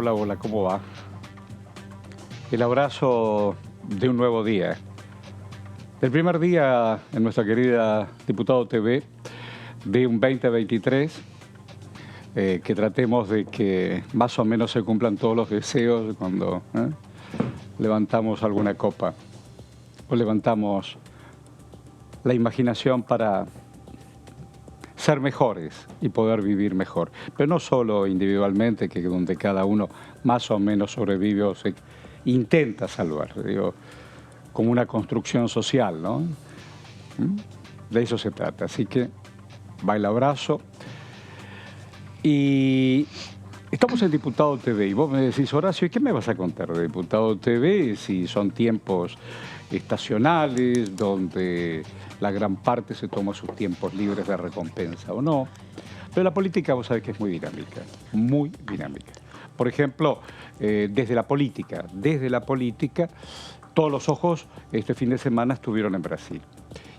Hola, hola, ¿cómo va? El abrazo de un nuevo día. El primer día en nuestra querida Diputado TV de un 2023, que tratemos de que más o menos se cumplan todos los deseos cuando levantamos alguna copa o levantamos la imaginación para ser mejores y poder vivir mejor. Pero no solo individualmente, que donde cada uno más o menos sobrevive o se intenta salvar, digo, como una construcción social, ¿no? De eso se trata. Así que va el abrazo. Y estamos en Diputado TV y vos me decís, Horacio, ¿y qué me vas a contar de Diputado TV si son tiempos estacionales, donde la gran parte se toma sus tiempos libres de recompensa o no? Pero la política, vos sabés que es muy dinámica, muy dinámica. Por ejemplo, desde la política, todos los ojos este fin de semana estuvieron en Brasil.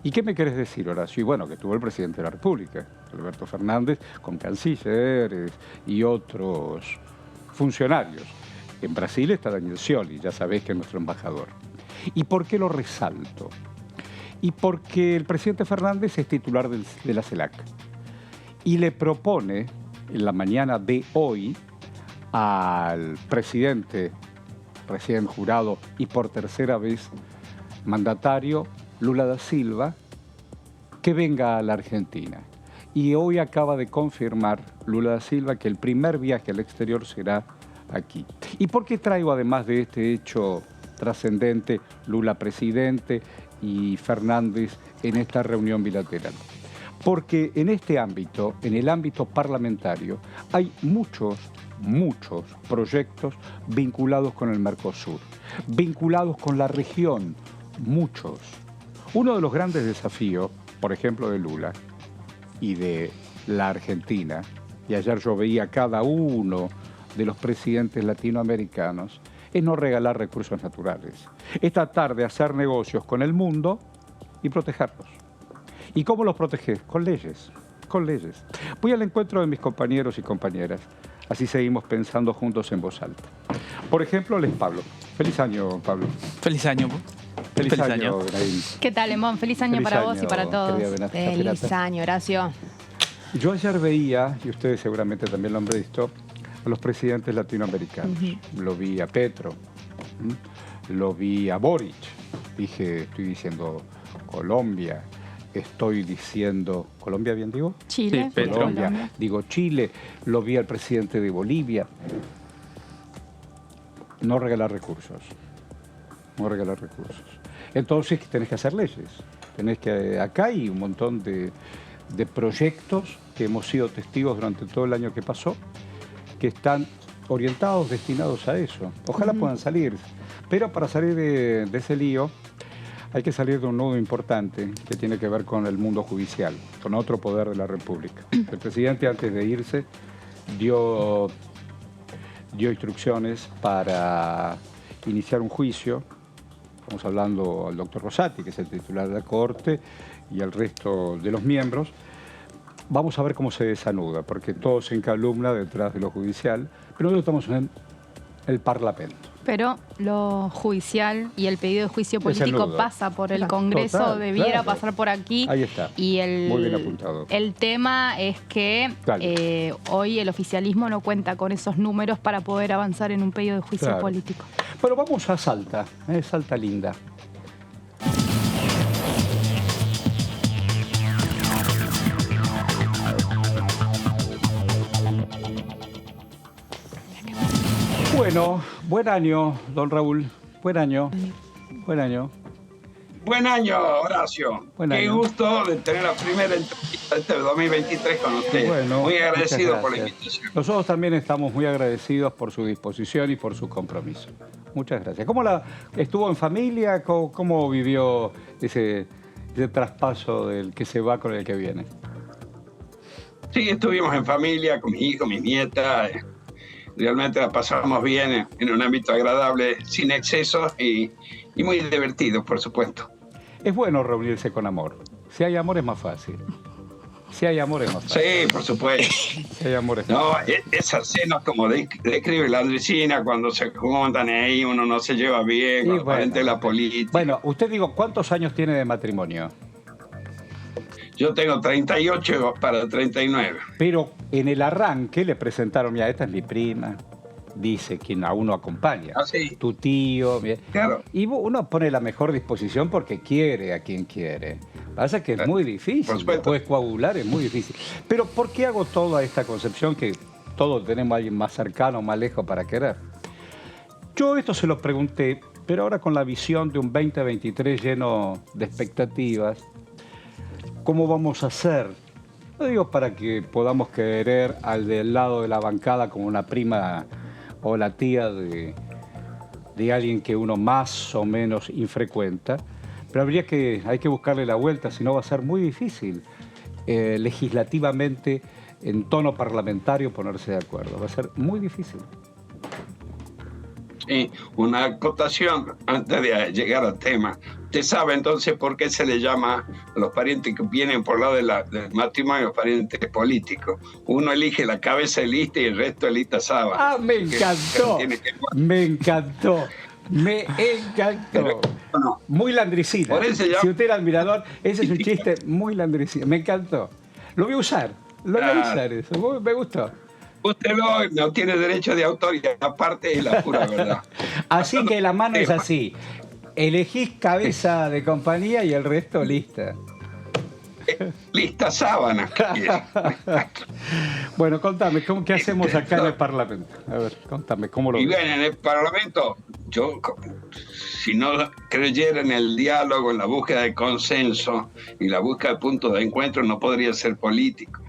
¿Y qué me querés decir, Horacio? Y bueno, que estuvo el presidente de la República, Alberto Fernández, con cancilleres y otros funcionarios. En Brasil está Daniel Scioli, ya sabés que es nuestro embajador. ¿Y por qué lo resalto? Y porque el presidente Fernández es titular de la CELAC y le propone en la mañana de hoy al presidente recién jurado y por tercera vez mandatario, Lula da Silva, que venga a la Argentina. Y hoy acaba de confirmar Lula da Silva que el primer viaje al exterior será aquí. ¿Y por qué traigo, además de este hecho trascendente, Lula presidente y Fernández en esta reunión bilateral? Porque en este ámbito, en el ámbito parlamentario, hay muchos proyectos vinculados con el Mercosur, vinculados con la región, muchos. Uno de los grandes desafíos, por ejemplo, de Lula y de la Argentina, y ayer yo veía a cada uno de los presidentes latinoamericanos, es no regalar recursos naturales. Es tratar de hacer negocios con el mundo y protegerlos. ¿Y cómo los proteges? Con leyes, con leyes. Voy al encuentro de mis compañeros y compañeras. Así seguimos pensando juntos en voz alta. Por ejemplo, les Pablo. Feliz año, Pablo. Feliz año. Feliz año, Graín. ¿Qué tal, Lemón? Feliz año para vos y para todos. Feliz año, Horacio. Yo ayer veía, y ustedes seguramente también lo han visto, a los presidentes latinoamericanos. Lo vi a Petro, lo vi a Boric. Estoy diciendo Colombia. Estoy diciendo, ¿Colombia bien digo? Chile. Sí, Colombia. Digo Chile. Lo vi al presidente de Bolivia. No regalar recursos. No regalar recursos. Entonces tenés que hacer leyes. Acá hay un montón de proyectos que hemos sido testigos durante todo el año que pasó, que están orientados, destinados a eso. Ojalá puedan salir. Pero para salir de ese lío, hay que salir de un nudo importante que tiene que ver con el mundo judicial, con otro poder de la República. El presidente, antes de irse, dio instrucciones para iniciar un juicio. Estamos hablando al doctor Rosati, que es el titular de la Corte, y al resto de los miembros. Vamos a ver cómo se desanuda, porque todo se encalumna detrás de lo judicial, pero nosotros estamos en el Parlamento. Pero lo judicial y el pedido de juicio político pasa por el Congreso, total, debiera claro. pasar por aquí. Ahí está. Y Muy bien apuntado. el tema es que hoy el oficialismo no cuenta con esos números para poder avanzar en un pedido de juicio político. Bueno, vamos a Salta, Salta linda. Bueno, buen año, don Raúl. Buen año. Buen año. Buen año, Horacio. Qué gusto de tener la primera entrevista de este 2023 con usted. Bueno, muy agradecido por la invitación. Nosotros también estamos muy agradecidos por su disposición y por su compromiso. Muchas gracias. ¿Cómo estuvo en familia? ¿Cómo vivió ese traspaso del que se va con el que viene? Sí, estuvimos en familia, con mi hijo, mi nieta. Realmente la pasamos bien en un ámbito agradable, sin excesos y muy divertido, por supuesto. Es bueno reunirse con amor. Si hay amor es más fácil. Si hay amor es más fácil. Sí, por supuesto. Si hay amor es más fácil. Esas cenas como describe la Andresina, cuando se juntan ahí, uno no se lleva bien, con la política. Bueno, usted digo, ¿cuántos años tiene de matrimonio? Yo tengo 38 para 39. Pero en el arranque le presentaron, mira, esta es mi prima, dice quien a uno acompaña. Sí. Tu tío. Mira. Claro. Y uno pone la mejor disposición porque quiere a quien quiere. Pasa que es muy difícil, después coagular es muy difícil. Pero ¿por qué hago toda esta concepción que todos tenemos a alguien más cercano, más lejos para querer? Yo esto se lo pregunté, pero ahora con la visión de un 2023 lleno de expectativas, ¿cómo vamos a hacer? No digo para que podamos querer al del lado de la bancada como una prima o la tía de alguien que uno más o menos infrecuenta, pero hay que buscarle la vuelta, si no va a ser muy difícil legislativamente, en tono parlamentario, ponerse de acuerdo. Va a ser muy difícil. Sí, una acotación antes de llegar al tema. ¿Usted sabe entonces por qué se le llama a los parientes que vienen por lado del matrimonio parientes políticos? Uno elige la cabeza de lista y el resto de lista sábana. ¡Ah, me encantó! Me encantó. Me encantó. No. Muy landricina. Si usted era admirador, ese es un chiste muy landricina. Me encantó. Lo voy a usar. Lo voy a usar eso. Me gustó. Usted no tiene derecho de autor y aparte es la pura verdad. Así que la mano es así. Elegís cabeza de compañía y el resto lista. Lista sábana. Bueno, contame, ¿qué hacemos acá en el Parlamento? A ver, contame, ¿cómo lo ves? Y bien, en el Parlamento, yo, si no creyera en el diálogo, en la búsqueda de consenso y la búsqueda de puntos de encuentro, no podría ser político.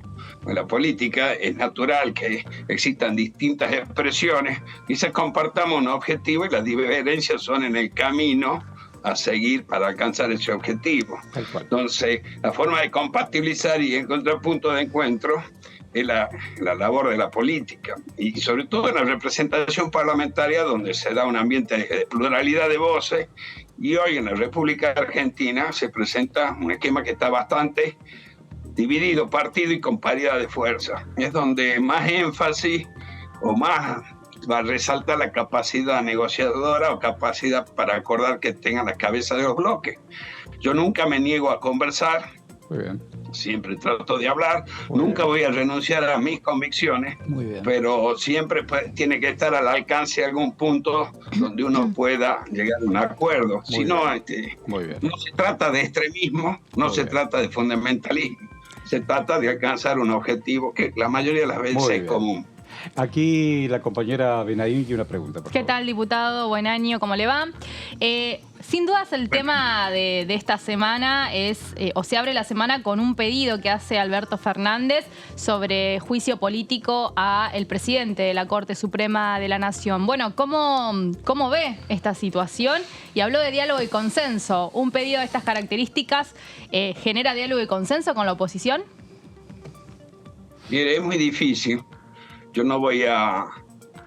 En la política es natural que existan distintas expresiones y se compartamos un objetivo y las diferencias son en el camino a seguir para alcanzar ese objetivo. Entonces, la forma de compatibilizar y encontrar puntos de encuentro es la labor de la política y sobre todo en la representación parlamentaria donde se da un ambiente de pluralidad de voces y hoy en la República Argentina se presenta un esquema que está bastante dividido, partido y con paridad de fuerza. Es donde más énfasis o más va a resaltar la capacidad negociadora o capacidad para acordar que tengan la cabeza de los bloques. Yo nunca me niego a conversar. Muy bien. Siempre trato de hablar. Nunca voy a renunciar a mis convicciones. Muy bien. Pero siempre tiene que estar al alcance de algún punto donde uno pueda llegar a un acuerdo. Si no, no se trata de extremismo, no se trata de fundamentalismo. Se trata de alcanzar un objetivo que la mayoría de las veces es común. Aquí la compañera Benadín tiene una pregunta. ¿Qué tal, diputado? Buen año, ¿cómo le va? Sin dudas el tema de esta semana es, o se abre la semana con un pedido que hace Alberto Fernández sobre juicio político a el presidente de la Corte Suprema de la Nación. Bueno, ¿cómo ve esta situación? Y habló de diálogo y consenso. ¿Un pedido de estas características genera diálogo y consenso con la oposición? Mire, es muy difícil. Yo no voy a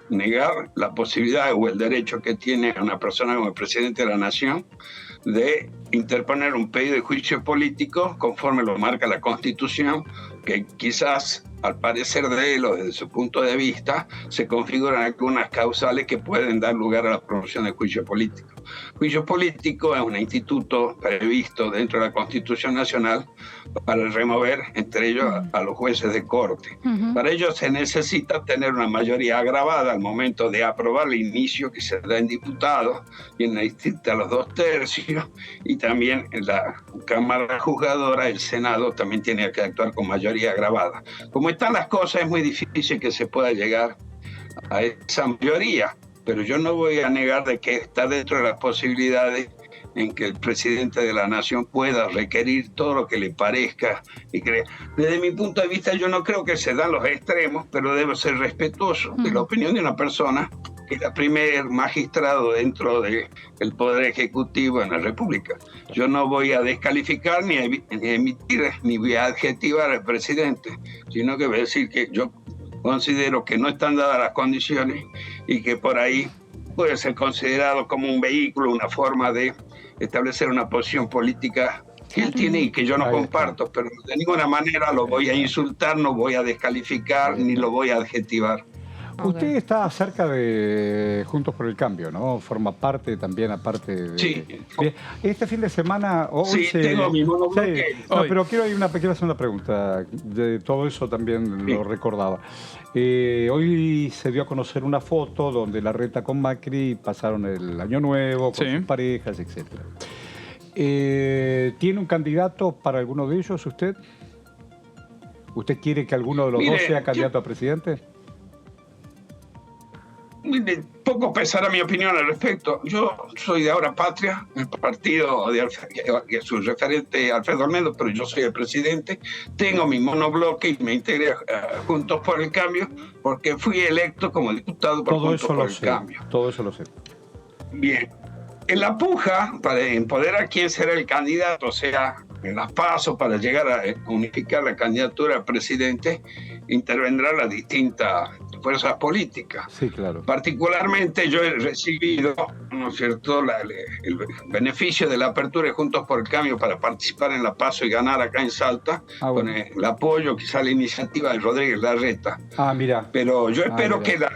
negar la posibilidad o el derecho que tiene una persona como el presidente de la Nación de interponer un pedido de juicio político conforme lo marca la Constitución, que quizás al parecer de él o desde su punto de vista se configuran algunas causales que pueden dar lugar a la promoción del juicio político. Juicio político es un instituto previsto dentro de la Constitución Nacional para remover, entre ellos, a los jueces de corte. Para ello se necesita tener una mayoría agravada al momento de aprobar el inicio que se da en diputados y necesita los 2/3 y también en la Cámara Juzgadora, el Senado también tiene que actuar con mayoría agravada. Como están las cosas, es muy difícil que se pueda llegar a esa mayoría. Pero yo no voy a negar de que está dentro de las posibilidades en que el presidente de la Nación pueda requerir todo lo que le parezca y crea. Desde mi punto de vista, yo no creo que se dan los extremos, pero debo ser respetuoso de la opinión de una persona que es la primer magistrado dentro del Poder Ejecutivo en la República. Yo no voy a descalificar ni emitir ni voy a adjetivar al presidente, sino que voy a decir que yo considero que no están dadas las condiciones y que por ahí puede ser considerado como un vehículo, una forma de establecer una posición política que él tiene y que yo no comparto, pero de ninguna manera lo voy a insultar, no voy a descalificar, ni lo voy a adjetivar. Usted está cerca de Juntos por el Cambio, ¿no? Forma parte también, aparte de... Sí. Bien. Este fin de semana... Sí, tengo mi monobloque. Sí. No, pero quiero hacer una pregunta. De todo eso también lo recordaba. Hoy se dio a conocer una foto donde Larreta con Macri pasaron el Año Nuevo con sus parejas, etc. ¿Tiene un candidato para alguno de ellos usted? ¿Usted quiere que alguno de los dos sea candidato a presidente? Poco pesará mi opinión al respecto. Yo soy de Ahora Patria, el partido de su referente Alfredo Olmedo, pero yo soy el presidente. Tengo mi monobloque y me integré a Juntos por el Cambio porque fui electo como diputado por Juntos por el Cambio. Todo eso lo sé. Bien. En la puja para empoderar quién será el candidato, o sea, en las PASO, para llegar a unificar la candidatura a presidente, intervendrán las distintas fuerzas políticas. Sí, claro. Particularmente yo he recibido, ¿no es cierto?, el beneficio de la apertura de Juntos por el Cambio para participar en la PASO y ganar acá en Salta, con el apoyo, quizá la iniciativa de Rodríguez Larreta. Mira. Pero yo espero que la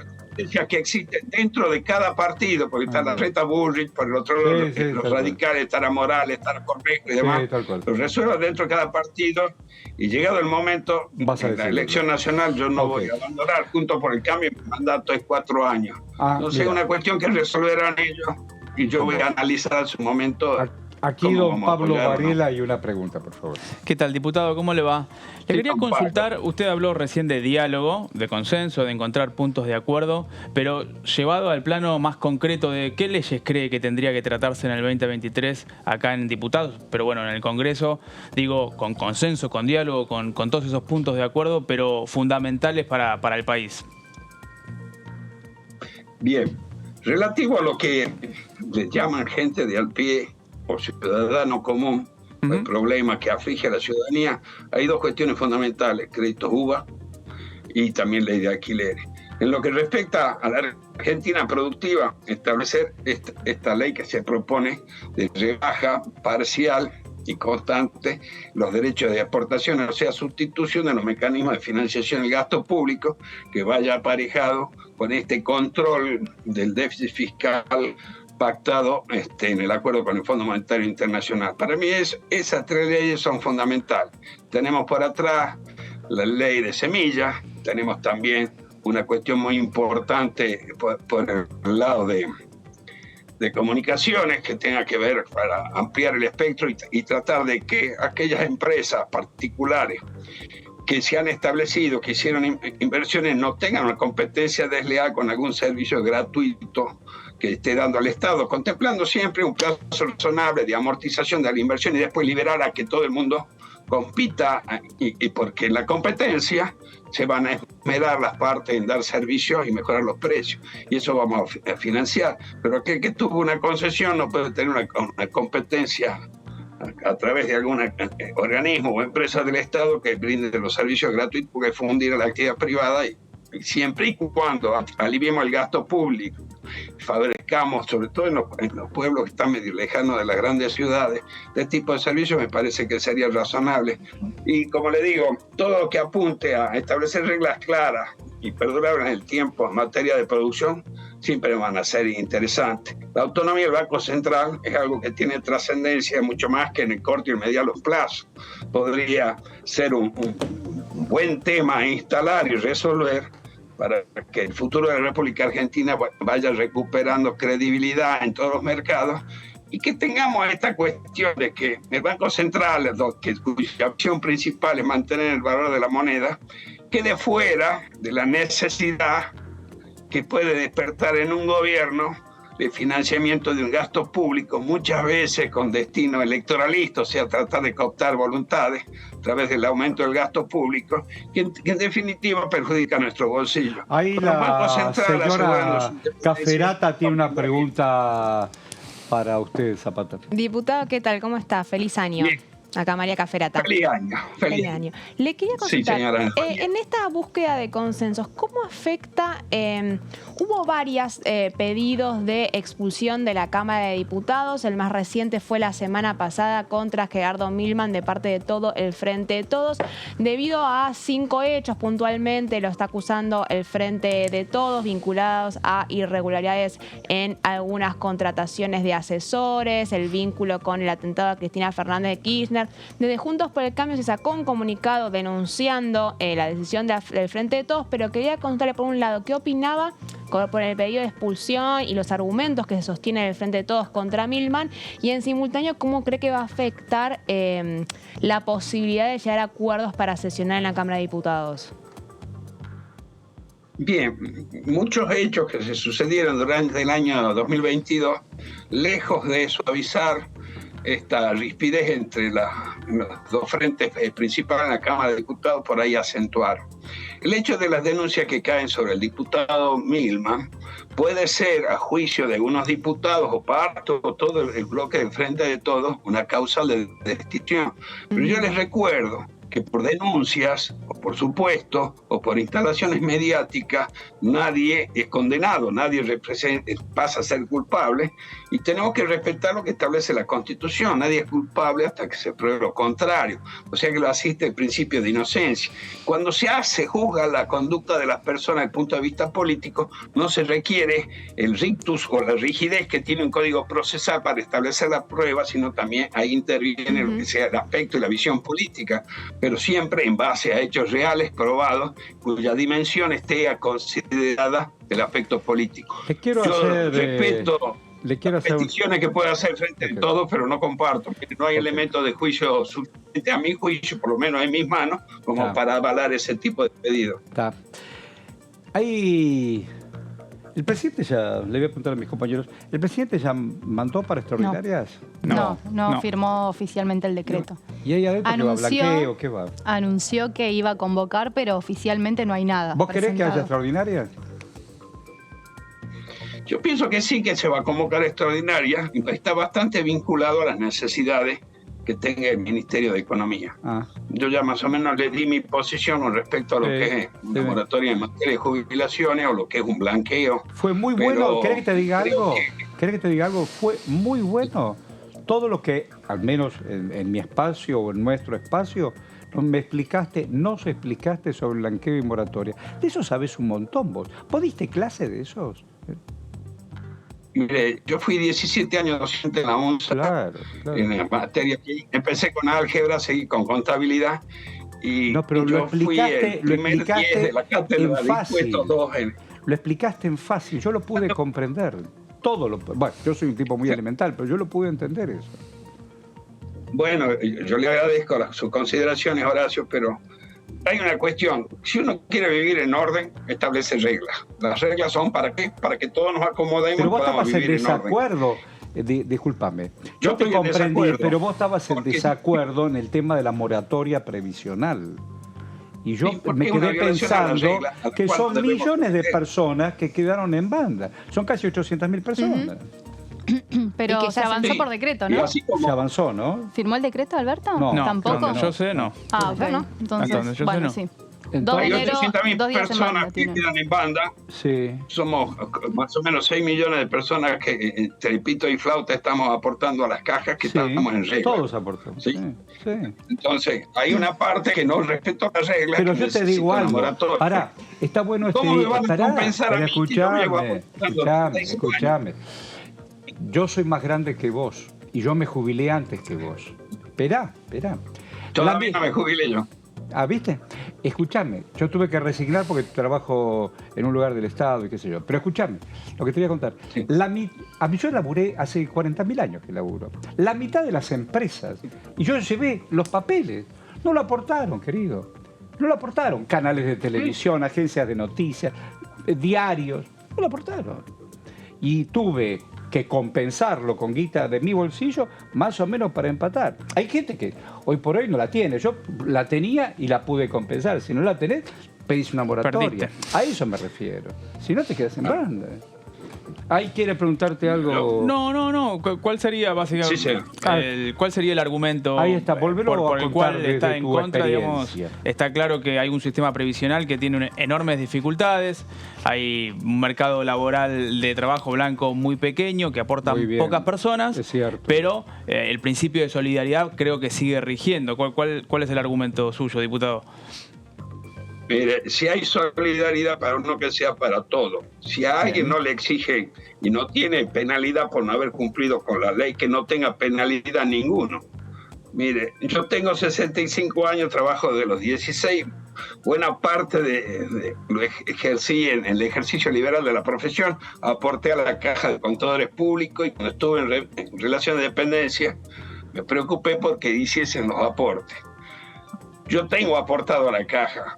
que existe dentro de cada partido, porque está Larreta Bullrich, por el otro lado los radicales, estará Morales, estará Cornejo y demás, los resuelva dentro de cada partido, y llegado el momento, en la elección nacional yo no voy a abandonar Juntos por el Cambio, mi mandato es 4 años. Entonces es una cuestión que resolverán ellos, y yo voy a analizar su momento. Aquí don Pablo Varela y una pregunta, por favor. ¿Qué tal, diputado? ¿Cómo le va? Le quería consultar, usted habló recién de diálogo, de consenso, de encontrar puntos de acuerdo, pero llevado al plano más concreto de qué leyes cree que tendría que tratarse en el 2023 acá en diputados, pero bueno, en el Congreso, digo, con consenso, con diálogo, con todos esos puntos de acuerdo, pero fundamentales para el país. Bien, relativo a lo que le llaman gente de al pie, o ciudadano común, el problema que aflige a la ciudadanía, hay dos cuestiones fundamentales: créditos UVA y también ley de alquileres. En lo que respecta a la Argentina productiva, establecer esta ley que se propone de rebaja parcial y constante los derechos de aportación, o sea, sustitución de los mecanismos de financiación del gasto público, que vaya aparejado con este control del déficit fiscal pactado en el acuerdo con el Fondo Monetario Internacional. Para mí esas 3 leyes son fundamentales. Tenemos por atrás la ley de semillas, tenemos también una cuestión muy importante por el lado de comunicaciones que tenga que ver para ampliar el espectro y tratar de que aquellas empresas particulares que se han establecido, que hicieron inversiones, no tengan una competencia desleal con algún servicio gratuito que esté dando al Estado, contemplando siempre un plazo razonable de amortización de la inversión y después liberar a que todo el mundo compita, y porque en la competencia se van a esmerar las partes en dar servicios y mejorar los precios, y eso vamos a financiar. Pero aquel que tuvo una concesión no puede tener una competencia a través de algún organismo o empresa del Estado que brinde los servicios gratuitos, porque fundir a la actividad privada, y siempre y cuando aliviemos el gasto público, favorezcamos, sobre todo en los pueblos que están medio lejanos de las grandes ciudades, de este tipo de servicios, me parece que sería razonable. Y como le digo, todo lo que apunte a establecer reglas claras y perdurables en el tiempo en materia de producción siempre van a ser interesantes. La autonomía del Banco Central es algo que tiene trascendencia mucho más que en el corto y el mediano plazo. Podría ser un buen tema a instalar y resolver para que el futuro de la República Argentina vaya recuperando credibilidad en todos los mercados, y que tengamos esta cuestión de que el Banco Central, cuya acción principal es mantener el valor de la moneda, quede fuera de la necesidad que puede despertar en un gobierno de financiamiento de un gasto público, muchas veces con destino electoralista, o sea, tratar de cooptar voluntades a través del aumento del gasto público, que en definitiva perjudica a nuestro bolsillo. Ahí la señora Caferata tiene una pregunta para usted, Zapata. Diputado, ¿qué tal? ¿Cómo está? Feliz año. Bien. Acá María Caferata. Feliz año. Feliz año. Le quería consultar, Sí, señora. en esta búsqueda de consensos, ¿cómo afecta? Hubo varios pedidos de expulsión de la Cámara de Diputados. El más reciente fue la semana pasada contra Gerardo Milman de parte de todo el Frente de Todos. Debido a 5 hechos puntualmente, lo está acusando el Frente de Todos vinculados a irregularidades en algunas contrataciones de asesores, el vínculo con el atentado a Cristina Fernández de Kirchner. Desde Juntos por el Cambio se sacó un comunicado denunciando la decisión del Frente de Todos, pero quería contarle por un lado qué opinaba por el pedido de expulsión y los argumentos que se sostiene el Frente de Todos contra Milman, y en simultáneo cómo cree que va a afectar la posibilidad de llegar a acuerdos para sesionar en la Cámara de Diputados. Bien, muchos hechos que se sucedieron durante el año 2022, lejos de suavizar esta rispidez entre los dos frentes principales en la Cámara de Diputados, por ahí acentuar. El hecho de las denuncias que caen sobre el diputado Milman puede ser, a juicio de algunos diputados o parte o todo el bloque del Frente de Todos, una causa de destitución. Pero yo les recuerdo que por denuncias, o por supuesto, o por instalaciones mediáticas, nadie es condenado, nadie pasa a ser culpable, y tenemos que respetar lo que establece la Constitución. Nadie es culpable hasta que se pruebe lo contrario. O sea que lo asiste el principio de inocencia. Cuando se juzga la conducta de las personas desde el punto de vista político, no se requiere el rictus o la rigidez que tiene un código procesal para establecer la prueba, sino también ahí interviene lo que sea el aspecto y la visión política, pero siempre en base a hechos reales, probados, cuya dimensión esté considerada del aspecto político. Respeto las peticiones que puede hacer Frente de Todos, pero no comparto. No hay elementos de juicio suficiente, a mi juicio, por lo menos en mis manos, como para avalar ese tipo de pedidos. El presidente ya, le voy a preguntar a mis compañeros, ¿el presidente ya mandó para extraordinarias? No firmó oficialmente el decreto. ¿Y ahí adentro qué va? ¿Blanqueo? ¿Qué va? Anunció que iba a convocar, pero oficialmente no hay nada. ¿Vos querés que haya extraordinarias? Yo pienso que sí, que se va a convocar extraordinaria, y está bastante vinculado a las necesidades que tenga el Ministerio de Economía. Yo ya más o menos le di mi posición con respecto a lo que es una moratoria en materia de jubilaciones o lo que es un blanqueo. Fue muy bueno. ¿Querés que te diga algo? ¿Querés que te diga algo? Fue muy bueno. Todo lo que, al menos en mi espacio o en nuestro espacio, nos explicaste sobre blanqueo y moratoria. De eso sabes un montón vos. ¿Vos diste clase de esos? Mire, yo fui 17 años docente en la UNSA, claro. En la materia que empecé con álgebra, seguí con contabilidad, y pero yo fui el primer 10 de la cátedra de impuestos 2. Lo explicaste en fácil, yo lo pude comprender. Bueno, yo soy un tipo muy elemental, pero yo lo pude entender eso. Bueno, yo le agradezco sus consideraciones, Horacio, pero hay una cuestión. Si uno quiere vivir en orden, establece reglas. Las reglas son ¿para qué? Para que todos nos acomodemos y podamos vivir en orden. Pero vos estabas en desacuerdo. Discúlpame. Yo te comprendí, pero vos estabas en desacuerdo en el tema de la moratoria previsional. Y yo me quedé pensando que son millones de personas que quedaron en banda. Son casi 800.000 personas. Pero se avanzó por decreto, ¿no? Se avanzó, ¿no? ¿Firmó el decreto, Alberto? No. ¿Tampoco? Yo sé, no. Ok. Entonces, bueno, sí. Hay 800.000 personas que quedan en banda. Sí. Somos más o menos 6 millones de personas que entre pito y flauta estamos aportando a las cajas que estamos en regla. Todos aportamos. ¿Sí? Entonces, hay una parte que no respetó las reglas. Pero yo te digo algo. Pará, está bueno ¿Cómo me van a compensar a mí? Escuchame. Yo soy más grande que vos y yo me jubilé antes que vos. Esperá. Todavía no me jubilé yo. ¿Viste? Escuchame, yo tuve que resignar porque trabajo en un lugar del Estado y qué sé yo. Pero escuchame, lo que te voy a contar. Sí. Yo laburé hace 40.000 años que laburo. La mitad de las empresas, y yo llevé los papeles, no lo aportaron, querido. No lo aportaron. Canales de televisión, agencias de noticias, diarios, no lo aportaron. Y tuve que compensarlo con guita de mi bolsillo, más o menos para empatar. Hay gente que hoy por hoy no la tiene. Yo la tenía y la pude compensar. Si no la tenés, pedís una moratoria. Perdiste. A eso me refiero. Si no, te quedas en banda. Ahí quiere preguntarte algo. No. ¿Cuál sería básicamente cuál sería el argumento Ahí está, volverlo por a el contar cual desde está en tu contra? Digamos, experiencia. está claro que hay un sistema previsional que tiene enormes dificultades, hay un mercado laboral de trabajo blanco muy pequeño que aportan Muy bien. pocas personas, Es cierto. pero el principio de solidaridad creo que sigue rigiendo. ¿Cuál es el argumento suyo, diputado? Mire, si hay solidaridad para uno, que sea para todo. Si a alguien no le exigen y no tiene penalidad por no haber cumplido con la ley, que no tenga penalidad ninguno. Mire, yo tengo 65 años, trabajo de los 16, buena parte de lo ejercí en el ejercicio liberal de la profesión, aporté a la Caja de Contadores Públicos y cuando estuve en relación de dependencia me preocupé porque hiciesen los aportes. Yo tengo aportado a la Caja.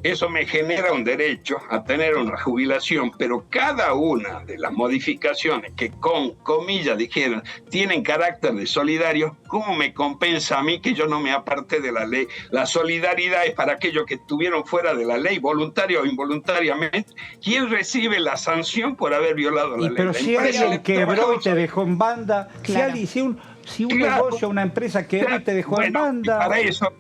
Eso me genera un derecho a tener una jubilación, pero cada una de las modificaciones que con comillas dijeron tienen carácter de solidario, ¿cómo me compensa a mí que yo no me aparte de la ley? La solidaridad es para aquellos que estuvieron fuera de la ley, voluntario o involuntariamente. ¿Quién recibe la sanción por haber violado la ley? Pero La si empresa alguien quebró y te dejó en banda, Claro. si un Claro. negocio, una empresa quebró y te dejó en Bueno, banda. y para eso,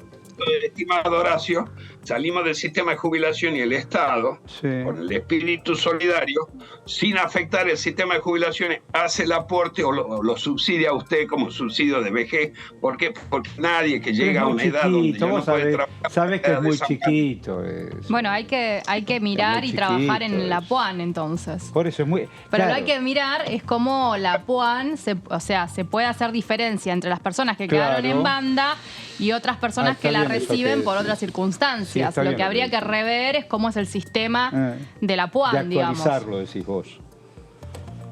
estimado Horacio, salimos del sistema de jubilación y el Estado, Sí. con el espíritu solidario, sin afectar el sistema de jubilaciones, hace el aporte o lo subsidia a usted como subsidio de vejez. ¿Por qué? Porque nadie que llega a muy una edad donde chiquito, ya no vos puede trabajar... sabés que es muy desamparo. chiquito. Bueno, hay que mirar muy y trabajar chiquito en la eso. PUAN entonces. Por eso es muy... Pero claro. lo hay que mirar es cómo la PUAN, se puede hacer diferencia entre las personas que quedaron Claro. en banda y otras personas Está que la bien eso reciben que por decís. otras Sí, circunstancias. está Lo bien que lo habría que que decís. rever es cómo es el sistema de la PUAN, de digamos. actualizarlo, decís vos.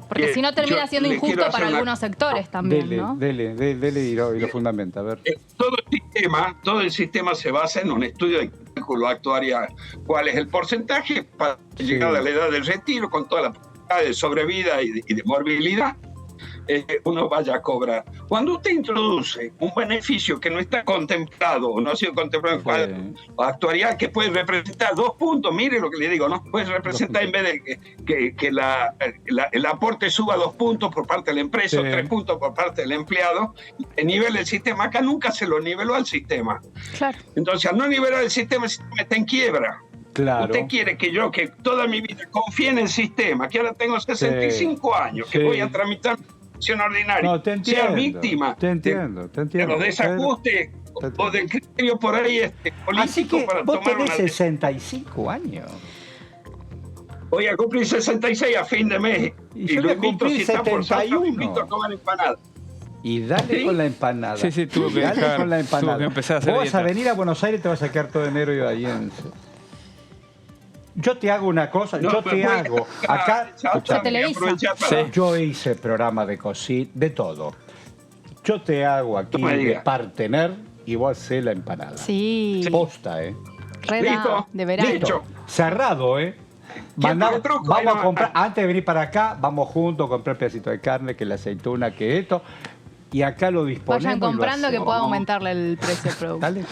Porque si no termina Yo siendo le injusto quiero para hacer una- algunos sectores también, Dele, ¿no? dele y lo fundamenta, a ver. Todo el sistema se basa en un estudio de cálculo actuarial. ¿Cuál es el porcentaje para llegar a la edad del retiro con toda la probabilidad de sobrevida y de morbilidad? Uno vaya a cobrar. Cuando usted introduce un beneficio que no está contemplado o no ha sido contemplado en cuadro actuarial, que puede representar 2 puntos, mire lo que le digo, ¿no? Puede representar, en vez de que el aporte suba 2 puntos por parte de la empresa o 3 puntos por parte del empleado, el nivel del sistema acá nunca se lo niveló al sistema. Claro. Entonces, al no nivelar el sistema está en quiebra. Claro. Usted quiere que yo, que toda mi vida confíe en el sistema, que ahora tengo 65 años, que Sí. voy a tramitar ordinaria, No, te entiendo. sea víctima Te entiendo. de los desajustes o del criterio por ahí político. Así que para vos tomar tenés una 65 años. Voy a cumplir 66 a fin de mes. Y yo voy a cumplir si está por Salta, 71. lo invito a comer empanada. Y dale ¿Sí? con la empanada. Sí, tuvo que Dale dejar, con la empanada. tuvo que empezar a hacer Vos vas a dieta. venir a Buenos Aires y te vas a quedar todo enero y ahí en... Yo te hago una cosa, No, yo me te voy hago. a- Acá, Se televisa. aprovechar para- Sí. yo hice programa de cocina, de todo. Yo te hago aquí No me de digas. partener y vos hacés la empanada. Sí. Posta, ¿eh? Reda, de verano. Listo. Cerrado, ¿eh? ¿Quién Mandá- te truco? vamos Ahí a no- comprar, antes de venir para acá, vamos juntos a comprar pedacito de carne, que la aceituna, que esto. Y acá lo disponemos. Vayan y lo comprando que hacemos. pueda aumentarle el precio del producto. Dale.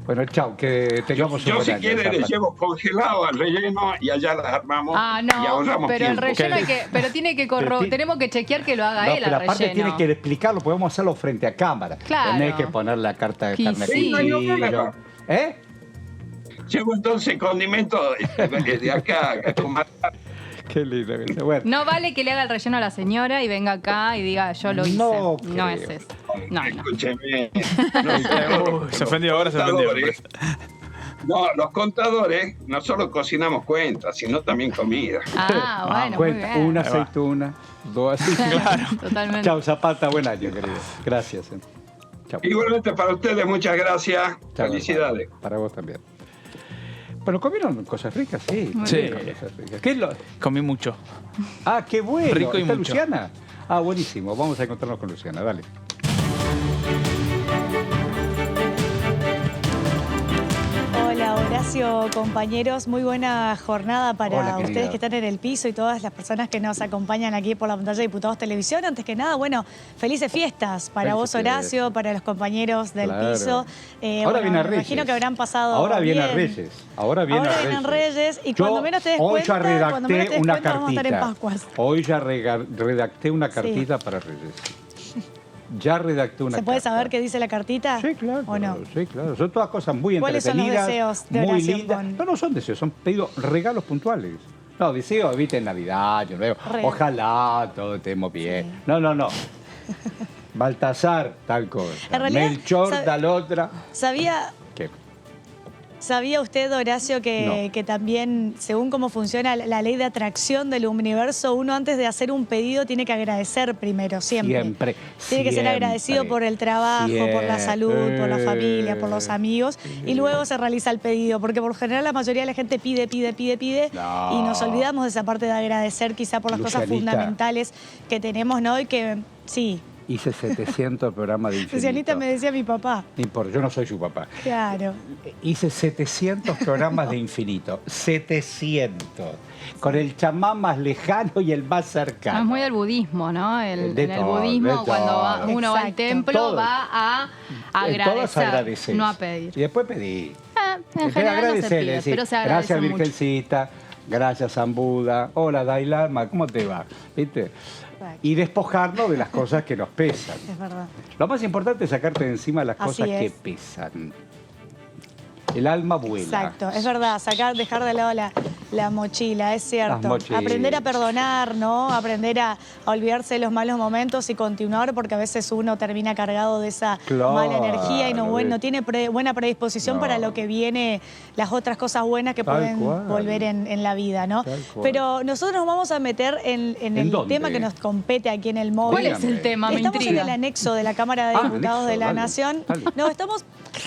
Bueno, chao, que tengamos un Yo, buen si año, quiere, Zapata. les llevo congelado al relleno y allá las armamos Ah, y no, ahorramos pero el tiempo. relleno pero tiene que tenemos que chequear que lo haga No, él pero al aparte relleno. tiene que explicarlo, podemos hacerlo frente a cámara. Claro. Tenés que poner la carta de Y carne sí. No hay cuchillo. problema. ¿Eh? Llevo entonces condimentos de acá. Qué lindo. Bueno, No vale que le haga el relleno a la señora y venga acá y diga yo lo hice. No No creo. es eso. No. Escúcheme. Se ofendió ahora, se ofendió. No, los contadores no solo cocinamos cuentas, sino también comida. Ah, bueno, muy cuenta, bien. una Ahí va. aceituna, dos aceitunas. Claro, totalmente. Chao, Zapata, buen año, querido. Gracias. Chao. Igualmente para ustedes, muchas gracias. Chao, Felicidades. Para vos también. Bueno, ¿comieron cosas ricas? Sí. Muy Sí. bien. Cosas ricas. ¿Qué es lo? Comí mucho. Ah, qué bueno. Rico y ¿Está mucho. Luciana? Ah, buenísimo. Vamos a encontrarnos con Luciana. Dale. Hola, Horacio. Horacio, compañeros, muy buena jornada para Hola, querida. ustedes que están en el piso y todas las personas que nos acompañan aquí por la pantalla de Diputados Televisión. Antes que nada, bueno, felices fiestas para vos, Horacio, para los compañeros del piso. Ahora viene a me Reyes. imagino que habrán pasado Ahora viene a bien. Reyes. Ahora vienen Reyes. Y Yo cuando menos te des hoy cuenta, ya cuando menos te redacté des una cuenta, vamos a estar en cartita. Pascuas. Hoy ya redacté una cartita para Reyes. Ya redacté una ¿Se puede carta. saber qué dice la cartita? Sí, claro. ¿O no? Sí, claro. Son todas cosas muy ¿Cuáles son los entretenidas, deseos de muy Horacio lindas. con- No son deseos, son pedidos, regalos puntuales. No, deseos, viste, en Navidad, yo veo. Re. Ojalá todo estemos bien. Sí. No. Baltasar, tal cosa. En realidad, Melchor, tal otra. ¿Qué? ¿Sabía usted, Horacio, que también, según cómo funciona la ley de atracción del universo, uno antes de hacer un pedido tiene que agradecer primero, siempre? Tiene que ser agradecido por el trabajo, por la salud, por la familia, por los amigos, y luego se realiza el pedido, porque por lo general la mayoría de la gente pide, No. y nos olvidamos de esa parte de agradecer quizá por las cosas Lucianita. fundamentales que tenemos, ¿no? Y que, sí, Hice 700 programas de infinito. Lucianita me decía mi papá. No importa, yo no soy su papá. Claro. Hice 700 programas de infinito. 700. Con el chamán más lejano y el más cercano. Es muy del budismo, ¿no? En el todo, budismo, de cuando todo. uno va al Exacto. templo, Todo. va a Todas agradecer, agradeces. no a pedir. Y después pedí. En general no se pide, decir, pero se agradece gracias, mucho. Virgencita. Gracias, San Buda. Hola, Dalai Lama. ¿Cómo te va? ¿Viste? Y despojarnos de las cosas que nos pesan. Es verdad. Lo más importante es sacarte de encima las Así cosas que es. pesan. El alma vuela. Exacto, es verdad, dejar de lado la mochila, es Las cierto. mochilas. Aprender a perdonar, ¿no? Aprender a olvidarse de los malos momentos y continuar, porque a veces uno termina cargado de esa Claro, mala energía y no tiene buena predisposición No. para lo que viene, las otras cosas buenas que Tal pueden cual. volver en la vida, ¿no? Tal cual. Pero nosotros nos vamos a meter en el dónde? tema que nos compete aquí en el móvil. ¿Cuál es el tema? Me Estamos en intriga. el anexo de la Cámara de Ah, Diputados anexo, de la dale, Nación. dale. No,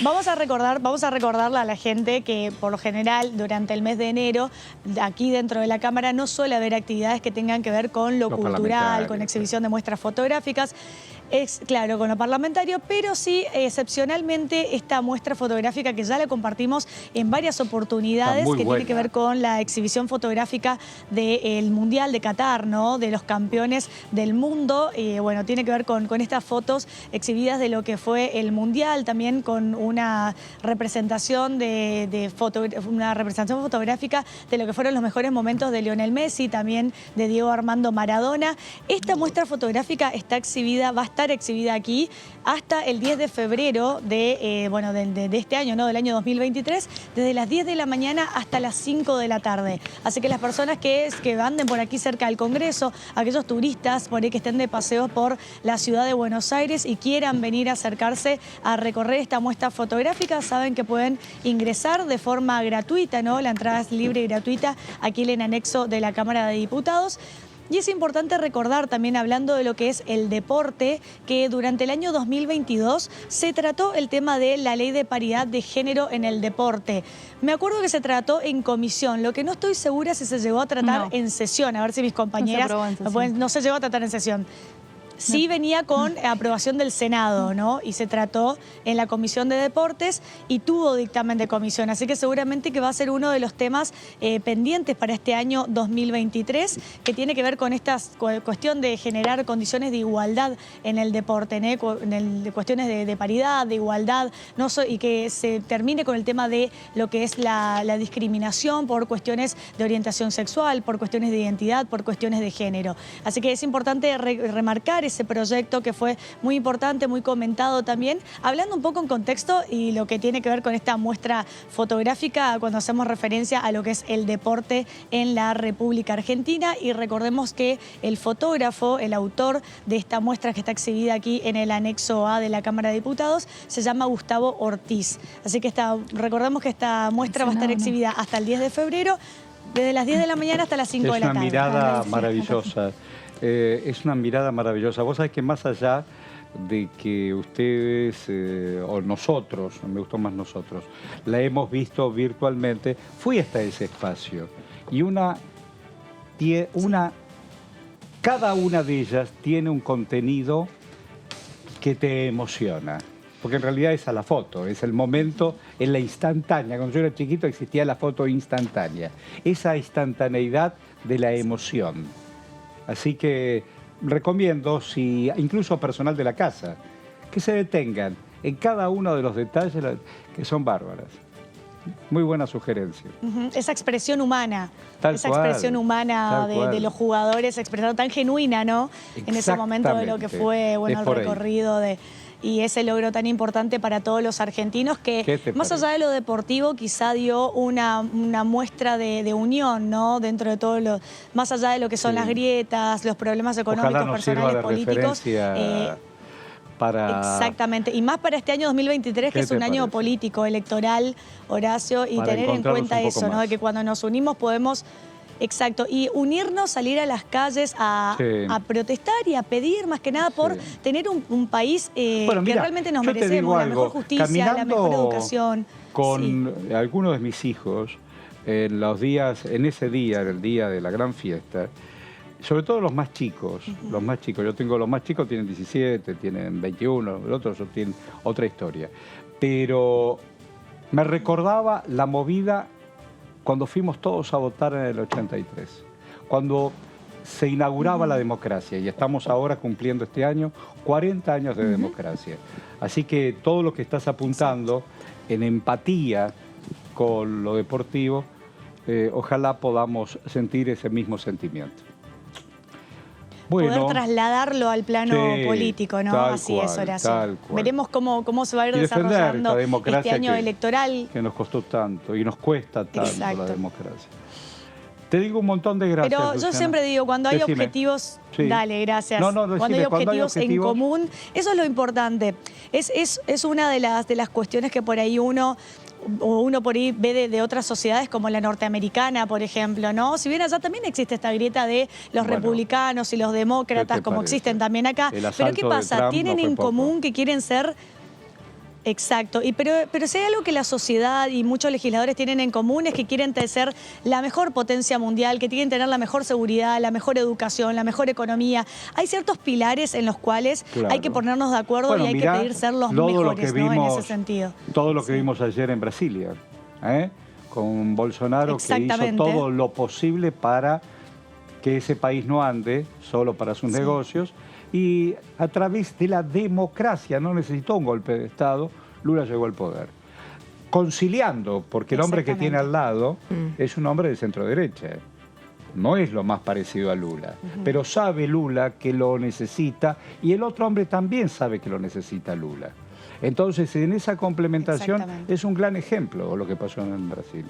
vamos a recordarle a la gente que por lo general durante el mes de enero aquí dentro de la Cámara no suele haber actividades que tengan que ver con lo Lo cultural, parlamentario. con exhibición de muestras fotográficas. Es claro, con lo parlamentario, pero sí excepcionalmente esta muestra fotográfica que ya la compartimos en varias oportunidades, Está muy que buena. tiene que ver con la exhibición fotográfica del Mundial de Qatar, ¿no? De los campeones del mundo. Bueno, tiene que ver con estas fotos exhibidas de lo que fue el Mundial, también con una representación una representación fotográfica de lo que fueron los mejores momentos de Lionel Messi, también de Diego Armando Maradona. Esta muestra fotográfica va a estar exhibida aquí hasta el 10 de febrero de este año, ¿no? Del año 2023, desde las 10 de la mañana hasta las 5 de la tarde. Así que las personas que anden por aquí cerca del Congreso, aquellos turistas por ahí que estén de paseo por la ciudad de Buenos Aires y quieran venir a acercarse a recorrer esta muestra fotográfica, saben que pueden ingresar de forma gratuita, ¿no? La entrada es libre y gratuita aquí en el anexo de la Cámara de Diputados. Y es importante recordar también, hablando de lo que es el deporte, que durante el año 2022 se trató el tema de la ley de paridad de género en el deporte. Me acuerdo que se trató en comisión, lo que no estoy segura si se llegó a tratar en sesión, a ver si mis compañeras aprobó en sesión. no se llegó a tratar en sesión. Sí venía con aprobación del Senado, ¿no? Y se trató en la Comisión de Deportes y tuvo dictamen de comisión. Así que seguramente que va a ser uno de los temas pendientes para este año 2023, que tiene que ver con esta cuestión de generar condiciones de igualdad en el deporte, de cuestiones de paridad, de igualdad, y que se termine con el tema de lo que es la discriminación por cuestiones de orientación sexual, por cuestiones de identidad, por cuestiones de género. Así que es importante remarcar ese proyecto que fue muy importante, muy comentado también, hablando un poco en contexto y lo que tiene que ver con esta muestra fotográfica cuando hacemos referencia a lo que es el deporte en la República Argentina. Y recordemos que el fotógrafo, el autor de esta muestra que está exhibida aquí en el anexo A de la Cámara de Diputados, se llama Gustavo Ortiz. Así que recordemos que esta muestra va a estar exhibida hasta el 10 de febrero, desde las 10 de la mañana hasta las 5 de la tarde. Es una mirada maravillosa. Es una mirada maravillosa. Vos sabés que más allá de que ustedes o nosotros, me gustó más nosotros, la hemos visto virtualmente, fui hasta ese espacio y cada una de ellas tiene un contenido que te emociona. porque en realidad esa es la foto, es el momento, en la instantánea. Cuando yo era chiquito existía la foto instantánea, esa instantaneidad de la emoción. Así que recomiendo, si incluso personal de la casa, que se detengan en cada uno de los detalles que son bárbaras. Muy buena sugerencia. Esa expresión humana, esa cual, expresión humana de los jugadores, expresando tan genuina, ¿no? En ese momento de lo que fue, bueno, el recorrido y ese logro tan importante para todos los argentinos que, más allá de lo deportivo, quizá dio una muestra de unión, ¿no? Dentro de todo lo, más allá de lo que son las grietas, los problemas económicos, personales, políticos. Exactamente, y más para este año 2023, que es un año político, electoral, Horacio, y tener en cuenta eso, ¿no? De que cuando nos unimos podemos, exacto, y unirnos, salir a las calles a protestar y a pedir, más que nada, por tener un país que realmente nos merecemos, la mejor justicia, la mejor educación. Con algunos de mis hijos, en el día de la gran fiesta, sobre todo los más chicos, yo tengo los más chicos, tienen 17, tienen 21, los otros tienen otra historia. Pero me recordaba la movida cuando fuimos todos a votar en el 83, cuando se inauguraba la democracia, y estamos ahora cumpliendo este año 40 años de democracia. Así que todo lo que estás apuntando en empatía con lo deportivo, ojalá podamos sentir ese mismo sentimiento. Bueno, poder trasladarlo al plano político, ¿no? Así es, Horacio. Veremos cómo se va a ir desarrollando este año electoral. Que nos costó tanto y nos cuesta tanto la democracia. Te digo un montón de gracias, pero yo siempre digo, cuando hay objetivos... Dale, gracias. Cuando hay objetivos en común, eso es lo importante. Es una de las cuestiones que por ahí uno por ahí ve de otras sociedades como la norteamericana, por ejemplo, ¿no? Si bien allá también existe esta grieta de los republicanos y los demócratas, como existen también acá. Pero ¿qué pasa? Tienen en común que quieren ser... Exacto, pero si hay algo que la sociedad y muchos legisladores tienen en común es que quieren ser la mejor potencia mundial, que quieren tener la mejor seguridad, la mejor educación, la mejor economía. Hay ciertos pilares en los cuales hay que ponernos de acuerdo y hay que pedir ser los mejores, ¿no? En ese sentido. Todo lo que vimos ayer en Brasilia, con Bolsonaro, que hizo todo lo posible para que ese país no ande solo para sus negocios. Y a través de la democracia, no necesitó un golpe de Estado, Lula llegó al poder. Conciliando, porque el hombre que tiene al lado es un hombre de centro derecha. No es lo más parecido a Lula. Pero sabe Lula que lo necesita y el otro hombre también sabe que lo necesita Lula. Entonces, en esa complementación es un gran ejemplo lo que pasó en Brasil.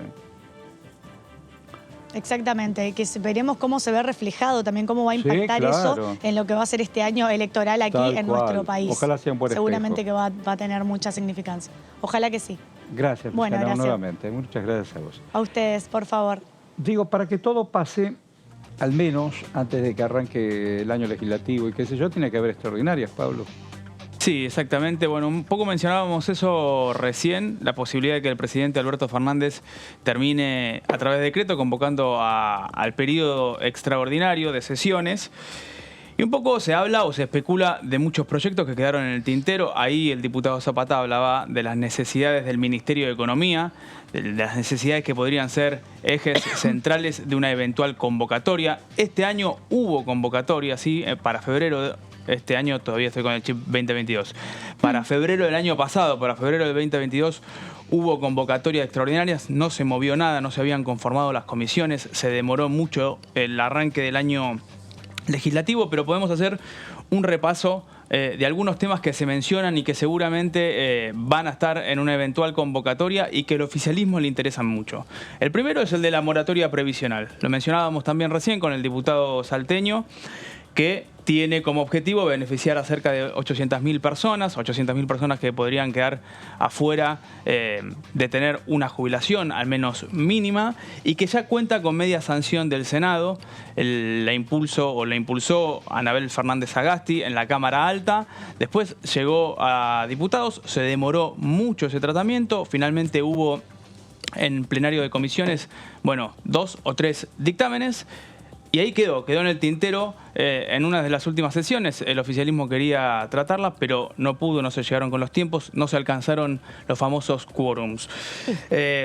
Exactamente, que veremos cómo se ve reflejado, también cómo va a impactar eso en lo que va a ser este año electoral aquí en nuestro país. Ojalá sea un buen Seguramente que va a tener mucha significancia. Ojalá que sí. Gracias, Luciana, nuevamente. Muchas gracias a vos. A ustedes, por favor. Digo, para que todo pase, al menos antes de que arranque el año legislativo y qué sé yo, tiene que haber extraordinarias, Pablo. Sí, exactamente. Bueno, un poco mencionábamos eso recién, la posibilidad de que el presidente Alberto Fernández termine a través de decreto convocando al periodo extraordinario de sesiones. Y un poco se habla o se especula de muchos proyectos que quedaron en el tintero. Ahí el diputado Zapata hablaba de las necesidades del Ministerio de Economía, de las necesidades que podrían ser ejes centrales de una eventual convocatoria. Este año hubo convocatoria, sí, para febrero. Este año todavía estoy con el chip 2022. Para febrero del año pasado, para febrero del 2022, hubo convocatorias extraordinarias, no se movió nada, no se habían conformado las comisiones, se demoró mucho el arranque del año legislativo, pero podemos hacer un repaso de algunos temas que se mencionan y que seguramente van a estar en una eventual convocatoria y que al oficialismo le interesan mucho. El primero es el de la moratoria previsional. Lo mencionábamos también recién con el diputado salteño, que tiene como objetivo beneficiar a cerca de 800.000 personas que podrían quedar afuera de tener una jubilación al menos mínima y que ya cuenta con media sanción del Senado. La impulsó Anabel Fernández Sagasti en la Cámara Alta, después llegó a diputados, se demoró mucho ese tratamiento, finalmente hubo en plenario de comisiones, 2 o 3 dictámenes. Y ahí quedó en el tintero. En una de las últimas sesiones el oficialismo quería tratarla, pero no pudo, no se llegaron con los tiempos, no se alcanzaron los famosos quórums.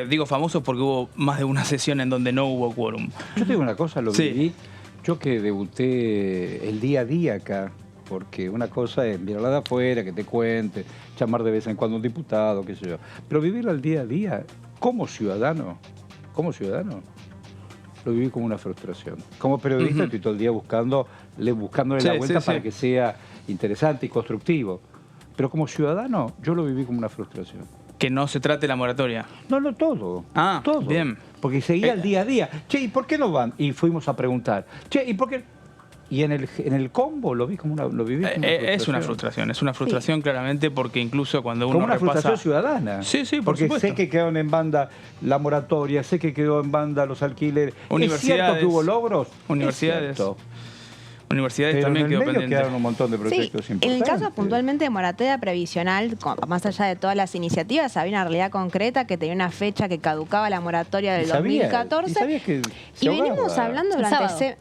Digo famosos porque hubo más de una sesión en donde no hubo quórum. Yo te digo una cosa, lo Sí. viví. Yo que debuté el día a día acá, porque una cosa es mirarla de afuera, que te cuente, llamar de vez en cuando a un diputado, qué sé yo. Pero vivirlo al día a día, como ciudadano, lo viví como una frustración. Como periodista estoy todo el día buscándole la vuelta para que sea interesante y constructivo. Pero como ciudadano, yo lo viví como una frustración. Que no se trate la moratoria. No, todo. Ah, todo. bien. Porque seguía el día a día. Che, ¿y por qué no van? Y fuimos a preguntar. Che, ¿y por qué? Y en el combo lo viví como una frustración. Es una frustración claramente, porque incluso cuando uno como una repasa... frustración ciudadana. Sí, por porque supuesto. sé que quedaron en banda la moratoria, sé que quedó en banda los alquileres. Universidades. ¿Es cierto que hubo logros? Universidades. Es cierto. Universidades Pero también en el quedó medio pendiente. quedaron un montón de proyectos Sí, en importantes. el caso puntualmente de moratoria previsional, más allá de todas las iniciativas, había una realidad concreta que tenía una fecha que caducaba la moratoria del 2014. ¿Y sabías que se Y venimos ahogaba? hablando El durante... sábado.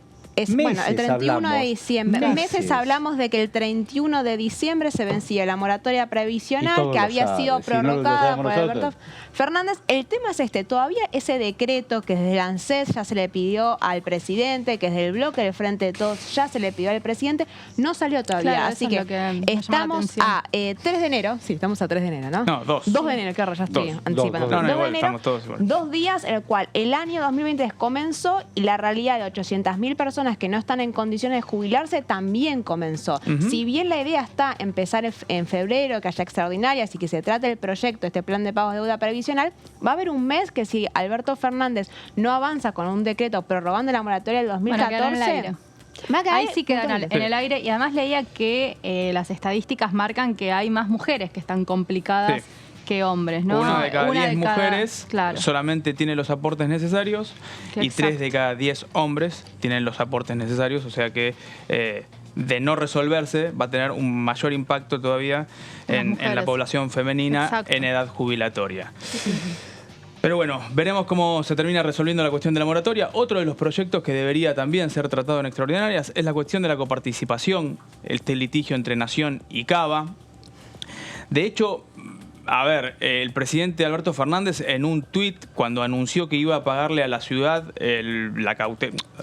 Bueno, el 31 hablamos. de diciembre. Meses. Meses hablamos de que el 31 de diciembre se vencía la moratoria Y previsional todos que lo había saben. sido Si no lo prorrogada sabemos por nosotros. Alberto Fernández. El tema es todavía ese decreto que desde el ANSES ya se le pidió al presidente, que desde el bloque del Frente de Todos ya se le pidió al presidente, no salió todavía. Claro, Así eso es que lo que me llama la estamos atención. a 3 de enero. Sí, estamos a 3 de enero, ¿no? No, 2. 2 de enero, qué raro, ya estoy Dos. anticipando. Dos. No, 2 de igual, enero, estamos todos igual. 2 días en el cual el año 2023 comenzó y la realidad de 800.000 personas que no están en condiciones de jubilarse también comenzó. Si bien la idea está empezar en febrero, que haya extraordinarias y que se trate el proyecto, este plan de pagos de deuda previsional, va a haber un mes que si Alberto Fernández no avanza con un decreto prorrogando la moratoria del Bueno, quedaron en el 2014... aire. va a caer Ahí sí quedan puntualmente. en el aire. Y además leía que las estadísticas marcan que hay más mujeres que están complicadas Sí. que hombres, ¿no? Una de cada 10 de cada- mujeres claro. solamente tiene los aportes necesarios y Exacto. 3 de cada 10 hombres tienen los aportes necesarios, o sea que de no resolverse va a tener un mayor impacto todavía en la mujeres. población femenina Exacto. en edad jubilatoria. Pero bueno, veremos cómo se termina resolviendo la cuestión de la moratoria. Otro de los proyectos que debería también ser tratado en extraordinarias es la cuestión de la coparticipación, este litigio entre Nación y Cava. De hecho, a ver, el presidente Alberto Fernández en un tuit, cuando anunció que iba a pagarle a la ciudad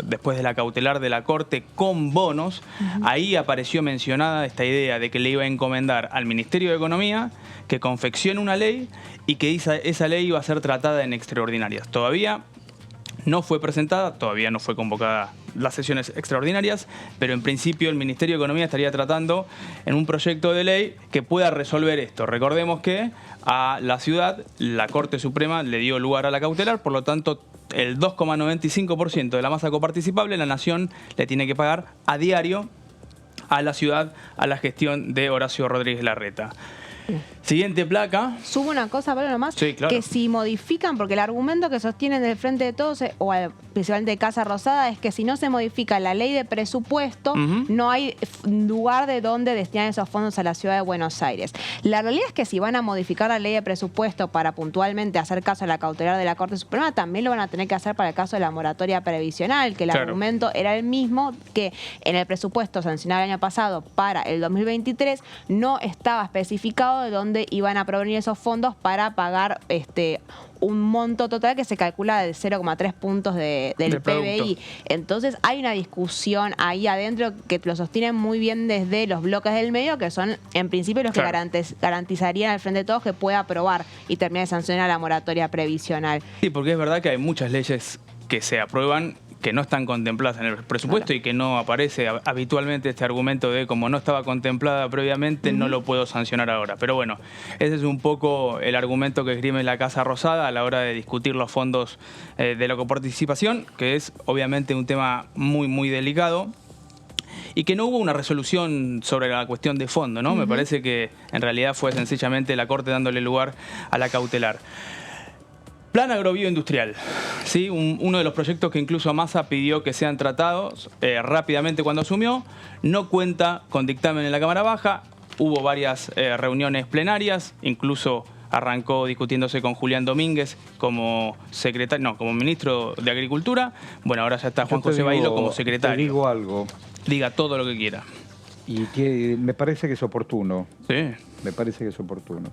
después de la cautelar de la Corte con bonos, ahí apareció mencionada esta idea de que le iba a encomendar al Ministerio de Economía que confeccione una ley y que esa ley iba a ser tratada en extraordinarias. Todavía no fue presentada, todavía no fue convocada las sesiones extraordinarias, pero en principio el Ministerio de Economía estaría tratando en un proyecto de ley que pueda resolver esto. Recordemos que a la ciudad, la Corte Suprema le dio lugar a la cautelar, por lo tanto el 2,95% de la masa coparticipable la Nación le tiene que pagar a diario a la ciudad, a la gestión de Horacio Rodríguez Larreta. Siguiente placa. Subo una cosa, Pablo, nomás, Sí, claro. que si modifican, porque el argumento que sostienen del Frente de Todos, principalmente de Casa Rosada, es que si no se modifica la ley de presupuesto, no hay lugar de donde destinar esos fondos a la ciudad de Buenos Aires. La realidad es que si van a modificar la ley de presupuesto para puntualmente hacer caso a la cautelar de la Corte Suprema, también lo van a tener que hacer para el caso de la moratoria previsional, que el Claro. argumento era el mismo, que en el presupuesto sancionado el año pasado para el 2023 no estaba especificado de dónde iban a provenir esos fondos para pagar un monto total que se calcula de 0,3 puntos del Del PBI. producto. Entonces hay una discusión ahí adentro que lo sostienen muy bien desde los bloques del medio, que son en principio los Claro. que garantizarían al Frente de Todos que pueda aprobar y terminar de sancionar la moratoria previsional. Sí, porque es verdad que hay muchas leyes que se aprueban que no están contempladas en el presupuesto y que no aparece habitualmente este argumento de como no estaba contemplada previamente, no lo puedo sancionar ahora. Pero bueno, ese es un poco el argumento que esgrime la Casa Rosada a la hora de discutir los fondos de la coparticipación, que es obviamente un tema muy, muy delicado. Y que no hubo una resolución sobre la cuestión de fondo, ¿no? Me parece que en realidad fue sencillamente la Corte dándole lugar a la cautelar. Plan agrobioindustrial, ¿sí? Uno de los proyectos que incluso Massa pidió que sean tratados rápidamente cuando asumió, no cuenta con dictamen en la Cámara Baja, hubo varias reuniones plenarias, incluso arrancó discutiéndose con Julián Domínguez como como ministro de Agricultura. Bueno, ahora ya está Juan José Bailo como secretario. Te digo algo. Diga todo lo que quiera. Y que me parece que es oportuno. Sí. Me parece que es oportuno.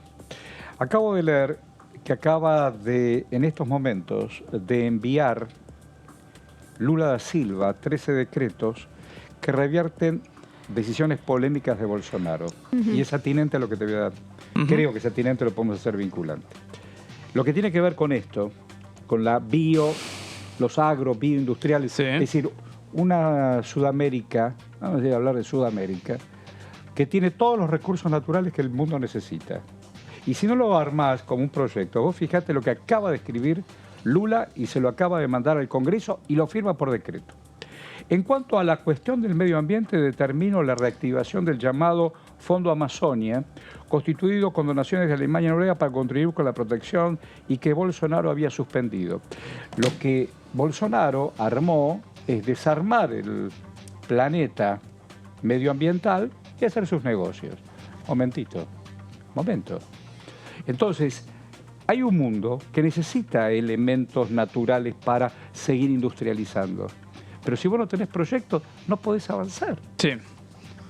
Acabo de leer que acaba de, en estos momentos, de enviar Lula da Silva 13 decretos que revierten decisiones polémicas de Bolsonaro. Y es atinente a lo que te voy a dar. Creo que es atinente, lo podemos hacer vinculante. Lo que tiene que ver con esto, con los bioindustriales, Sí. es decir, una Sudamérica, vamos a hablar de Sudamérica, que tiene todos los recursos naturales que el mundo necesita. Y si no lo armás como un proyecto, vos fijate lo que acaba de escribir Lula y se lo acaba de mandar al Congreso y lo firma por decreto. En cuanto a la cuestión del medio ambiente, determino la reactivación del llamado Fondo Amazonia, constituido con donaciones de Alemania y Noruega para contribuir con la protección y que Bolsonaro había suspendido. Lo que Bolsonaro armó es desarmar el planeta medioambiental y hacer sus negocios. Momento. Entonces, hay un mundo que necesita elementos naturales para seguir industrializando. Pero si vos no tenés proyectos, no podés avanzar. Sí.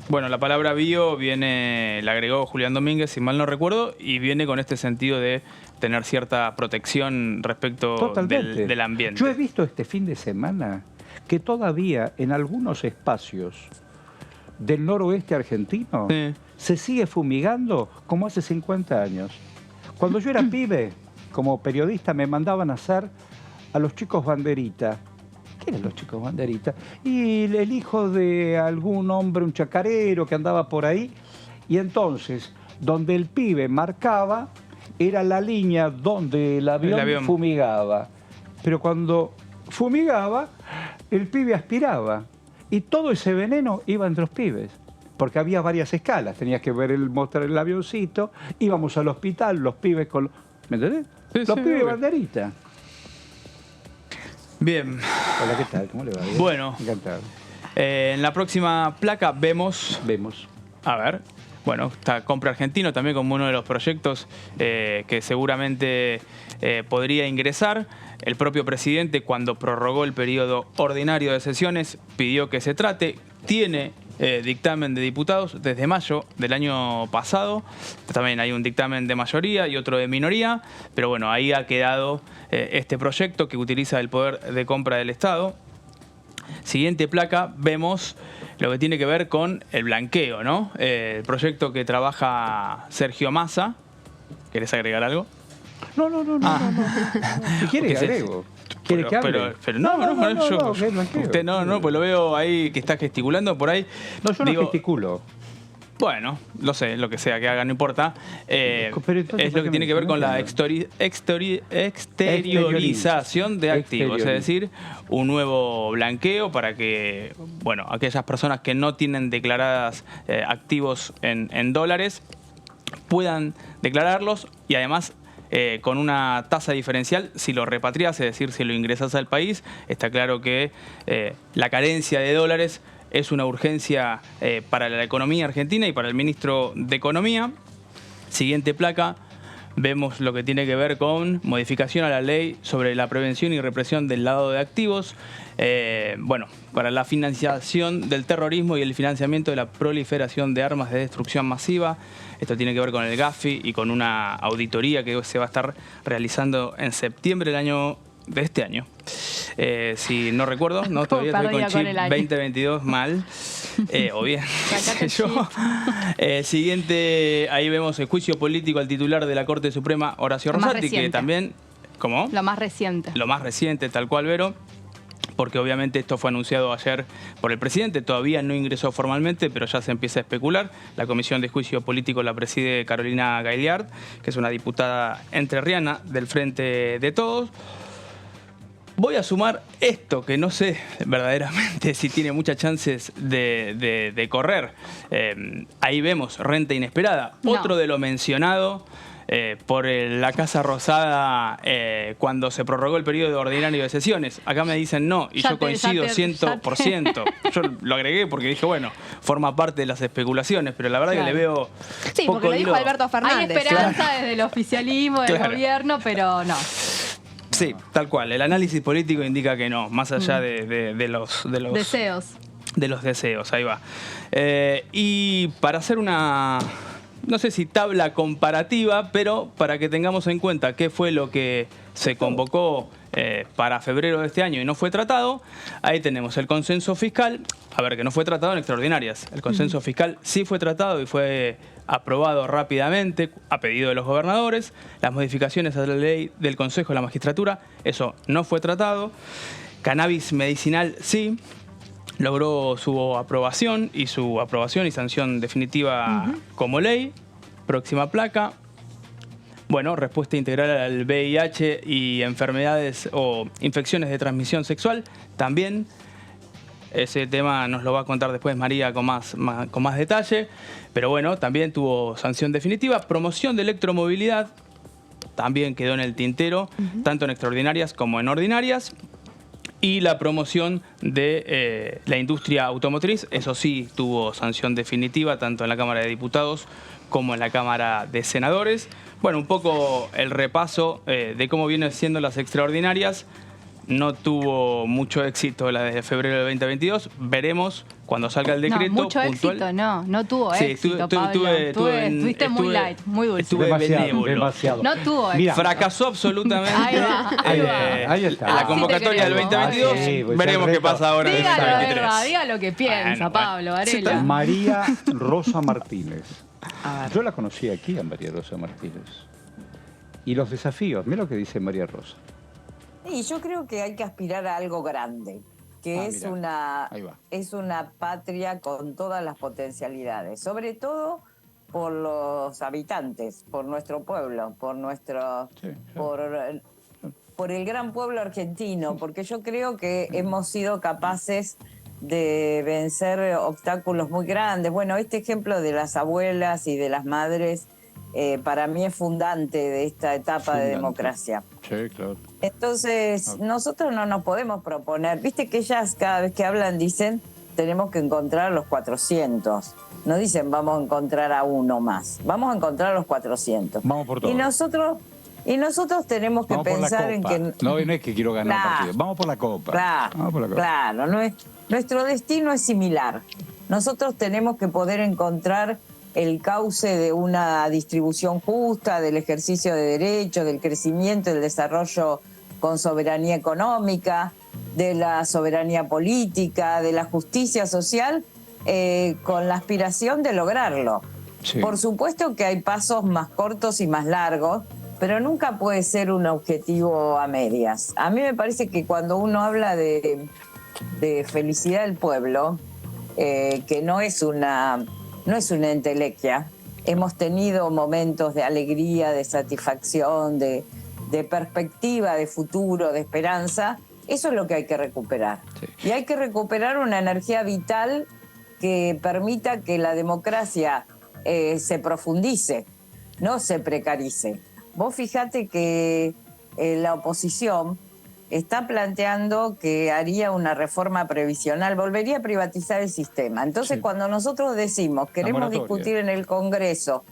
Bueno, la palabra bio la agregó Julián Domínguez, si mal no recuerdo, y viene con este sentido de tener cierta protección respecto del ambiente. Yo he visto este fin de semana que todavía en algunos espacios del noroeste argentino se sigue fumigando como hace 50 años. Cuando yo era pibe, como periodista, me mandaban a hacer a los chicos banderitas. ¿Qué eran los chicos banderitas? Y el hijo de algún hombre, un chacarero que andaba por ahí. Y entonces, donde el pibe marcaba, era la línea donde el avión fumigaba. Pero cuando fumigaba, el pibe aspiraba. Y todo ese veneno iba entre los pibes. Porque había varias escalas. Tenías que mostrar el avioncito, íbamos al hospital, los pibes con... ¿Me entendés? Sí, los pibes obvio. banderitas. Bien. Hola, ¿qué tal? ¿Cómo le va? ¿Bien? Bueno. Encantado. En la próxima placa vemos... A ver. Bueno, está Compra Argentino también como uno de los proyectos que seguramente podría ingresar. El propio presidente, cuando prorrogó el periodo ordinario de sesiones, pidió que se trate. Tiene dictamen de diputados desde mayo del año pasado. También hay un dictamen de mayoría y otro de minoría. Pero bueno, ahí ha quedado este proyecto que utiliza el poder de compra del Estado. Siguiente placa, vemos lo que tiene que ver con el blanqueo, ¿no? El proyecto que trabaja Sergio Massa. ¿Querés agregar algo? No. Si quiere, agrego. ¿Quiere que hable? Pero no, pues lo veo ahí que está gesticulando por ahí. No, yo no gesticulo. Bueno, lo sé, lo que sea que haga, no importa. Entonces, es lo que tiene que ver con la exteriorización de activos, es decir, un nuevo blanqueo para que, bueno, aquellas personas que no tienen declaradas activos en dólares puedan declararlos y además con una tasa diferencial si lo repatrias, es decir, si lo ingresas al país. Está claro que la carencia de dólares es una urgencia para la economía argentina y para el ministro de Economía. Siguiente placa, vemos lo que tiene que ver con modificación a la ley sobre la prevención y represión del lavado de activos. Bueno, para la financiación del terrorismo y el financiamiento de la proliferación de armas de destrucción masiva. Esto tiene que ver con el Gafi y con una auditoría que se va a estar realizando en septiembre de este año. Si no recuerdo, no, todavía estoy con chip 2022 mal. O bien, qué sé yo. Siguiente, ahí vemos el juicio político al titular de la Corte Suprema, Horacio Rosati, que también... ¿Cómo? Lo más reciente. Lo más reciente, tal cual, Vero. Porque obviamente esto fue anunciado ayer por el presidente, todavía no ingresó formalmente, pero ya se empieza a especular. La comisión de juicio político la preside Carolina Gaillard, que es una diputada entrerriana del Frente de Todos. Voy a sumar esto, que no sé verdaderamente si tiene muchas chances de correr. Ahí vemos renta inesperada. No. Otro de lo mencionado por la Casa Rosada cuando se prorrogó el periodo ordinario de sesiones. Acá me dicen no, y yo coincido 100%. Yo lo agregué porque dije, bueno, forma parte de las especulaciones, pero la verdad que le veo Sí, poco porque lo dijo hilo. Alberto Hay Fernández. esperanza desde el oficialismo, del gobierno, pero no. Sí, tal cual. El análisis político indica que no, más allá de los Deseos. De los deseos, ahí va. Y para hacer una, no sé si tabla comparativa, pero para que tengamos en cuenta qué fue lo que se convocó para febrero de este año y no fue tratado, ahí tenemos el consenso fiscal, a ver, que no fue tratado en extraordinarias. El consenso fiscal sí fue tratado y fue aprobado rápidamente a pedido de los gobernadores. Las modificaciones a la ley del Consejo de la Magistratura, eso no fue tratado. Cannabis medicinal sí. Logró su aprobación y sanción definitiva como ley. Próxima placa. Bueno, respuesta integral al VIH y enfermedades o infecciones de transmisión sexual. También ese tema nos lo va a contar después María con más detalle. Pero bueno, también tuvo sanción definitiva. Promoción de electromovilidad también quedó en el tintero, tanto en extraordinarias como en ordinarias. Y la promoción de la industria automotriz, eso sí tuvo sanción definitiva, tanto en la Cámara de Diputados como en la Cámara de Senadores. Bueno, un poco el repaso de cómo vienen siendo las extraordinarias. No tuvo mucho éxito la de febrero del 2022. Veremos cuando salga el decreto. No, mucho puntual. éxito, no tuvo Sí, éxito, Pablo. Estuviste muy light, muy dulce. Estuve demasiado. No tuvo éxito. Mira, Fracasó absolutamente. Ahí va. Ahí está. La convocatoria del 2022. Sí, pues Veremos el qué pasa ahora en el Diga la 2023. verdad, diga lo que piensa, Bueno, Pablo bueno. Varela. María Rosa Martínez. Yo la conocí aquí a María Rosa Martínez. Y los desafíos, mira lo que dice María Rosa. Y yo creo que hay que aspirar a algo grande, que es una patria con todas las potencialidades, sobre todo por los habitantes, por nuestro pueblo, por el gran pueblo argentino, porque yo creo que hemos sido capaces de vencer obstáculos muy grandes. Bueno, este ejemplo de las abuelas y de las madres para mí es fundante de esta etapa de democracia. Sí, claro. Entonces, nosotros no nos podemos proponer, viste que ellas cada vez que hablan dicen, tenemos que encontrar los 400. No dicen, vamos a encontrar a uno más, vamos a encontrar los 400. Vamos por todo. Y nosotros tenemos que pensar en que... No es que quiero ganar el partido, vamos por la Copa. Claro, nuestro destino es similar. Nosotros tenemos que poder encontrar el cauce de una distribución justa, del ejercicio de derechos, del crecimiento y del desarrollo con soberanía económica, de la soberanía política, de la justicia social, con la aspiración de lograrlo. Sí. Por supuesto que hay pasos más cortos y más largos, pero nunca puede ser un objetivo a medias. A mí me parece que cuando uno habla de felicidad del pueblo, que no es una entelequia. Hemos tenido momentos de alegría, de satisfacción, de perspectiva, de futuro, de esperanza. Eso es lo que hay que recuperar. Sí. Y hay que recuperar una energía vital que permita que la democracia se profundice, no se precarice. Vos fijate que la oposición está planteando que haría una reforma previsional, volvería a privatizar el sistema. Entonces, cuando nosotros decimos, queremos discutir en el Congreso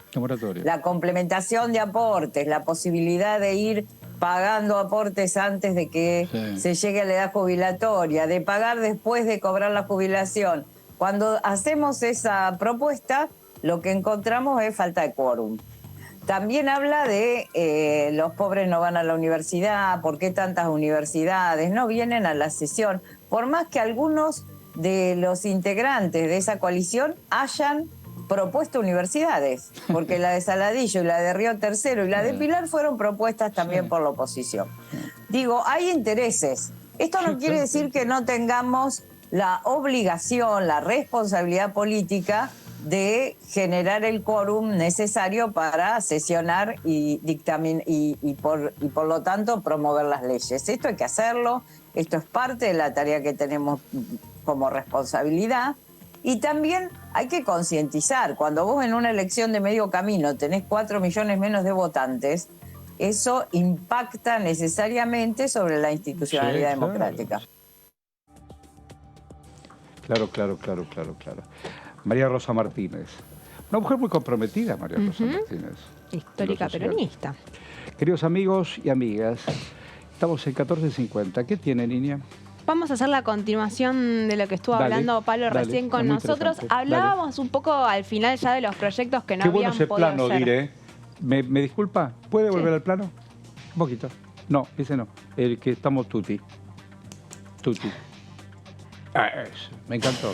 la complementación de aportes, la posibilidad de ir pagando aportes antes de que se llegue a la edad jubilatoria, de pagar después de cobrar la jubilación, cuando hacemos esa propuesta, lo que encontramos es falta de quórum. También habla de los pobres no van a la universidad, por qué tantas universidades no vienen a la sesión. Por más que algunos de los integrantes de esa coalición hayan propuesto universidades, porque la de Saladillo y la de Río Tercero y la de Pilar fueron propuestas también por la oposición. Digo, hay intereses. Esto no quiere decir que no tengamos la obligación, la responsabilidad política de generar el quórum necesario para sesionar y por lo tanto promover las leyes. Esto hay que hacerlo, esto es parte de la tarea que tenemos como responsabilidad, Y también hay que concientizar, cuando vos en una elección de medio camino tenés 4 millones menos de votantes, eso impacta necesariamente sobre la institucionalidad democrática. Claro. María Rosa Martínez. Una mujer muy comprometida, María Rosa Martínez. Histórica peronista. Queridos amigos y amigas, estamos en 14:50. ¿Qué tiene, niña? Vamos a hacer la continuación de lo que estuvo hablando Pablo recién con nosotros. Hablábamos un poco al final ya de los proyectos que no habían podido plano, hacer. diré. ¿Me disculpa? ¿Puede volver al plano? Un poquito. No, ese no. El que estamos tutti. Me encantó.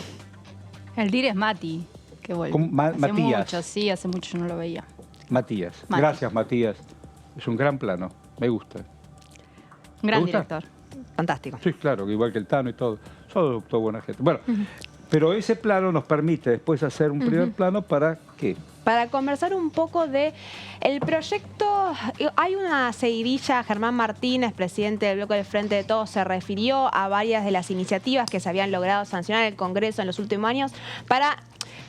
El dir es Mati, que vuelve. Matías. Hace mucho yo no lo veía. Matías. Mati. Gracias, Matías. Es un gran plano. Me gusta. Gran gusta? director. Fantástico. Sí, claro, igual que el Tano y todo. Todo buena gente. Bueno, pero ese plano nos permite después hacer un primer plano para ¿qué? Para conversar un poco de el proyecto. Hay una seguidilla, Germán Martínez, presidente del Bloque del Frente de Todos, se refirió a varias de las iniciativas que se habían logrado sancionar en el Congreso en los últimos años para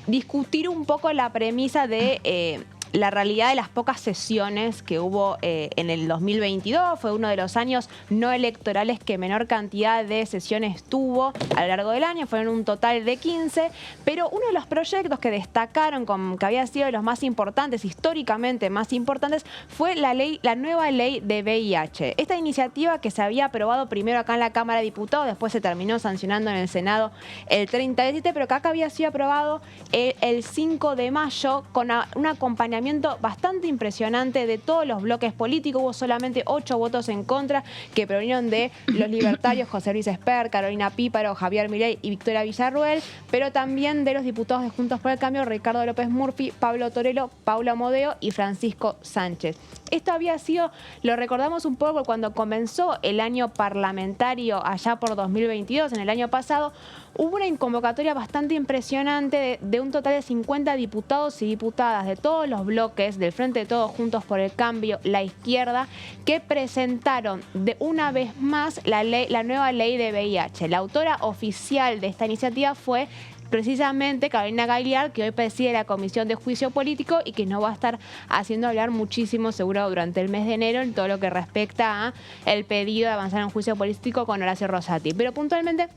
discutir un poco la premisa de la realidad de las pocas sesiones que hubo en el 2022. Fue uno de los años no electorales que menor cantidad de sesiones tuvo a lo largo del año. Fueron un total de 15. Pero uno de los proyectos que destacaron que había sido de los más importantes, históricamente más importantes, fue la nueva ley de VIH. Esta iniciativa que se había aprobado primero acá en la Cámara de Diputados, después se terminó sancionando en el Senado el 30 de 7, pero que acá había sido aprobado el 5 de mayo con un acompañamiento bastante impresionante de todos los bloques políticos. Hubo solamente 8 votos en contra que provinieron de los libertarios José Luis Esper, Carolina Píparo, Javier Milei y Victoria Villarruel, pero también de los diputados de Juntos por el Cambio, Ricardo López Murphy, Pablo Torello, Paula Modeo y Francisco Sánchez. Esto había sido, lo recordamos un poco cuando comenzó el año parlamentario allá por 2022, en el año pasado, hubo una convocatoria bastante impresionante de un total de 50 diputados y diputadas de todos los bloques del Frente de Todos, Juntos por el Cambio, la izquierda, que presentaron de una vez más la nueva ley de VIH. La autora oficial de esta iniciativa fue precisamente Carolina Gagliard, que hoy preside la Comisión de Juicio Político y que nos va a estar haciendo hablar muchísimo seguro durante el mes de enero en todo lo que respecta a el pedido de avanzar en juicio político con Horacio Rosati. Pero puntualmente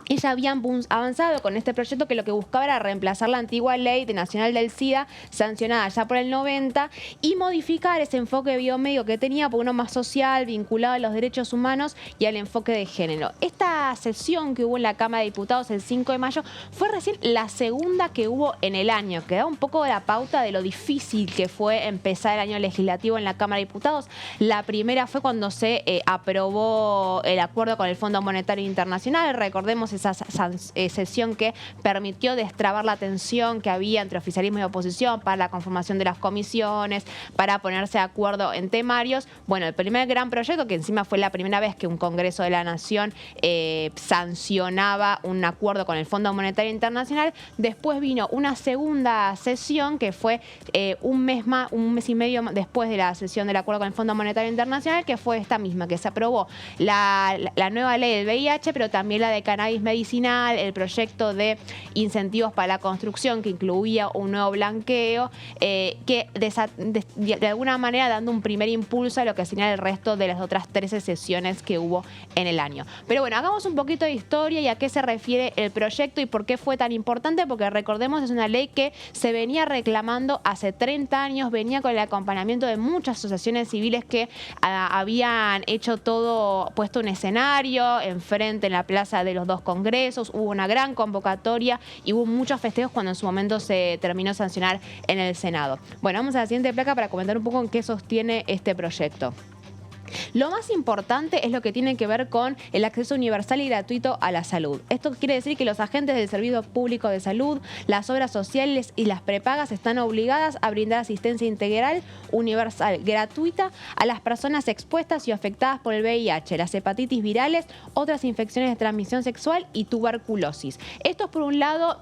ella había avanzado con este proyecto que lo que buscaba era reemplazar la antigua ley nacional del SIDA, sancionada ya por el 90, y modificar ese enfoque biomédico que tenía por uno más social, vinculado a los derechos humanos y al enfoque de género. Esta sesión que hubo en la Cámara de Diputados el 5 de mayo fue recién la segunda que hubo en el año, que da un poco de la pauta de lo difícil que fue empezar el año legislativo en la Cámara de Diputados. La primera fue cuando se aprobó el acuerdo con el Fondo Monetario Internacional. Recordemos esa sesión que permitió destrabar la tensión que había entre oficialismo y oposición para la conformación de las comisiones, para ponerse de acuerdo en temarios. Bueno, el primer gran proyecto, que encima fue la primera vez que un Congreso de la Nación sancionaba un acuerdo con el Fondo Monetario Internacional. Después vino una segunda sesión que fue un mes y medio después de la sesión del acuerdo con el Fondo Monetario Internacional, que fue esta misma, que se aprobó la nueva ley del VIH, pero también la de cannabis medicinal, el proyecto de incentivos para la construcción que incluía un nuevo blanqueo, que de alguna manera dando un primer impulso a lo que señala el resto de las otras 13 sesiones que hubo en el año. Pero bueno, hagamos un poquito de historia y a qué se refiere el proyecto y por qué fue tan importante, porque recordemos es una ley que se venía reclamando hace 30 años, venía con el acompañamiento de muchas asociaciones civiles que habían hecho todo, puesto un escenario enfrente en la plaza de los dos congresos, hubo una gran convocatoria y hubo muchos festejos cuando en su momento se terminó de sancionar en el Senado. Bueno, vamos a la siguiente placa para comentar un poco en qué sostiene este proyecto. Lo más importante es lo que tiene que ver con el acceso universal y gratuito a la salud. Esto quiere decir que los agentes del Servicio Público de Salud, las obras sociales y las prepagas están obligadas a brindar asistencia integral, universal, gratuita a las personas expuestas y afectadas por el VIH, las hepatitis virales, otras infecciones de transmisión sexual y tuberculosis. Esto por un lado,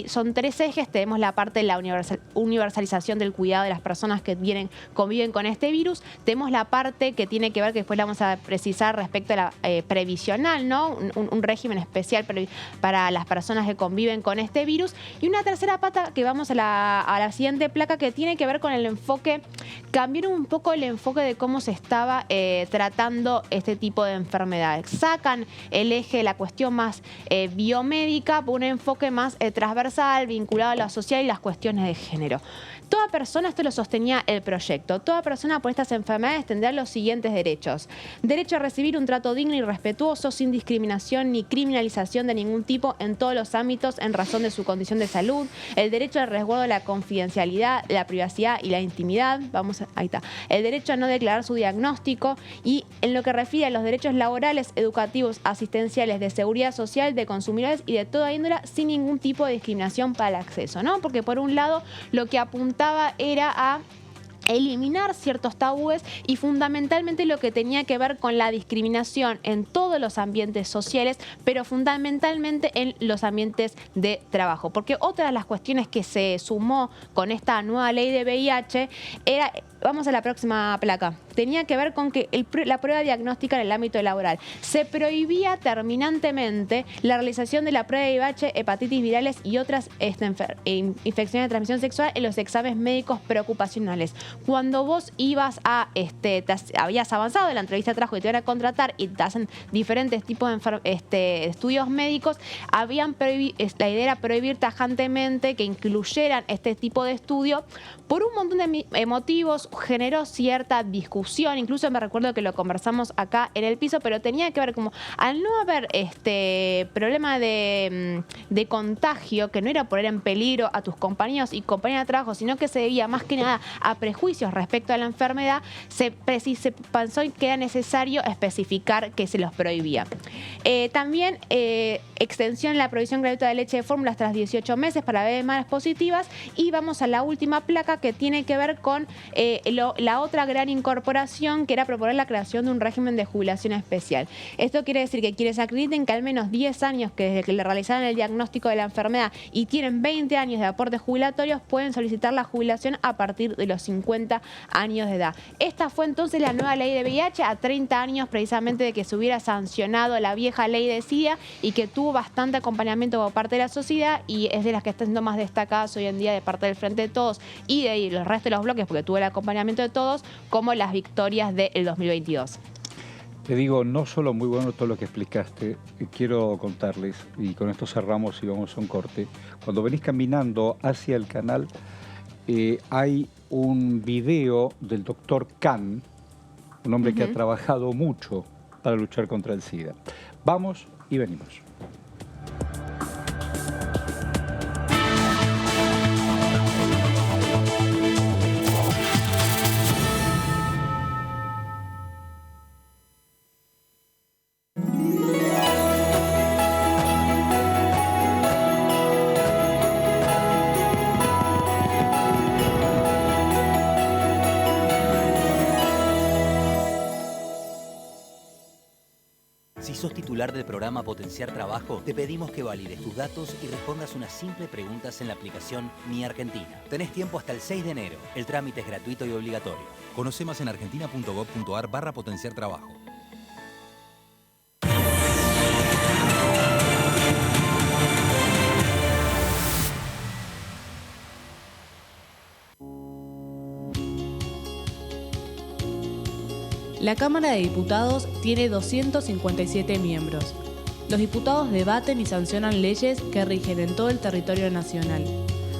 son 3 ejes. Tenemos la parte de la universalización del cuidado de las personas que conviven con este virus. Tenemos la parte parte que tiene que ver, que después la vamos a precisar respecto a la previsional, ¿no? Un régimen especial para las personas que conviven con este virus. Y una tercera pata que vamos a la siguiente placa, que tiene que ver con el enfoque, cambiaron un poco el enfoque de cómo se estaba tratando este tipo de enfermedades. Sacan el eje de la cuestión más biomédica por un enfoque más transversal, vinculado a lo social y las cuestiones de género. Toda persona, esto lo sostenía el proyecto, toda persona por estas enfermedades tendrá los siguientes derechos. Derecho a recibir un trato digno y respetuoso, sin discriminación ni criminalización de ningún tipo en todos los ámbitos en razón de su condición de salud. El derecho al resguardo de la confidencialidad, la privacidad y la intimidad. Ahí está. El derecho a no declarar su diagnóstico. Y en lo que refiere a los derechos laborales, educativos, asistenciales, de seguridad social, de consumidores y de toda índole, sin ningún tipo de discriminación para el acceso, ¿no? Porque por un lado lo que apuntaba era a eliminar ciertos tabúes y fundamentalmente lo que tenía que ver con la discriminación en todos los ambientes sociales, pero fundamentalmente en los ambientes de trabajo. Porque otra de las cuestiones que se sumó con esta nueva ley de VIH era, vamos a la próxima placa, tenía que ver con que la prueba diagnóstica en el ámbito laboral. Se prohibía terminantemente la realización de la prueba de VIH, hepatitis virales y otras infecciones de transmisión sexual en los exámenes médicos preocupacionales. Cuando vos ibas habías avanzado en la entrevista de trabajo y te iban a contratar y te hacen diferentes tipos de estudios médicos, la idea era prohibir tajantemente que incluyeran este tipo de estudio. Por un montón de motivos generó cierta discusión, incluso me recuerdo que lo conversamos acá en el piso, pero tenía que ver como, al no haber problema de contagio, que no era poner en peligro a tus compañeros y compañeras de trabajo, sino que se debía más que nada a prejuicios respecto a la enfermedad, se pensó que era necesario especificar que se los prohibía. También extensión en la provisión gratuita de leche de fórmulas tras 18 meses para bebés madres positivas. Y vamos a la última placa, que tiene que ver con la otra gran incorporación, que era proponer la creación de un régimen de jubilación especial. Esto quiere decir que quienes acrediten que al menos 10 años que desde que le realizaron el diagnóstico de la enfermedad y tienen 20 años de aportes jubilatorios pueden solicitar la jubilación a partir de los 50 años de edad. Esta fue entonces la nueva ley de VIH, a 30 años precisamente de que se hubiera sancionado la vieja ley de SIDA y que tuvo bastante acompañamiento por parte de la sociedad y es de las que están siendo más destacadas hoy en día de parte del Frente de Todos y de los restos de los bloques, porque tuvo el acompañamiento de todos, como las victorias del 2022. Te digo, no solo muy bueno todo lo que explicaste, quiero contarles, y con esto cerramos y vamos a un corte. Cuando venís caminando hacia el canal, hay un video del doctor Khan, un hombre que ha trabajado mucho para luchar contra el SIDA. Vamos y venimos. Si sos titular del programa Potenciar Trabajo, te pedimos que valides tus datos y respondas unas simples preguntas en la aplicación Mi Argentina. Tenés tiempo hasta el 6 de enero. El trámite es gratuito y obligatorio. Conoce más en argentina.gov.ar/potenciar trabajo. La Cámara de Diputados tiene 257 miembros. Los diputados debaten y sancionan leyes que rigen en todo el territorio nacional.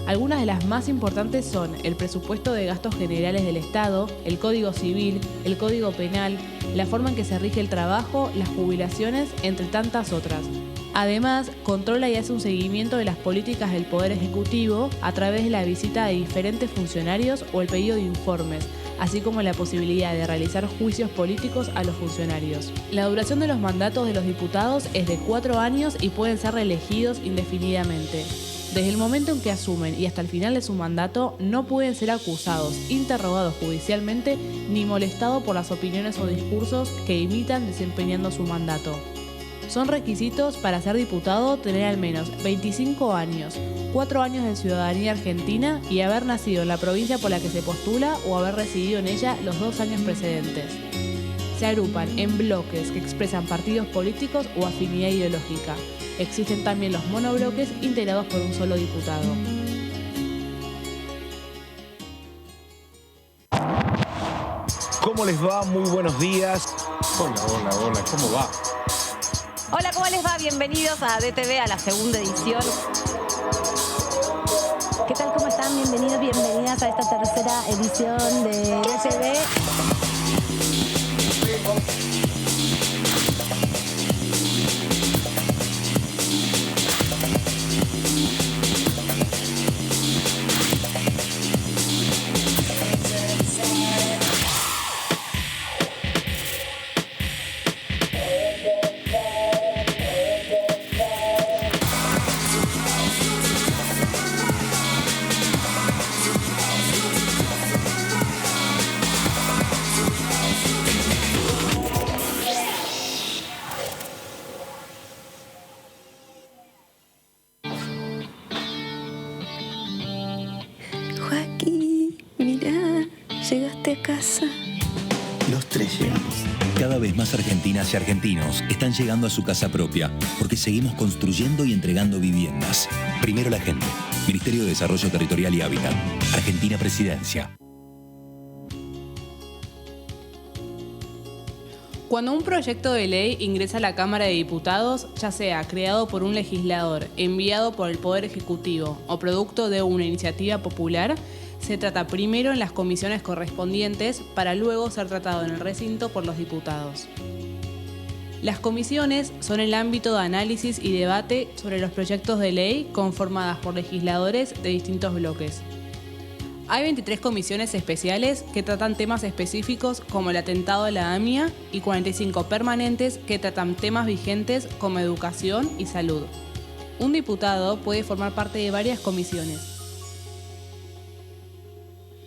Algunas de las más importantes son el presupuesto de gastos generales del Estado, el Código Civil, el Código Penal, la forma en que se rige el trabajo, las jubilaciones, entre tantas otras. Además, controla y hace un seguimiento de las políticas del Poder Ejecutivo a través de la visita de diferentes funcionarios o el pedido de informes, así como la posibilidad de realizar juicios políticos a los funcionarios. La duración de los mandatos de los diputados es de 4 años y pueden ser reelegidos indefinidamente. Desde el momento en que asumen y hasta el final de su mandato, no pueden ser acusados, interrogados judicialmente, ni molestados por las opiniones o discursos que imitan desempeñando su mandato. Son requisitos para ser diputado tener al menos 25 años, 4 años de ciudadanía argentina y haber nacido en la provincia por la que se postula o haber residido en ella los 2 años precedentes. Se agrupan en bloques que expresan partidos políticos o afinidad ideológica. Existen también los monobloques integrados por un solo diputado. ¿Cómo les va? Muy buenos días. Hola, ¿cómo va? Hola, ¿cómo les va? Bienvenidos a DTV, a la segunda edición. ¿Qué tal? ¿Cómo están? Bienvenidos, bienvenidas a esta tercera edición de DTV. Llegaste a casa. Los tres llegamos. Cada vez más argentinas y argentinos están llegando a su casa propia porque seguimos construyendo y entregando viviendas. Primero la gente. Ministerio de Desarrollo Territorial y Hábitat. Argentina Presidencia. Cuando un proyecto de ley ingresa a la Cámara de Diputados, ya sea creado por un legislador, enviado por el Poder Ejecutivo o producto de una iniciativa popular, se trata primero en las comisiones correspondientes para luego ser tratado en el recinto por los diputados. Las comisiones son el ámbito de análisis y debate sobre los proyectos de ley conformadas por legisladores de distintos bloques. Hay 23 comisiones especiales que tratan temas específicos como el atentado a la AMIA y 45 permanentes que tratan temas vigentes como educación y salud. Un diputado puede formar parte de varias comisiones.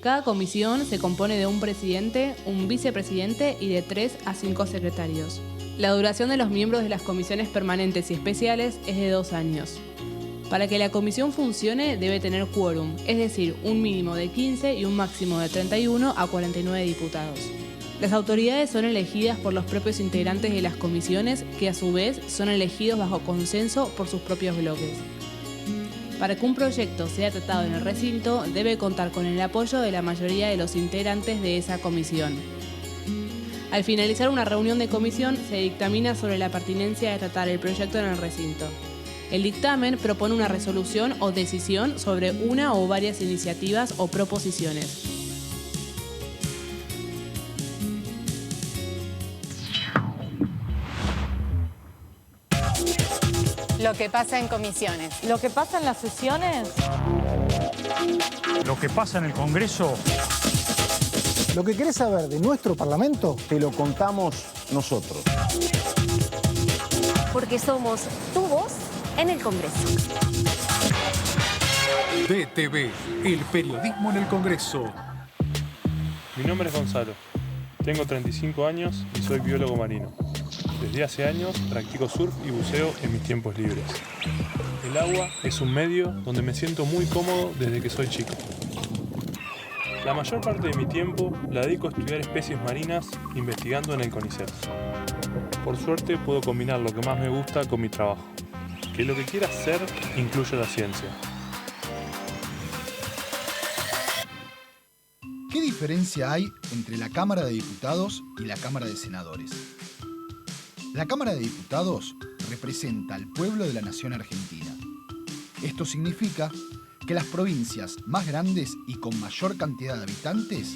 Cada comisión se compone de un presidente, un vicepresidente y de 3 a 5 secretarios. La duración de los miembros de las comisiones permanentes y especiales es de 2 años. Para que la comisión funcione debe tener quórum, es decir, un mínimo de 15 y un máximo de 31 a 49 diputados. Las autoridades son elegidas por los propios integrantes de las comisiones, que a su vez son elegidos bajo consenso por sus propios bloques. Para que un proyecto sea tratado en el recinto, debe contar con el apoyo de la mayoría de los integrantes de esa comisión. Al finalizar una reunión de comisión, se dictamina sobre la pertinencia de tratar el proyecto en el recinto. El dictamen propone una resolución o decisión sobre una o varias iniciativas o proposiciones. Lo que pasa en comisiones. Lo que pasa en las sesiones. Lo que pasa en el Congreso. Lo que querés saber de nuestro Parlamento, te lo contamos nosotros. Porque somos tu voz en el Congreso. DTV, el periodismo en el Congreso. Mi nombre es Gonzalo. Tengo 35 años y soy biólogo marino. Desde hace años practico surf y buceo en mis tiempos libres. El agua es un medio donde me siento muy cómodo desde que soy chico. La mayor parte de mi tiempo la dedico a estudiar especies marinas investigando en el CONICET. Por suerte puedo combinar lo que más me gusta con mi trabajo, que lo que quiera hacer incluye la ciencia. ¿Qué diferencia hay entre la Cámara de Diputados y la Cámara de Senadores? La Cámara de Diputados representa al pueblo de la nación argentina. Esto significa que las provincias más grandes y con mayor cantidad de habitantes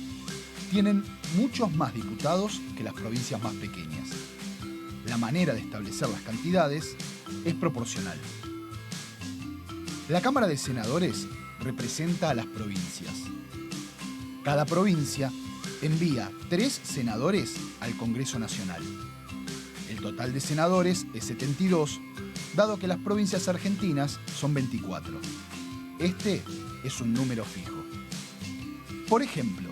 tienen muchos más diputados que las provincias más pequeñas. La manera de establecer las cantidades es proporcional. La Cámara de Senadores representa a las provincias. Cada provincia envía 3 senadores al Congreso Nacional. El total de senadores es 72, dado que las provincias argentinas son 24. Este es un número fijo. Por ejemplo,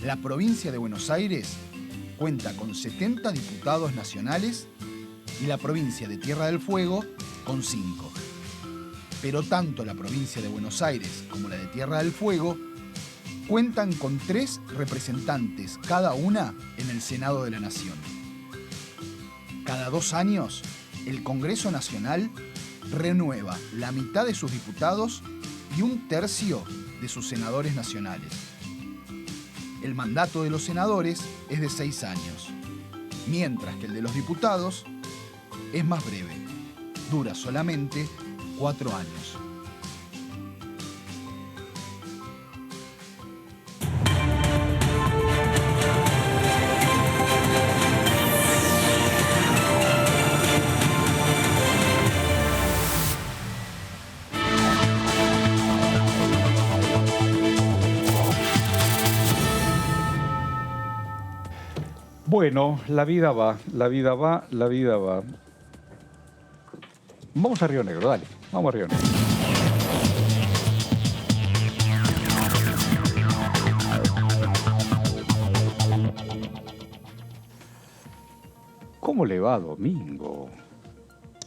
la provincia de Buenos Aires cuenta con 70 diputados nacionales y la provincia de Tierra del Fuego con 5. Pero tanto la provincia de Buenos Aires como la de Tierra del Fuego cuentan con 3 representantes cada una en el Senado de la Nación. Cada 2 años, el Congreso Nacional renueva la mitad de sus diputados y 1/3 de sus senadores nacionales. El mandato de los senadores es de 6 años, mientras que el de los diputados es más breve, dura solamente 4 años. Bueno, la vida va. Vamos a Río Negro, dale. Vamos a Río Negro. ¿Cómo le va, Domingo?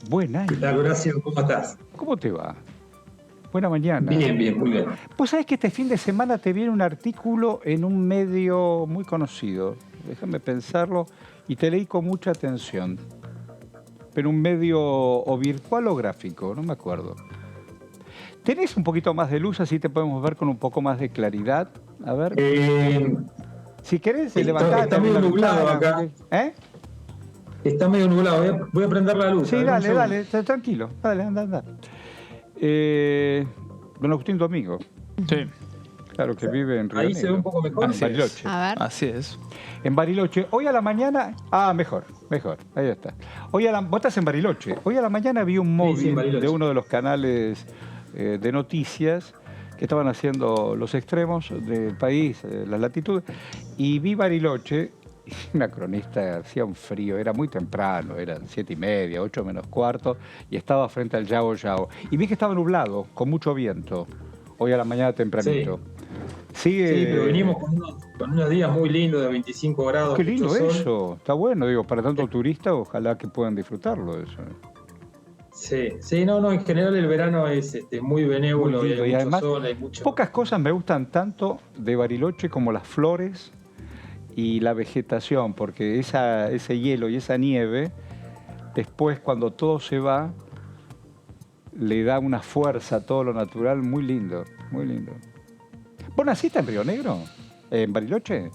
Buen año. ¿Qué tal, Horacio? ¿Cómo estás? ¿Cómo te va? Buena mañana. Bien, muy bien. Pues sabés que este fin de semana te viene un artículo en un medio muy conocido. Déjame pensarlo. Y te leí con mucha atención. Pero un medio o virtual o gráfico, no me acuerdo. ¿Tenés un poquito más de luz? Así te podemos ver con un poco más de claridad. A ver. Si querés, levantar. Está medio nublado acá. ¿Eh? Está medio nublado. Voy a prender la luz. Sí, dale, tranquilo. Dale, anda. Don Agustín Domingo. Sí. Claro, que vive en Río Ahí Negro. se ve un poco mejor. En Bariloche. A ver. Así es. En Bariloche. Hoy a la mañana... mejor. Ahí está. Vos estás en Bariloche. Hoy a la mañana vi un móvil de uno de los canales de noticias que estaban haciendo los extremos del país, las latitudes, y vi Bariloche. Una cronista, hacía un frío, era muy temprano, eran 7:30, 8 menos cuarto, y estaba frente al Yao Yao. Y vi que estaba nublado, con mucho viento, hoy a la mañana tempranito. Sí, pero venimos con unos días muy lindos de 25 grados. Qué lindo mucho sol. eso, está bueno, digo, para tanto turista, ojalá que puedan disfrutarlo eso. Sí, no, en general el verano es muy benévolo, Muy lindo, y hay además, mucho sol, hay mucho... Pocas cosas me gustan tanto de Bariloche como las flores y la vegetación, porque ese hielo y esa nieve, después cuando todo se va, le da una fuerza a todo lo natural muy lindo, muy lindo. ¿Vos naciste en Río Negro? ¿En Bariloche?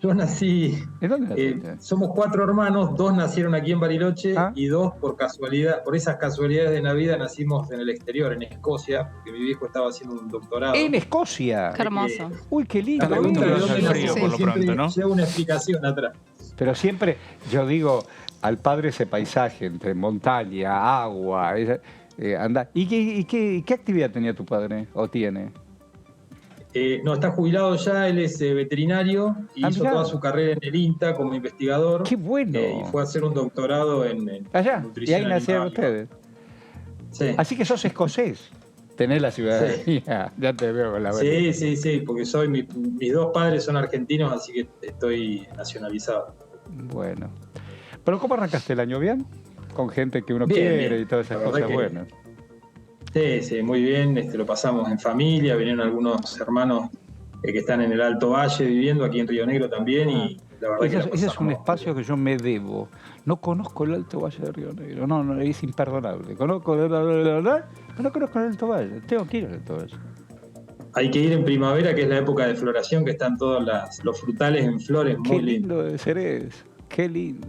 Yo nací... ¿En dónde naciste? Somos 4 hermanos, 2 nacieron aquí en Bariloche y 2 por esas casualidades de Navidad nacimos en el exterior, en Escocia, porque mi viejo estaba haciendo un doctorado. ¿En Escocia? Qué hermoso. Uy, qué lindo. La pregunta de dónde frío, nací, por lo pronto, ¿no? lleva una explicación atrás. Pero siempre, yo digo, al padre ese paisaje entre montaña, agua, anda. ¿Y qué actividad tenía tu padre o tiene? No, está jubilado ya, él es veterinario y hizo toda su carrera en el INTA como investigador. ¡Qué bueno! Y fue a hacer un doctorado en allá, nutrición y ahí nacieron animal. ustedes. Sí. Así que sos escocés. Tenés la ciudadanía. Sí. Ya te veo con la Sí, porque mis 2 padres son argentinos, así que estoy nacionalizado. Bueno. ¿Pero cómo arrancaste el año? ¿Bien? Con gente que uno Bien, quiere bien. y todas esas La verdad cosas que- buenas. Sí, muy bien, lo pasamos en familia, vinieron algunos hermanos que están en el Alto Valle viviendo, aquí en Río Negro también, y la verdad que la Ese es un pasamos. espacio que yo me debo. No conozco el Alto Valle de Río Negro. No, es imperdonable. Conozco pero no conozco el Alto Valle. Tengo que ir al Alto Valle. Hay que ir en primavera, que es la época de floración, que están todos los frutales en flores, muy Qué lindos. lindo debe ser eso. Qué lindo.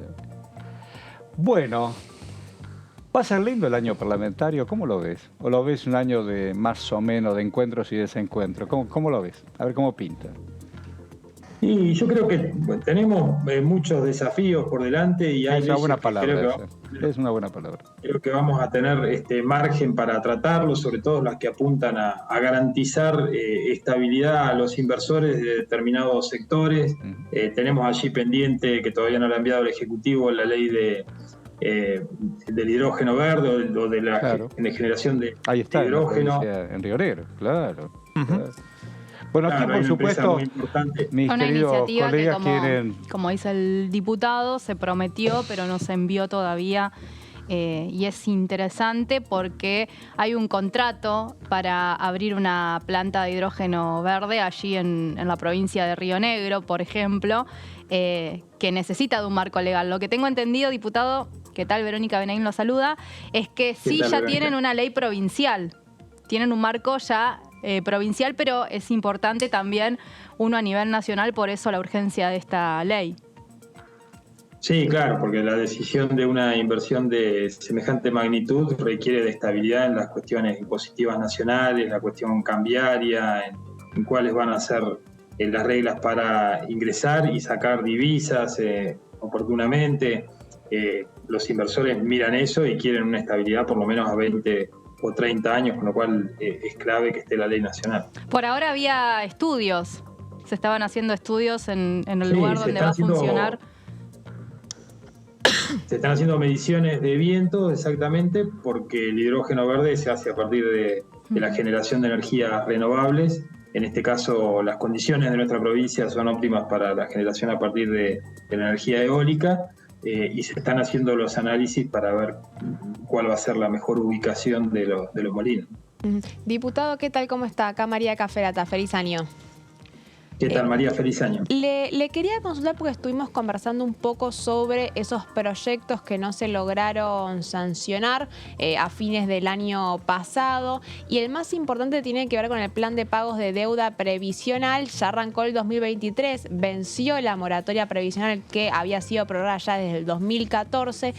Bueno, va a ser lindo el año parlamentario. ¿Cómo lo ves? ¿O lo ves un año de más o menos de encuentros y desencuentros? ¿Cómo lo ves? A ver cómo pinta. Y yo creo que tenemos muchos desafíos por delante y hay Es una leyes buena que palabra. creo que Es una buena palabra. Creo que vamos a tener margen para tratarlo, sobre todo las que apuntan a garantizar estabilidad a los inversores de determinados sectores. Tenemos allí pendiente, que todavía no lo ha enviado el Ejecutivo, la ley del hidrógeno verde o de la Claro. de generación de Ahí está, hidrógeno. en Río Negro, claro. Ujú. Claro. Bueno, aquí por supuesto, mis una queridos iniciativa colegas que quieren... como dice el diputado, se prometió, pero no se envió todavía. Y es interesante porque hay un contrato para abrir una planta de hidrógeno verde allí en la provincia de Río Negro, por ejemplo, que necesita de un marco legal. Lo que tengo entendido, diputado, ¿qué tal? Verónica Benaín lo saluda, es que sí ya tienen una ley provincial, tienen un marco ya provincial, pero es importante también uno a nivel nacional, por eso la urgencia de esta ley. Sí, claro, porque la decisión de una inversión de semejante magnitud requiere de estabilidad en las cuestiones impositivas nacionales, la cuestión cambiaria, en cuáles van a ser las reglas para ingresar y sacar divisas oportunamente. Los inversores miran eso y quieren una estabilidad por lo menos a 20 o 30 años, con lo cual es clave que esté la ley nacional. Por ahora había estudios, se estaban haciendo estudios en el lugar donde va a funcionar. Se están haciendo mediciones de viento, exactamente, porque el hidrógeno verde se hace a partir de la generación de energías renovables. En este caso, las condiciones de nuestra provincia son óptimas para la generación a partir de la energía eólica, y se están haciendo los análisis para ver cuál va a ser la mejor ubicación de los molinos. Diputado, ¿qué tal? ¿Cómo está? Acá María Caferata, feliz año. ¿Qué tal, María? Feliz año. Le quería consultar porque estuvimos conversando un poco sobre esos proyectos que no se lograron sancionar a fines del año pasado, y el más importante tiene que ver con el plan de pagos de deuda previsional. Ya arrancó el 2023, venció la moratoria previsional que había sido prorrogada ya desde el 2014.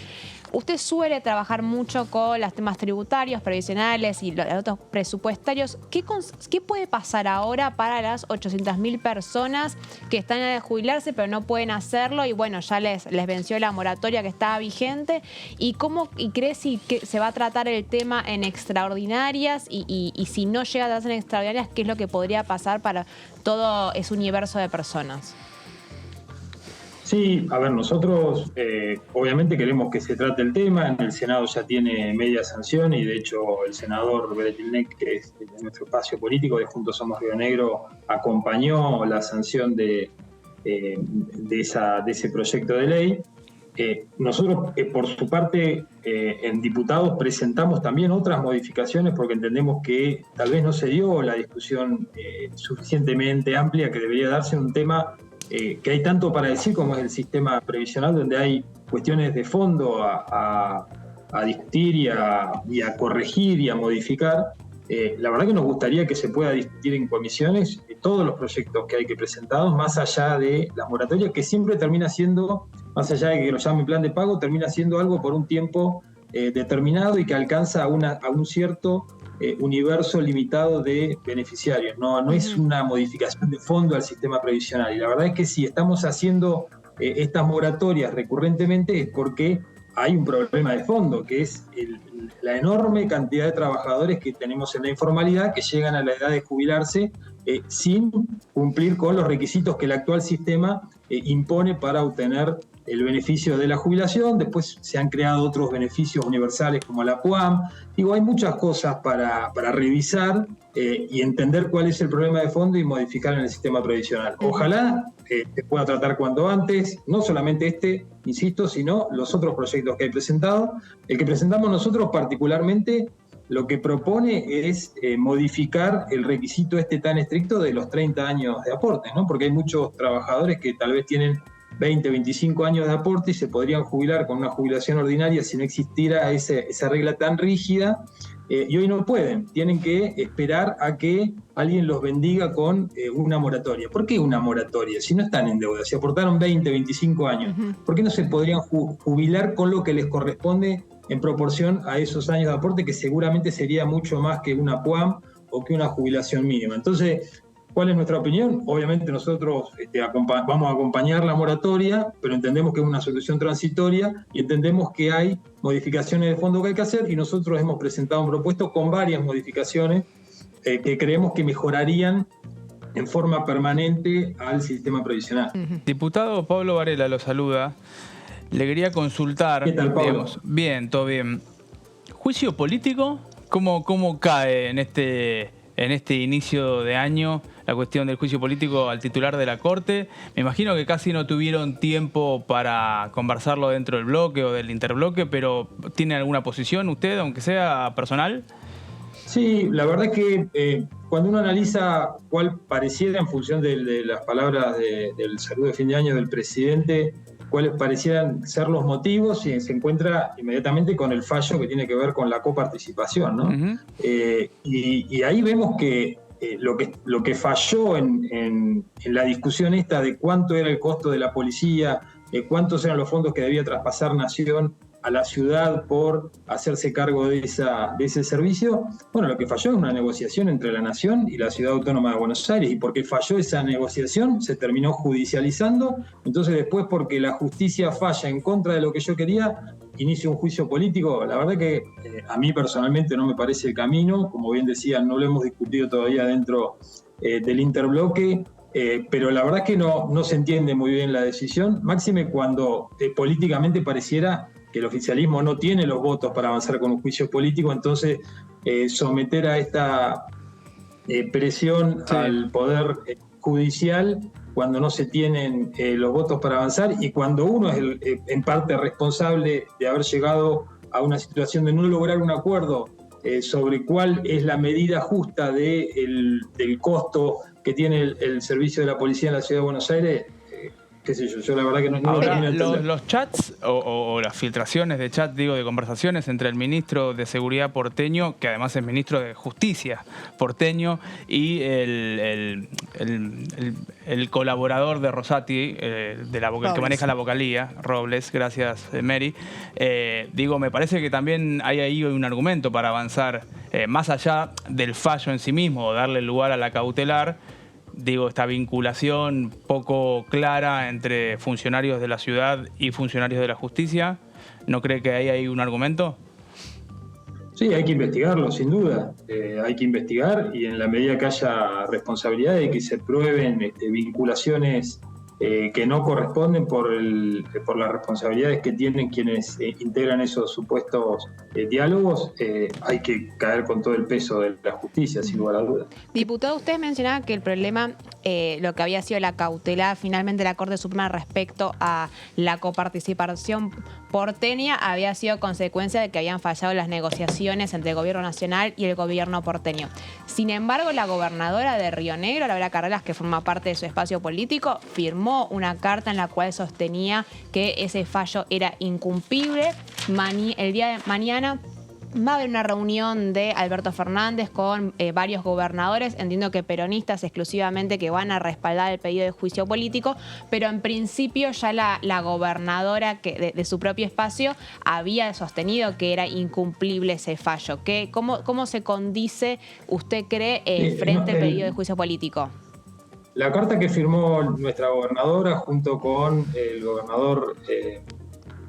Usted suele trabajar mucho con los temas tributarios, previsionales y los otros presupuestarios. ¿Qué puede pasar ahora para las 800.000 personas que están a jubilarse pero no pueden hacerlo? Y bueno, ya les venció la moratoria que estaba vigente. ¿Y cree que se va a tratar el tema en extraordinarias? Y si no llega a darse en extraordinarias, ¿qué es lo que podría pasar para todo ese universo de personas? Sí, a ver, nosotros obviamente queremos que se trate el tema. En el Senado ya tiene media sanción y de hecho el senador Bretilnec, que es de nuestro espacio político de Juntos Somos Río Negro, acompañó la sanción de ese proyecto de ley. Nosotros, por su parte, en diputados presentamos también otras modificaciones porque entendemos que tal vez no se dio la discusión suficientemente amplia que debería darse en un tema que hay tanto para decir como es el sistema previsional, donde hay cuestiones de fondo a discutir y a corregir y a modificar. La verdad que nos gustaría que se pueda discutir en comisiones todos los proyectos que hay que presentar, más allá de la moratoria, que siempre termina siendo, más allá de que lo llamen plan de pago, termina siendo algo por un tiempo determinado y que alcanza a un cierto universo limitado de beneficiarios. No es una modificación de fondo al sistema previsional. Y la verdad es que si estamos haciendo estas moratorias recurrentemente es porque hay un problema de fondo, que es la enorme cantidad de trabajadores que tenemos en la informalidad que llegan a la edad de jubilarse sin cumplir con los requisitos que el actual sistema impone para obtener el beneficio de la jubilación. Después se han creado otros beneficios universales como la PUAM. Digo, hay muchas cosas para revisar y entender cuál es el problema de fondo y modificar en el sistema previsional. Ojalá se pueda tratar cuanto antes, no solamente este, insisto, sino los otros proyectos que hay presentados. El que presentamos nosotros particularmente lo que propone es modificar el requisito tan estricto de los 30 años de aporte, ¿no? Porque hay muchos trabajadores que tal vez tienen 20, 25 años de aporte y se podrían jubilar con una jubilación ordinaria si no existiera esa regla tan rígida, y hoy no pueden, tienen que esperar a que alguien los bendiga con una moratoria. ¿Por qué una moratoria? Si no están en deuda, si aportaron 20, 25 años, ¿por qué no se podrían jubilar con lo que les corresponde en proporción a esos años de aporte, que seguramente sería mucho más que una PUAM o que una jubilación mínima? Entonces, ¿cuál es nuestra opinión? Obviamente nosotros vamos a acompañar la moratoria, pero entendemos que es una solución transitoria y entendemos que hay modificaciones de fondo que hay que hacer, y nosotros hemos presentado un propuesto con varias modificaciones que creemos que mejorarían en forma permanente al sistema previsional. Diputado Pablo Varela lo saluda. Le quería consultar. ¿Qué tal, Pablo? Digamos, bien, todo bien. ¿Juicio político? ¿Cómo cae en este inicio de año la cuestión del juicio político al titular de la Corte. Me imagino que casi no tuvieron tiempo para conversarlo dentro del bloque o del interbloque, pero ¿tiene alguna posición usted, aunque sea personal? Sí, la verdad es que cuando uno analiza cuál pareciera, en función de las palabras del saludo de fin de año del presidente, cuáles parecieran ser los motivos, y se encuentra inmediatamente con el fallo que tiene que ver con la coparticipación, ¿no? Y ahí vemos que lo que falló en la discusión esta de cuánto era el costo de la policía, cuántos eran los fondos que debía traspasar Nación a la ciudad por hacerse cargo de ese servicio, bueno, lo que falló es una negociación entre la Nación y la Ciudad Autónoma de Buenos Aires, y porque falló esa negociación se terminó judicializando. Entonces después, porque la justicia falla en contra de lo que yo quería, inicio un juicio político. La verdad que a mí personalmente no me parece el camino. Como bien decía, no lo hemos discutido todavía dentro del interbloque, pero la verdad es que no se entiende muy bien la decisión, máxime cuando políticamente pareciera que el oficialismo no tiene los votos para avanzar con un juicio político. Entonces someter a esta presión al Poder Judicial cuando no se tienen los votos para avanzar, y cuando uno es en parte responsable de haber llegado a una situación de no lograr un acuerdo sobre cuál es la medida justa del costo que tiene el servicio de la policía en la Ciudad de Buenos Aires, qué sé yo la verdad que no Ahora, lo termino de los chats o las filtraciones de chat, de conversaciones entre el ministro de Seguridad porteño, que además es ministro de Justicia porteño, y el colaborador de Rosati, el que maneja la vocalía, Robles, gracias Mary, me parece que también hay ahí un argumento para avanzar, más allá del fallo en sí mismo, o darle lugar a la cautelar. Esta vinculación poco clara entre funcionarios de la ciudad y funcionarios de la justicia, ¿no cree que ahí hay un argumento? Sí, hay que investigarlo, sin duda. Hay que investigar, y en la medida que haya responsabilidad y que se prueben vinculaciones que no corresponden por las responsabilidades que tienen quienes integran esos supuestos diálogos, hay que caer con todo el peso de la justicia, sin lugar a dudas. Diputado, usted mencionaba que el problema, lo que había sido la cautelar finalmente de la Corte Suprema respecto a la coparticipación porteña había sido consecuencia de que habían fallado las negociaciones entre el gobierno nacional y el gobierno porteño. Sin embargo, la gobernadora de Río Negro, Laura Carreras, que forma parte de su espacio político, firmó una carta en la cual sostenía que ese fallo era incumplible. El día de mañana va a haber una reunión de Alberto Fernández con varios gobernadores, entiendo que peronistas exclusivamente, que van a respaldar el pedido de juicio político, pero en principio ya la gobernadora de su propio espacio había sostenido que era incumplible ese fallo. ¿Cómo se condice, usted cree, frente al pedido de juicio político? La carta que firmó nuestra gobernadora junto con el gobernador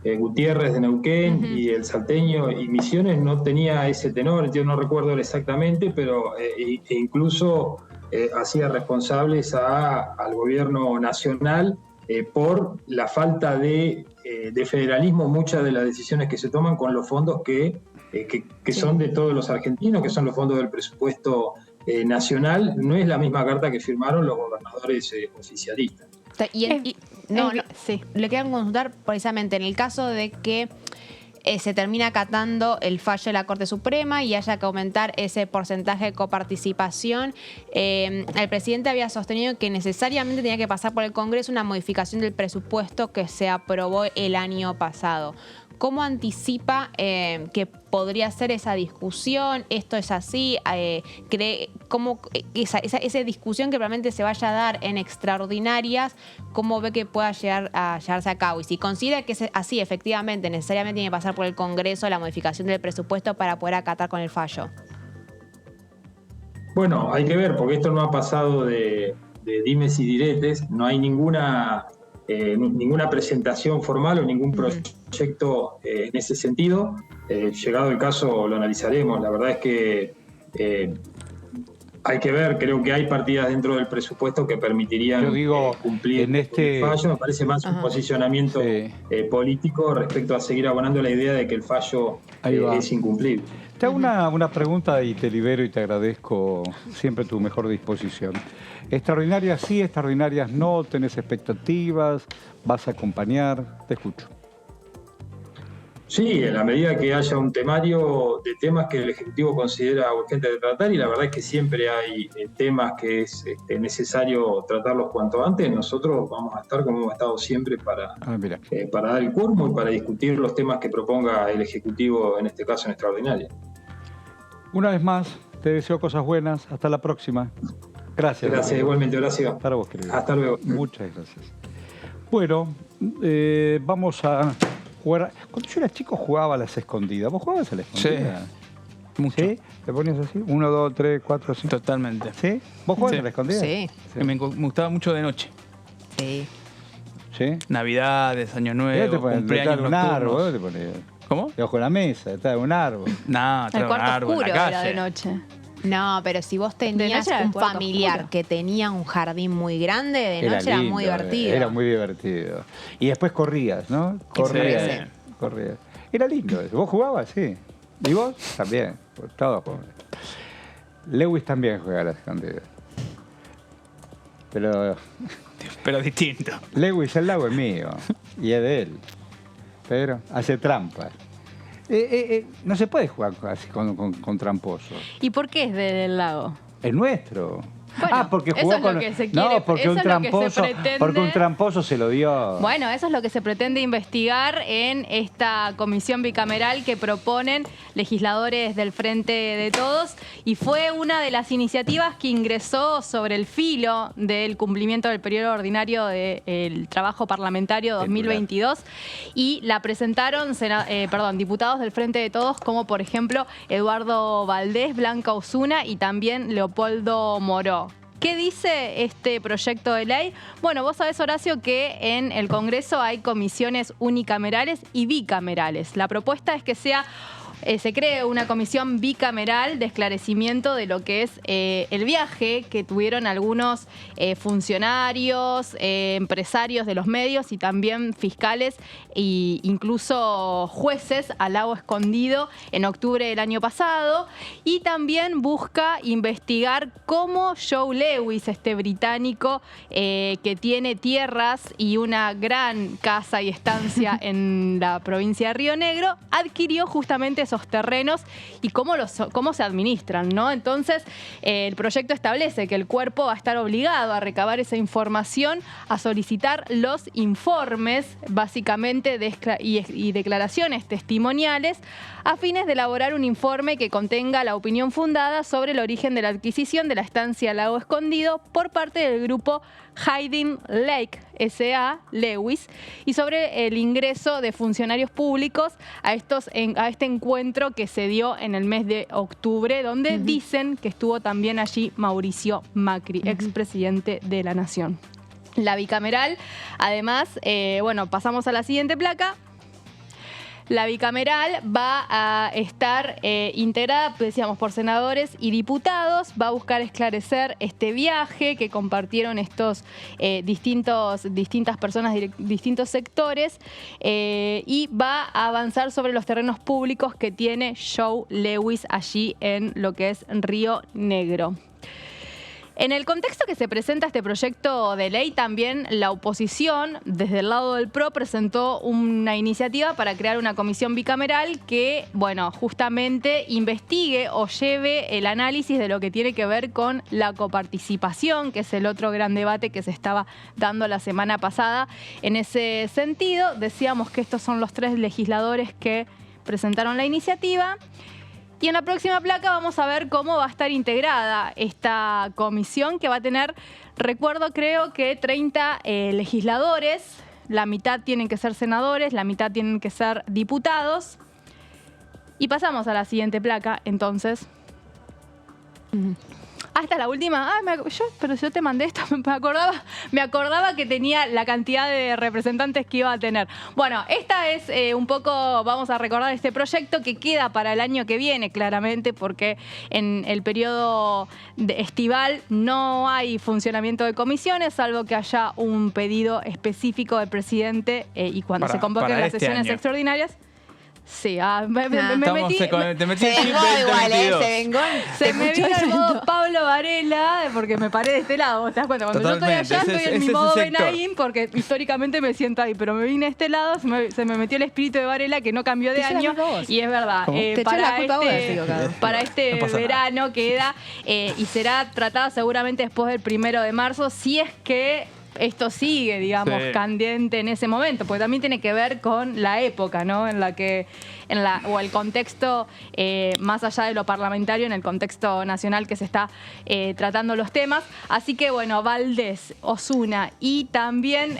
Gutiérrez de Neuquén y el salteño y Misiones no tenía ese tenor, yo no recuerdo exactamente, pero incluso hacía responsables al gobierno nacional por la falta de federalismo, muchas de las decisiones que se toman con los fondos que son de todos los argentinos, que son los fondos del presupuesto nacional. No es la misma carta que firmaron los gobernadores oficialistas. Le quedan consultar precisamente en el caso de que se termina acatando el fallo de la Corte Suprema y haya que aumentar ese porcentaje de coparticipación. El presidente había sostenido que necesariamente tenía que pasar por el Congreso una modificación del presupuesto que se aprobó el año pasado. ¿Cómo anticipa que podría ser esa discusión? ¿Esto es así? ¿Cómo esa discusión que probablemente se vaya a dar en extraordinarias, cómo ve que pueda llevarse a cabo? Y si considera que es así, efectivamente, necesariamente tiene que pasar por el Congreso la modificación del presupuesto para poder acatar con el fallo. Bueno, hay que ver, porque esto no ha pasado de dimes y diretes, no hay ninguna presentación formal o ningún proyecto en ese sentido. Llegado el caso lo analizaremos. La verdad es que Hay que ver, creo que hay partidas dentro del presupuesto que permitirían cumplir en este el fallo. Me parece más un posicionamiento político respecto a seguir abonando la idea de que el fallo es incumplible. Te hago una pregunta y te libero y te agradezco siempre tu mejor disposición. Extraordinarias sí, extraordinarias no, tenés expectativas, vas a acompañar, te escucho. Sí, en la medida que haya un temario de temas que el Ejecutivo considera urgente de tratar, y la verdad es que siempre hay temas que es necesario tratarlos cuanto antes, nosotros vamos a estar como hemos estado siempre para dar el quórum y para discutir los temas que proponga el Ejecutivo, en este caso en extraordinaria. Una vez más, te deseo cosas buenas. Hasta la próxima. Gracias. Gracias, igualmente, Horacio. Para vos, querido. Hasta luego. Muchas gracias. Bueno, vamos a jugar. Cuando yo era chico jugaba a las escondidas. ¿Vos jugabas a las escondidas? Sí, mucho. ¿Sí? ¿Te ponías así? 1, 2, 3, 4, 5. Totalmente. ¿Sí? ¿Vos jugabas a las escondidas? Sí. Me gustaba mucho de noche. Sí. ¿Sí? Navidades, Año Nuevo, cumpleaños un árbol, nocturnos. te ponías. ¿Cómo? Debajo de la mesa, estaba en un árbol. No, El cuarto oscuro era de noche. No, pero si vos tenías un familiar que tenía un jardín muy grande, de noche era muy divertido. Era muy divertido. Y después corrías, ¿no? Corrías. Era lindo eso. ¿Vos jugabas? Sí. ¿Y vos? También. Todos jugaban. Lewis también juega a las escondidas. Pero distinto. Lewis, el lago es mío. Y es de él. Pero hace trampas. No se puede jugar así con tramposos. ¿Y por qué es del lago? Es nuestro. Bueno, porque eso jugó es lo con... que se quiere, No, porque eso un es lo que se tramposo, pretende. porque un tramposo se lo dio. Bueno, eso es lo que se pretende investigar en esta comisión bicameral que proponen legisladores del Frente de Todos, y fue una de las iniciativas que ingresó sobre el filo del cumplimiento del periodo ordinario del trabajo parlamentario 2022, y la presentaron diputados del Frente de Todos, como por ejemplo Eduardo Valdés, Blanca Osuna y también Leopoldo Moró. ¿Qué dice este proyecto de ley? Bueno, vos sabés, Horacio, que en el Congreso hay comisiones unicamerales y bicamerales. La propuesta es que se cree una comisión bicameral de esclarecimiento de lo que es el viaje que tuvieron algunos funcionarios, empresarios de los medios y también fiscales e incluso jueces al lago Escondido en octubre del año pasado. Y también busca investigar cómo Joe Lewis, este británico que tiene tierras y una gran casa y estancia en la provincia de Río Negro, adquirió justamente esos terrenos y cómo se administran, ¿no? Entonces, el proyecto establece que el cuerpo va a estar obligado a recabar esa información, a solicitar los informes, básicamente, y declaraciones testimoniales, a fines de elaborar un informe que contenga la opinión fundada sobre el origen de la adquisición de la estancia Lago Escondido por parte del grupo Hiding Lake S.A. Lewis, y sobre el ingreso de funcionarios públicos a este encuentro que se dio en el mes de octubre, donde dicen que estuvo también allí Mauricio Macri, expresidente de la Nación. La bicameral, además, pasamos a la siguiente placa. La bicameral va a estar integrada, decíamos, por senadores y diputados. Va a buscar esclarecer este viaje que compartieron estos distintas personas de distintos sectores, y va a avanzar sobre los terrenos públicos que tiene Joe Lewis allí en lo que es Río Negro. En el contexto que se presenta este proyecto de ley, también la oposición, desde el lado del PRO, presentó una iniciativa para crear una comisión bicameral que, justamente investigue o lleve el análisis de lo que tiene que ver con la coparticipación, que es el otro gran debate que se estaba dando la semana pasada. En ese sentido, decíamos que estos son los 3 legisladores que presentaron la iniciativa. Y en la próxima placa vamos a ver cómo va a estar integrada esta comisión, que va a tener, creo que 30 legisladores. La mitad tienen que ser senadores, la mitad tienen que ser diputados. Y pasamos a la siguiente placa, entonces. Hasta la última, pero yo te mandé esto, me acordaba que tenía la cantidad de representantes que iba a tener. Bueno, esta es un poco, vamos a recordar este proyecto que queda para el año que viene, claramente, porque en el periodo estival no hay funcionamiento de comisiones, salvo que haya un pedido específico del presidente y cuando se convoquen las sesiones extraordinarias. Sí, me metí. Te metí se vengó igual, se vengó. Se me vino el modo Pablo Varela, porque me paré de este lado, ¿vos te das cuenta? Cuando Totalmente. yo estoy allá, estoy en mi modo Benaín, porque históricamente me siento ahí, pero me vine a este lado, se me metió el espíritu de Varela, que no cambió de año, y es verdad. Para este verano queda, y será tratada seguramente después del 1 de marzo, si es que esto sigue, digamos, candente en ese momento, porque también tiene que ver con la época, ¿no? En la que, o el contexto, más allá de lo parlamentario, en el contexto nacional que se está tratando los temas. Así que, bueno, Valdés, Osuna y también,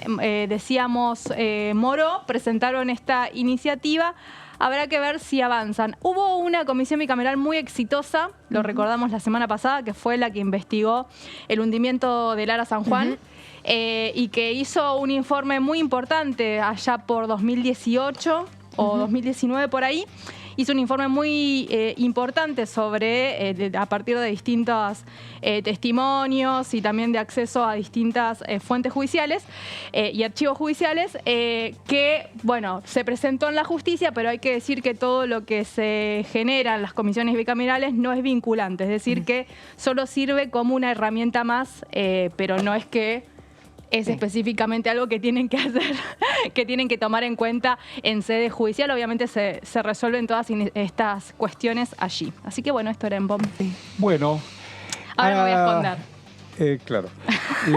decíamos, Moró, presentaron esta iniciativa. Habrá que ver si avanzan. Hubo una comisión bicameral muy exitosa, lo recordamos la semana pasada, que fue la que investigó el hundimiento del Ara San Juan. Y que hizo un informe muy importante allá por 2018 o 2019 por ahí. Hizo un informe muy importante sobre, a partir de distintos testimonios y también de acceso a distintas fuentes judiciales y archivos judiciales, que, bueno, se presentó en la justicia, pero hay que decir que todo lo que se genera en las comisiones bicamerales no es vinculante, es decir, que solo sirve como una herramienta más, pero no es que es específicamente algo que tienen que hacer, que tienen que tomar en cuenta en sede judicial. Obviamente se resuelven todas estas cuestiones allí. Así que bueno, esto era en BOM. Bueno. Ahora me voy a esconder. Claro.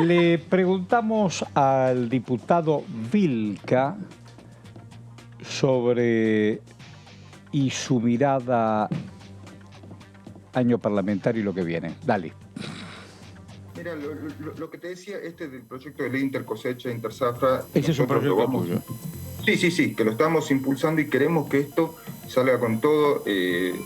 Le preguntamos al diputado Vilca sobre y su mirada año parlamentario y lo que viene. Dale. Mira, lo que te decía, del proyecto de ley intercosecha, interzafra... Ese es un proyecto tuyo. Sí, que lo estamos impulsando y queremos que esto salga con todo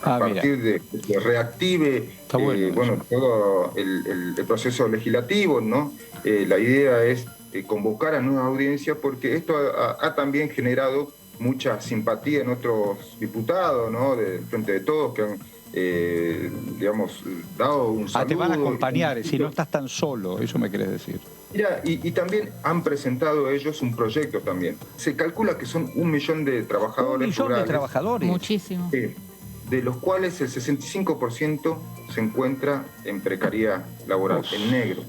a partir de que reactive todo el proceso legislativo, ¿no? La idea es convocar a nuevas audiencias porque esto ha también generado mucha simpatía en otros diputados, ¿no? De Frente de Todos que han dado un saludo. Te van a acompañar, si no estás tan solo, eso me querés decir. Mira, y también han presentado ellos un proyecto también. Se calcula que son 1 millón de trabajadores. 1 millón rurales, de trabajadores. Muchísimo. De los cuales el 65% se encuentra en precariedad laboral, en negro.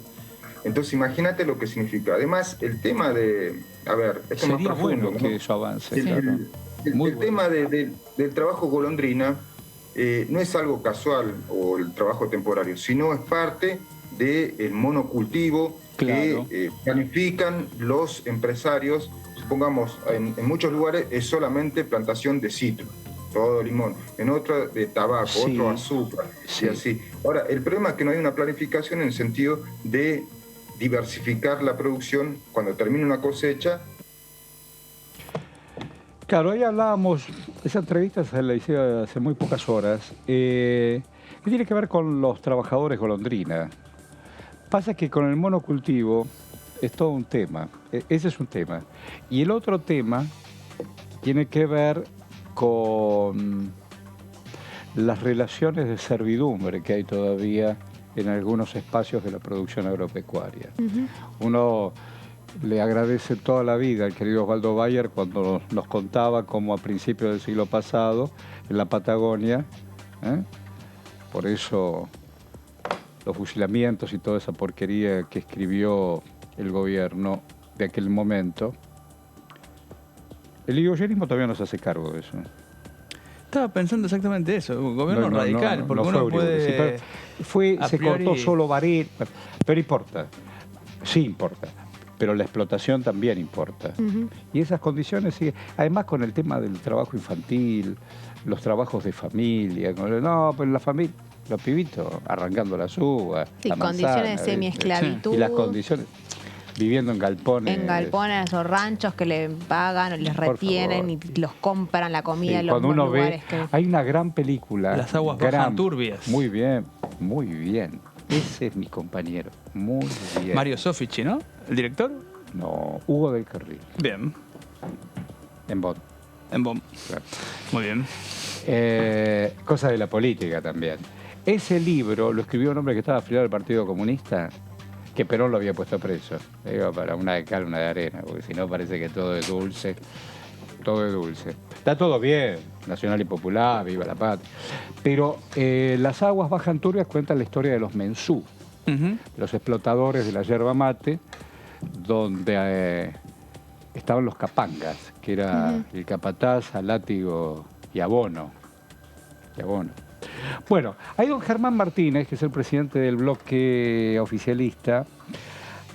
Entonces imagínate lo que significa. Además, el tema de... A ver, esto es más profundo, bueno, que eso avance. El tema del trabajo golondrina no es algo casual o el trabajo temporario, sino es parte del monocultivo que planifican los empresarios. Supongamos, en muchos lugares es solamente plantación de citro, todo limón, en otro de tabaco, otro azúcar, y así. Ahora, el problema es que no hay una planificación en el sentido de diversificar la producción cuando termina una cosecha. Claro, ahí hablábamos, esa entrevista se la hice hace muy pocas horas, que tiene que ver con los trabajadores golondrina. Pasa que con el monocultivo es todo un tema, ese es un tema. Y el otro tema tiene que ver con las relaciones de servidumbre que hay todavía en algunos espacios de la producción agropecuaria. Uno le agradece toda la vida al querido Osvaldo Bayer cuando nos contaba cómo a principios del siglo pasado, en la Patagonia, por eso los fusilamientos y toda esa porquería que escribió el gobierno de aquel momento, el irigoyenismo todavía no se hace cargo de eso. Estaba pensando exactamente eso, un gobierno radical, porque uno puede... Se cortó solo Varela, pero importa, sí importa. Pero la explotación también importa. Y esas condiciones siguen. Además, con el tema del trabajo infantil, los trabajos de familia. No, pero la familia, los pibitos arrancando las uvas. Sí, la manzana, condiciones de semi-esclavitud. Y las condiciones, viviendo en galpones. En galpones o ranchos que le pagan o les retienen y los compran la comida en los cuando uno lugares ve, hay una gran película. Las aguas bajan turbias. Muy bien, muy bien. Ese es mi compañero. Muy bien. Mario Sofici, ¿no? ¿El director? No, Hugo del Carril. Bien. En Bonn. En Bonn. Claro. Muy bien. Cosa de la política también. Ese libro lo escribió un hombre que estaba afiliado al Partido Comunista, que Perón lo había puesto preso. Digo, para una de cal, una de arena, porque si no parece que todo es dulce. Todo es dulce. Está todo bien, nacional y popular, viva la patria. Pero Las aguas bajan turbias cuentan la historia de los mensú, los explotadores de la yerba mate, donde estaban los capangas, que era el capataz, a látigo y abono. Bueno, ahí don Germán Martínez, que es el presidente del bloque oficialista,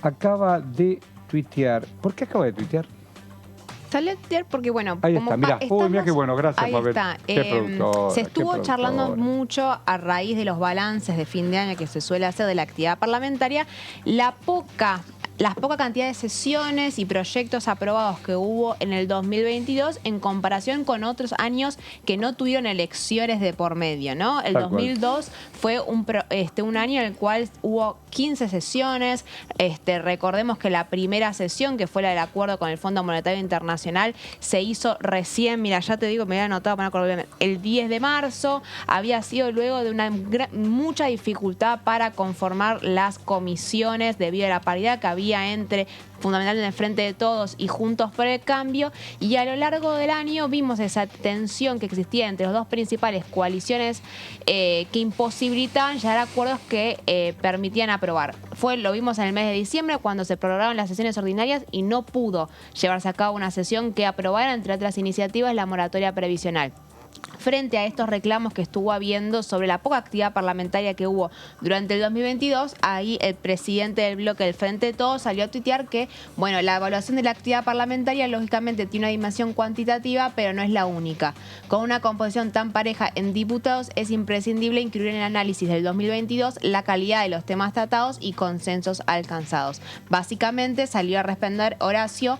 acaba de tuitear. ¿Por qué acaba de tuitear? Sale a tuitear porque, bueno, ahí como está, mirá. Uy, mirá qué bueno, gracias, ahí Mabel. está. Qué productora, se estuvo qué charlando productora. mucho a raíz de los balances de fin de año que se suele hacer de la actividad parlamentaria, la poca cantidad de sesiones y proyectos aprobados que hubo en el 2022 en comparación con otros años que no tuvieron elecciones de por medio, ¿no? El 2002 fue un año en el cual hubo 15 sesiones. Recordemos que la primera sesión, que fue la del acuerdo con el Fondo Monetario Internacional, se hizo recién, mira, ya te digo, me había anotado para acordarme, el 10 de marzo. Había sido luego de una mucha dificultad para conformar las comisiones debido a la paridad que había entre fundamentalmente en el Frente de Todos y Juntos por el Cambio, y a lo largo del año vimos esa tensión que existía entre las dos principales coaliciones que imposibilitaban llegar a acuerdos que permitían aprobar. Lo vimos en el mes de diciembre cuando se prorrogaron las sesiones ordinarias y no pudo llevarse a cabo una sesión que aprobara, entre otras iniciativas, la moratoria previsional. Frente a estos reclamos que estuvo habiendo sobre la poca actividad parlamentaria que hubo durante el 2022, ahí el presidente del bloque del Frente de Todos salió a tuitear que, bueno, la evaluación de la actividad parlamentaria lógicamente tiene una dimensión cuantitativa, pero no es la única. Con una composición tan pareja en diputados, es imprescindible incluir en el análisis del 2022 la calidad de los temas tratados y consensos alcanzados. Básicamente salió a responder Horacio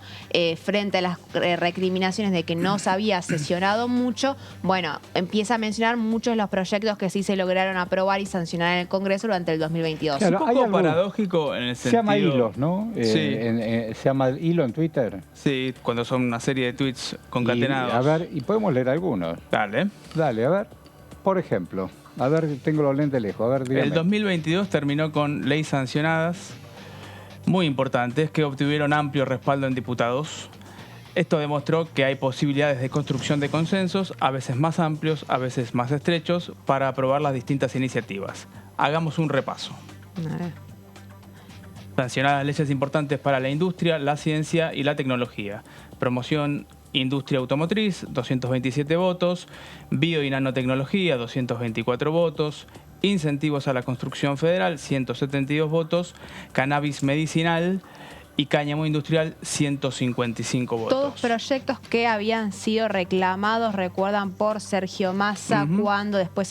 frente a las recriminaciones de que no se había sesionado mucho. Bueno, empieza a mencionar muchos de los proyectos que sí se lograron aprobar y sancionar en el Congreso durante el 2022. Claro, un poco paradójico en el sentido... Se llama hilos, ¿no? Sí. Se llama hilo en Twitter. Sí, cuando son una serie de tweets concatenados. A ver, y podemos leer algunos. Dale. Dale, a ver. Por ejemplo, a ver, tengo los lentes lejos. A ver, dígame. El 2022 terminó con leyes sancionadas muy importantes que obtuvieron amplio respaldo en diputados. Esto demostró que hay posibilidades de construcción de consensos, a veces más amplios, a veces más estrechos, para aprobar las distintas iniciativas. Hagamos un repaso. Sancionadas leyes importantes para la industria, la ciencia y la tecnología. Promoción industria automotriz, 227 votos. Bio y nanotecnología, 224 votos. Incentivos a la construcción federal, 172 votos. Cannabis medicinal y cáñamo industrial, 155 votos. Todos proyectos que habían sido reclamados, recuerdan, por Sergio Massa, cuando después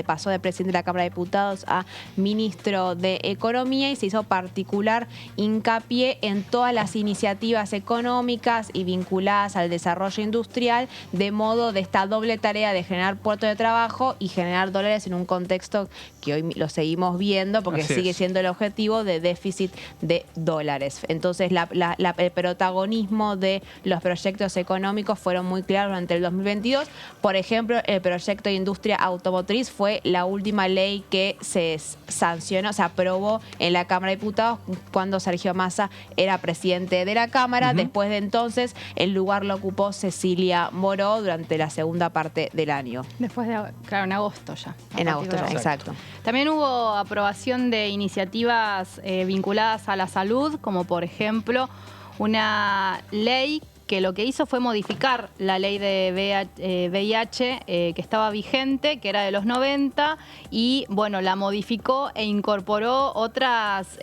pasó de presidente de la Cámara de Diputados a ministro de Economía, y se hizo particular hincapié en todas las iniciativas económicas y vinculadas al desarrollo industrial, de modo de esta doble tarea de generar puestos de trabajo y generar dólares en un contexto que hoy lo seguimos viendo, porque sigue siendo el objetivo de déficit de dólares. Entonces, el protagonismo de los proyectos económicos fueron muy claros durante el 2022. Por ejemplo, el proyecto de industria automotriz fue la última ley que se sancionó, se aprobó en la Cámara de Diputados cuando Sergio Massa era presidente de la Cámara. Después de entonces, el lugar lo ocupó Cecilia Moró durante la segunda parte del año. Después de, claro, en agosto ya. En agosto ya, exacto. También hubo aprobación de iniciativas vinculadas a la salud, como por ejemplo una ley que lo que hizo fue modificar la ley de VIH que estaba vigente, que era de los 90, y bueno, la modificó e incorporó otros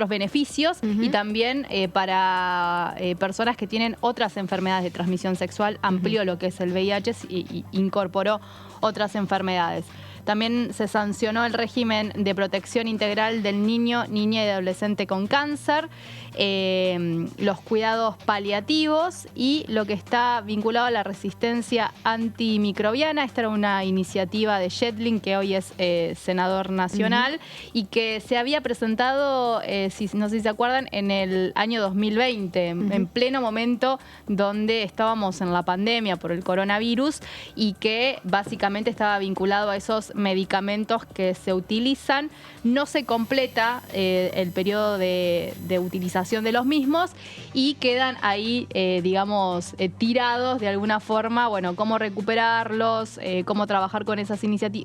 beneficios, y también para personas que tienen otras enfermedades de transmisión sexual, amplió lo que es el VIH y incorporó otras enfermedades. También se sancionó el régimen de protección integral del niño, niña y adolescente con cáncer, los cuidados paliativos y lo que está vinculado a la resistencia antimicrobiana. Esta era una iniciativa de Yedlin, que hoy es senador nacional, y que se había presentado, no sé si se acuerdan, en el año 2020, en pleno momento donde estábamos en la pandemia por el coronavirus, y que básicamente estaba vinculado a esos medicamentos que se utilizan. No se completa el periodo de utilización de los mismos y quedan ahí, tirados de alguna forma. Bueno, cómo recuperarlos, cómo trabajar con esas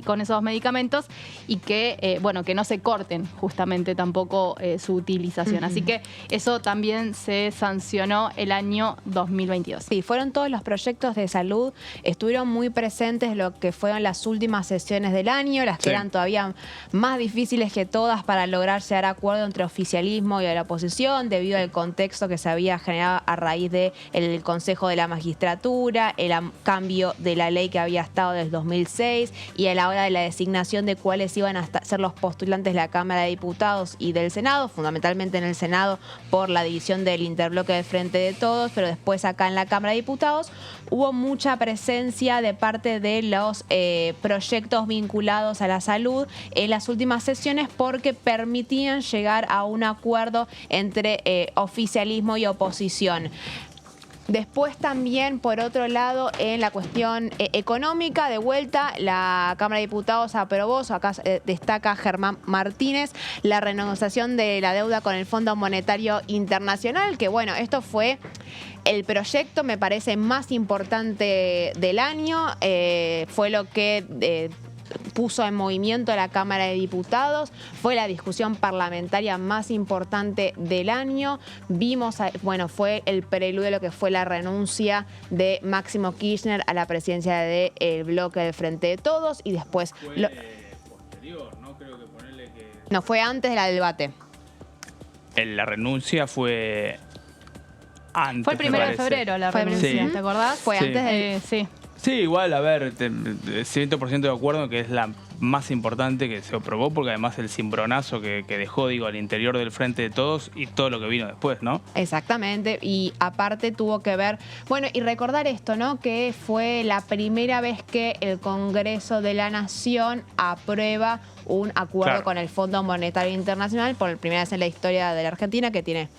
con esos medicamentos y que no se corten justamente tampoco su utilización. Así que eso también se sancionó el año 2022. Sí, fueron todos los proyectos de salud, estuvieron muy presentes lo que fueron las últimas sesiones del año, las que eran todavía más difíciles que todas para lograr llegar a acuerdo entre oficialismo y la oposición, debido al contexto que se había generado a raíz del Consejo de la Magistratura, el cambio de la ley que había estado desde 2006 y a la hora de la designación de cuáles iban a ser los postulantes de la Cámara de Diputados y del Senado, fundamentalmente en el Senado por la división del interbloque del Frente de Todos, pero después acá en la Cámara de Diputados hubo mucha presencia de parte de los proyectos vinculados a la salud en las últimas sesiones, porque permitían llegar a un acuerdo entre oficialismo y oposición. Después también, por otro lado, en la cuestión económica, de vuelta, la Cámara de Diputados aprobó, acá destaca Germán Martínez, la renegociación de la deuda con el Fondo Monetario Internacional, que bueno, esto fue el proyecto, me parece, más importante del año, fue lo que puso en movimiento a la Cámara de Diputados, fue la discusión parlamentaria más importante del año. Vimos, fue el preludio de lo que fue la renuncia de Máximo Kirchner a la presidencia del bloque del Frente de Todos, y después... Fue posterior, ¿no? Creo que ponerle que... No, fue antes del debate. La renuncia fue antes. Fue el 1 de febrero la renuncia, ¿te acordás? Fue antes de... sí. Sí, igual, a ver, 100% de acuerdo que es la más importante que se aprobó, porque además el cimbronazo que dejó, al interior del Frente de Todos y todo lo que vino después, ¿no? Exactamente, y aparte tuvo que ver, y recordar esto, ¿no? Que fue la primera vez que el Congreso de la Nación aprueba un acuerdo con el Fondo Monetario Internacional, por primera vez en la historia de la Argentina, que tiene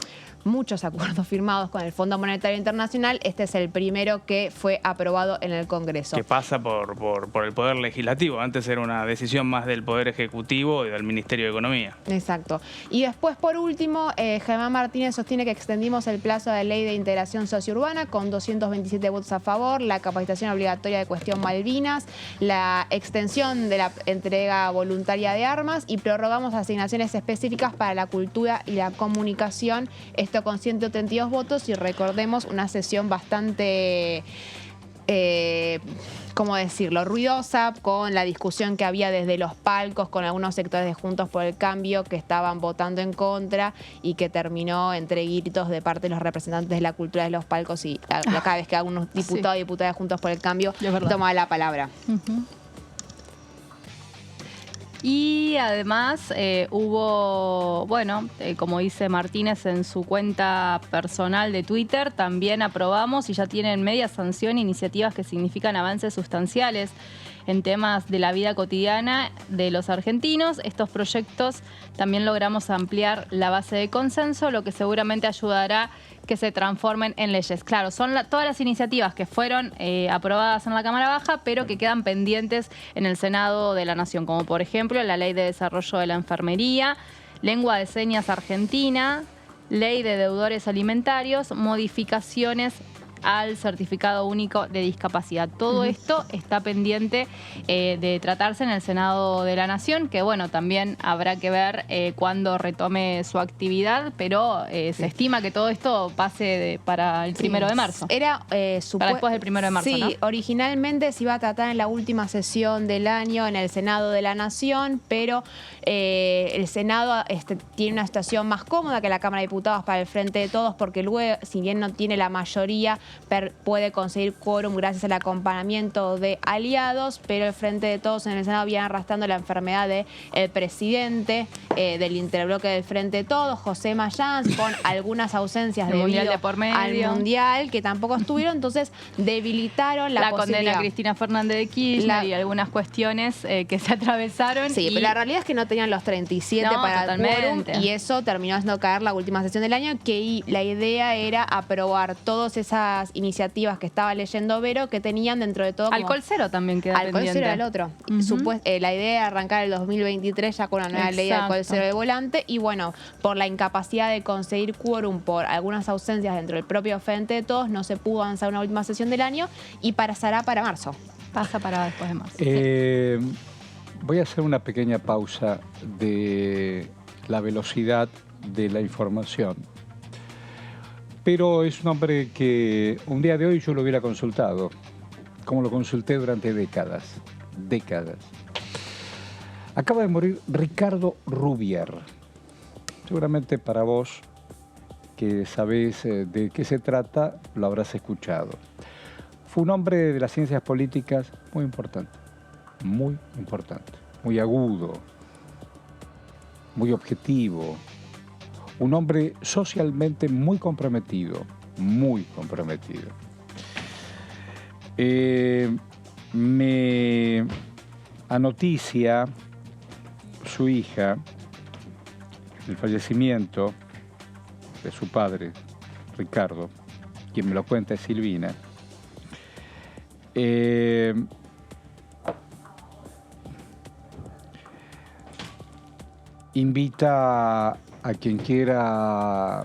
muchos acuerdos firmados con el Fondo Monetario Internacional. Este es el primero que fue aprobado en el Congreso. Que pasa por el Poder Legislativo. Antes era una decisión más del Poder Ejecutivo y del Ministerio de Economía. Exacto. Y después, por último, Germán Martínez sostiene que extendimos el plazo de ley de integración sociourbana con 227 votos a favor, la capacitación obligatoria de cuestión Malvinas, la extensión de la entrega voluntaria de armas, y prorrogamos asignaciones específicas para la cultura y la comunicación. Esto con 132 votos, y recordemos una sesión bastante, ¿cómo decirlo?, ruidosa, con la discusión que había desde los palcos con algunos sectores de Juntos por el Cambio que estaban votando en contra, y que terminó entre gritos de parte de los representantes de la cultura de los palcos, y cada vez que algunos diputados y diputadas de Juntos por el Cambio tomaban la palabra. Y además hubo, como dice Martínez en su cuenta personal de Twitter, también aprobamos y ya tienen media sanción iniciativas que significan avances sustanciales en temas de la vida cotidiana de los argentinos. Estos proyectos también logramos ampliar la base de consenso, lo que seguramente ayudará que se transformen en leyes. Claro, son todas las iniciativas que fueron aprobadas en la Cámara Baja, pero que quedan pendientes en el Senado de la Nación, como por ejemplo la Ley de Desarrollo de la Enfermería, Lengua de Señas Argentina, Ley de Deudores Alimentarios, modificaciones al Certificado Único de Discapacidad. Todo esto está pendiente de tratarse en el Senado de la Nación, que también habrá que ver cuándo retome su actividad, pero se estima que todo esto pase para el 1 de marzo. Era para después del 1 de marzo, sí, ¿no? Originalmente se iba a tratar en la última sesión del año en el Senado de la Nación, pero el Senado tiene una situación más cómoda que la Cámara de Diputados para el Frente de Todos, porque luego, si bien no tiene la mayoría puede conseguir quórum gracias al acompañamiento de aliados, pero el Frente de Todos en el Senado viene arrastrando la enfermedad del presidente del interbloque del Frente de Todos, José Mayans, con algunas ausencias el mundial debido de por medio. al Mundial, que tampoco estuvieron, entonces debilitaron la condena posibilidad. a Cristina Fernández de Kirchner y algunas cuestiones que se atravesaron. Sí, pero la realidad es que no tenían los 37 para el quórum, y eso terminó haciendo caer la última sesión del año, que la idea era aprobar todas esas iniciativas que estaba leyendo Vero, que tenían dentro de todo como... Alcohol cero también queda Alcohol pendiente. cero era el otro. La idea era arrancar el 2023 ya con una nueva ley de alcohol cero de volante, y bueno, por la incapacidad de conseguir quórum por algunas ausencias dentro del propio Frente de Todos, no se pudo avanzar una última sesión del año y pasará para marzo. Pasa para después de marzo. Voy a hacer una pequeña pausa de la velocidad de la información. Pero es un hombre que un día de hoy yo lo hubiera consultado, como lo consulté durante décadas. Acaba de morir Ricardo Rubier. Seguramente para vos, que sabés de qué se trata, lo habrás escuchado. Fue un hombre de las ciencias políticas muy importante, muy agudo, muy objetivo. Un hombre socialmente muy comprometido. Me anoticia su hija el fallecimiento de su padre, Ricardo. Quien me lo cuenta es Silvina. Invita a quien quiera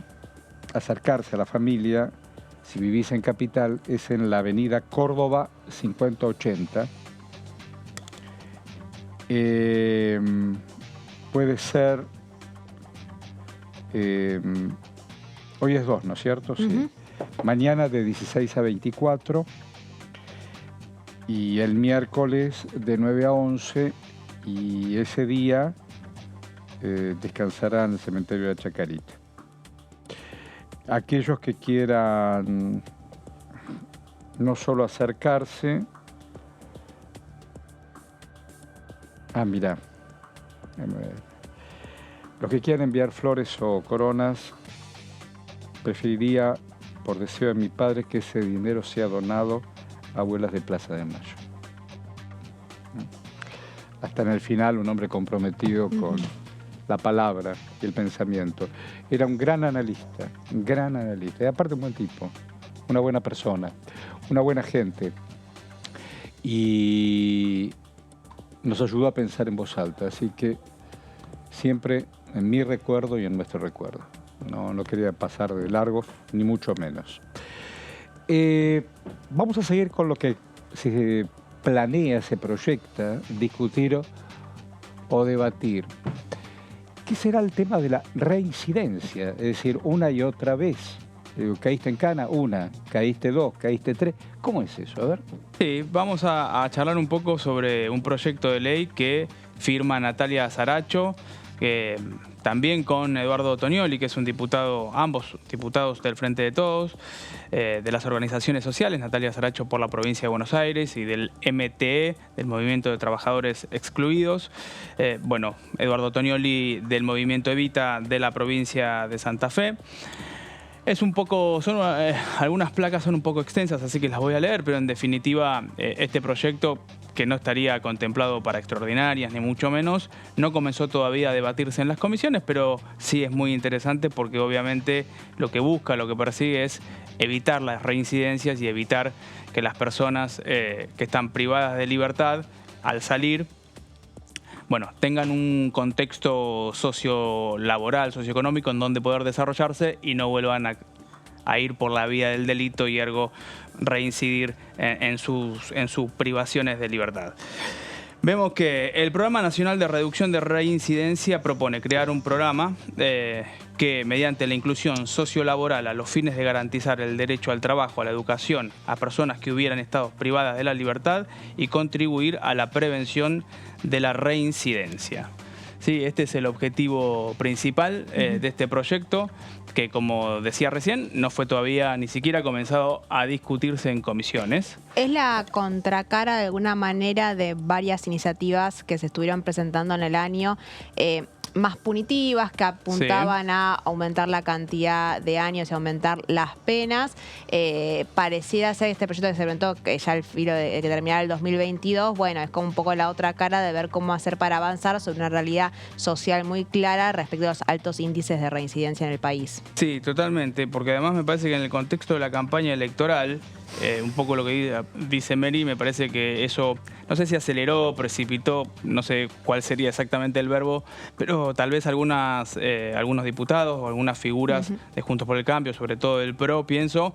acercarse a la familia, si vivís en Capital, es en la avenida Córdoba 5080. Puede ser... hoy es 2, ¿no es cierto? Sí. Mañana de 16 a 24 y el miércoles de 9 a 11, y ese día descansará en el cementerio de Chacarita. Aquellos que quieran no solo acercarse... mirá. Los que quieran enviar flores o coronas, preferiría, por deseo de mi padre, que ese dinero sea donado a Abuelas de Plaza de Mayo. Hasta en el final, un hombre comprometido con la palabra y el pensamiento. Era un gran analista, y aparte un buen tipo, una buena persona, una buena gente. Y nos ayudó a pensar en voz alta, así que siempre en mi recuerdo y en nuestro recuerdo. No quería pasar de largo, ni mucho menos. Vamos a seguir con lo que se planea, se proyecta, discutir o debatir. ¿Qué será el tema de la reincidencia? Es decir, una y otra vez. Caíste en cana, una, caíste dos, caíste tres. ¿Cómo es eso? A ver. Sí, vamos a charlar un poco sobre un proyecto de ley que firma Natalia Saracho, también con Eduardo Tonioli, que es un diputado, ambos diputados del Frente de Todos, de las organizaciones sociales, Natalia Saracho por la provincia de Buenos Aires y del MTE, del Movimiento de Trabajadores Excluidos. Eduardo Tonioli del Movimiento Evita de la provincia de Santa Fe. Es un poco, algunas placas son un poco extensas, así que las voy a leer, pero en definitiva este proyecto, que no estaría contemplado para extraordinarias ni mucho menos, no comenzó todavía a debatirse en las comisiones, pero sí es muy interesante porque obviamente lo que busca, lo que persigue es evitar las reincidencias y evitar que las personas que están privadas de libertad al salir, tengan un contexto sociolaboral, socioeconómico en donde poder desarrollarse y no vuelvan a ir por la vía del delito y ergo reincidir en sus privaciones de libertad. Vemos que el Programa Nacional de Reducción de Reincidencia propone crear un programa que, mediante la inclusión sociolaboral a los fines de garantizar el derecho al trabajo, a la educación, a personas que hubieran estado privadas de la libertad y contribuir a la prevención de la reincidencia. Sí, este es el objetivo principal de este proyecto, que, como decía recién, no fue todavía ni siquiera comenzado a discutirse en comisiones. Es la contracara de alguna manera de varias iniciativas que se estuvieron presentando en el año, más punitivas, que apuntaban a aumentar la cantidad de años y aumentar las penas. Pareciera ser este proyecto que se presentó, que ya al filo de que terminara el 2022, bueno, es como un poco la otra cara de ver cómo hacer para avanzar sobre una realidad social muy clara respecto a los altos índices de reincidencia en el país. Sí, totalmente, porque además me parece que en el contexto de la campaña electoral, un poco lo que dice Mary, me parece que eso, no sé si aceleró, precipitó, no sé cuál sería exactamente el verbo, pero tal vez algunos diputados o algunas figuras de Juntos por el Cambio, sobre todo del PRO, pienso,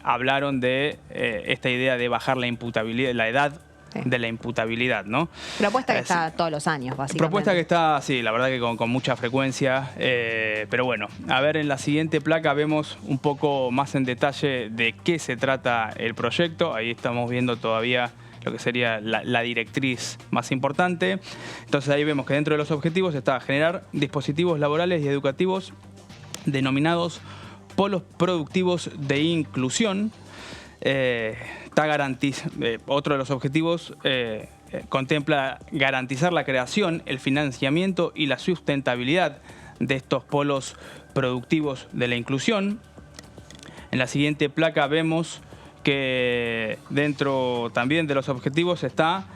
hablaron de esta idea de bajar la imputabilidad, la edad de la imputabilidad, ¿no? Propuesta que está todos los años, básicamente. Propuesta que está, sí, la verdad que con mucha frecuencia, pero bueno, a ver, en la siguiente placa vemos un poco más en detalle de qué se trata el proyecto. Ahí estamos viendo todavía lo que sería la directriz más importante. Entonces ahí vemos que dentro de los objetivos está generar dispositivos laborales y educativos denominados polos productivos de inclusión. Otro de los objetivos contempla garantizar la creación, el financiamiento y la sustentabilidad de estos polos productivos de la inclusión. En la siguiente placa vemos que dentro también de los objetivos está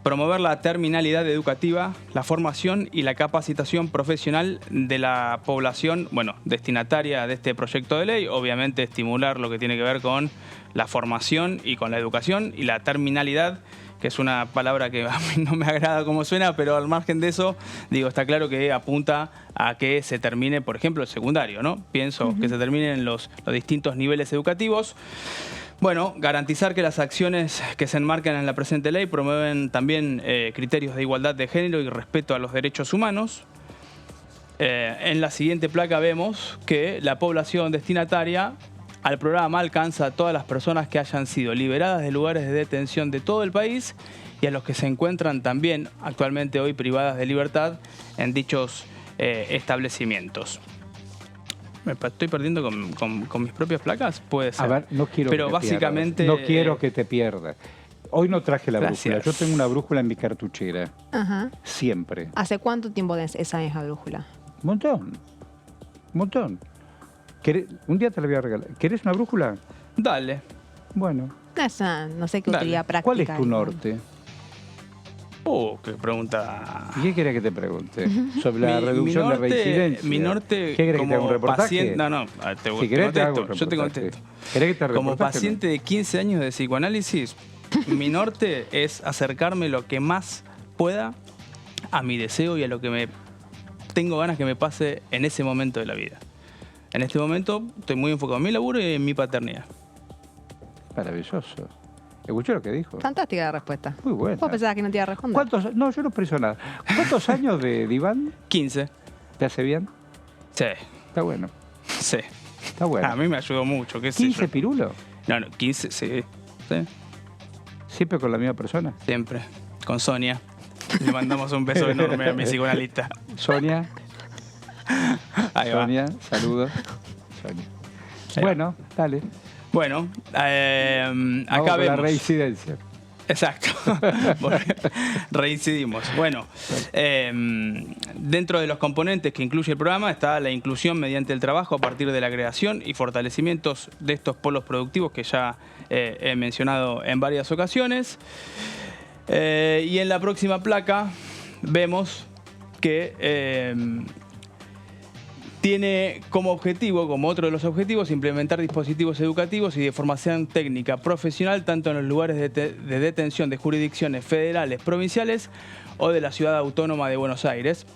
promover la terminalidad educativa, la formación y la capacitación profesional de la población, destinataria de este proyecto de ley. Obviamente estimular lo que tiene que ver con la formación y con la educación, y la terminalidad, que es una palabra que a mí no me agrada como suena, pero al margen de eso, está claro que apunta a que se termine, por ejemplo, el secundario, ¿no? Pienso que se terminen los distintos niveles educativos. Bueno, garantizar que las acciones que se enmarcan en la presente ley promueven también criterios de igualdad de género y respeto a los derechos humanos. En la siguiente placa vemos que la población destinataria al programa alcanza a todas las personas que hayan sido liberadas de lugares de detención de todo el país y a los que se encuentran también actualmente hoy privadas de libertad en dichos establecimientos. ¿Me estoy perdiendo con mis propias placas? Puede ser. A ver, no quiero pero que te básicamente pierdas. No quiero que te pierdas. Hoy no traje la Gracias. brújula. Yo tengo una brújula en mi cartuchera. Ajá. Siempre. ¿Hace cuánto tiempo esa misma brújula? Un montón. Un día te la voy a regalar. ¿Querés una brújula? Dale. Bueno. No sé qué utilidad práctica. ¿Cuál es tu norte? Qué pregunta. ¿Y qué querés que te pregunte? Sobre la reducción de reincidencia. Mi norte, ¿Qué querés que te haga un reportaje? Paciente, Si querés te hago un yo te reportaje. contesto. ¿Querés que te haga Como reportaje? paciente de 15 años de psicoanálisis, mi norte es acercarme lo que más pueda a mi deseo y a lo que tengo ganas que me pase en ese momento de la vida. En este momento estoy muy enfocado en mi laburo y en mi paternidad. Maravilloso. ¿Escuchó lo que dijo? Fantástica la respuesta. Muy buena. ¿Vos pensabas que no te iba a responder? No, yo no preso nada. ¿Cuántos años de diván? 15. ¿Te hace bien? Sí. Está bueno. Sí. Está bueno. A mí me ayudó mucho. ¿Qué sé ¿15 yo? pirulos? No, 15, sí. ¿Siempre con la misma persona? Siempre. Con Sonia. Le mandamos un beso enorme a mi psicoanalista. Sonia. Ahí va. Sonia, saludos. Sonia. Bueno, dale. Bueno, Vamos acá con vemos. la reincidencia. Exacto. Reincidimos. Bueno, dentro de los componentes que incluye el programa está la inclusión mediante el trabajo a partir de la creación y fortalecimientos de estos polos productivos que ya he mencionado en varias ocasiones. Y en la próxima placa vemos que tiene como objetivo, como otro de los objetivos, implementar dispositivos educativos y de formación técnica profesional tanto en los lugares de detención de jurisdicciones federales, provinciales o de la Ciudad Autónoma de Buenos Aires.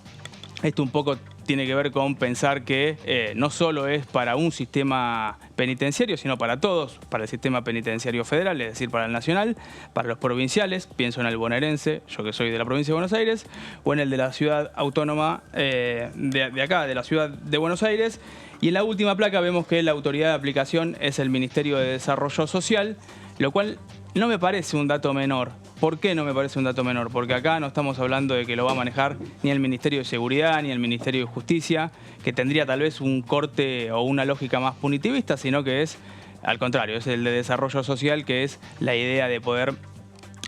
Esto un poco tiene que ver con pensar que no solo es para un sistema penitenciario, sino para todos, para el sistema penitenciario federal, es decir, para el nacional, para los provinciales, pienso en el bonaerense, yo que soy de la provincia de Buenos Aires, o en el de la Ciudad Autónoma de acá, de la Ciudad de Buenos Aires, Y en la última placa vemos que la autoridad de aplicación es el Ministerio de Desarrollo Social, lo cual no me parece un dato menor. ¿Por qué no me parece un dato menor? Porque acá no estamos hablando de que lo va a manejar ni el Ministerio de Seguridad ni el Ministerio de Justicia, que tendría tal vez un corte o una lógica más punitivista, sino que es, al contrario, es el de Desarrollo Social, que es la idea de poder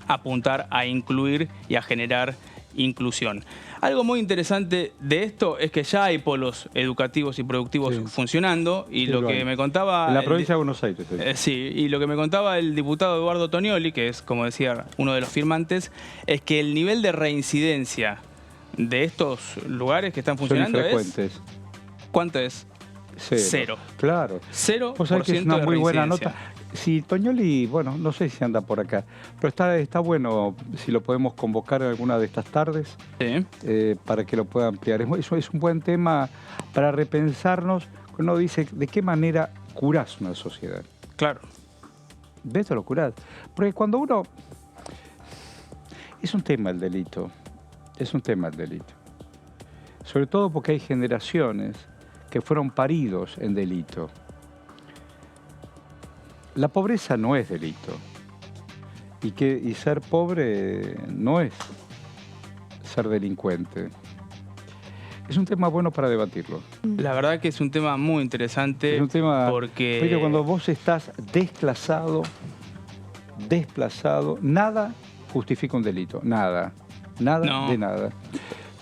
apuntar a incluir y a generar inclusión. Algo muy interesante de esto es que ya hay polos educativos y productivos funcionando, y lo que me contaba... En la provincia de Buenos Aires. Sí, y lo que me contaba el diputado Eduardo Tonioli, que es, como decía, uno de los firmantes, es que el nivel de reincidencia de estos lugares que están funcionando es... ¿Cuánto es? Cero. Claro. 0% Vos sabés que es una muy buena reincidencia. nota. Sí, Tonioli, bueno, no sé si anda por acá, pero está bueno si lo podemos convocar en alguna de estas tardes para que lo pueda ampliar. Eso es un buen tema para repensarnos. Uno dice, ¿de qué manera curás una sociedad? Claro. De eso lo curás. Porque cuando uno... Es un tema el delito. Es un tema el delito. Sobre todo porque hay generaciones que fueron paridos en delito. La pobreza no es delito. Y ser pobre no es ser delincuente. Es un tema bueno para debatirlo. La verdad que es un tema muy interesante. Es un tema porque... Pero cuando vos estás desplazado, nada justifica un delito. Nada de nada.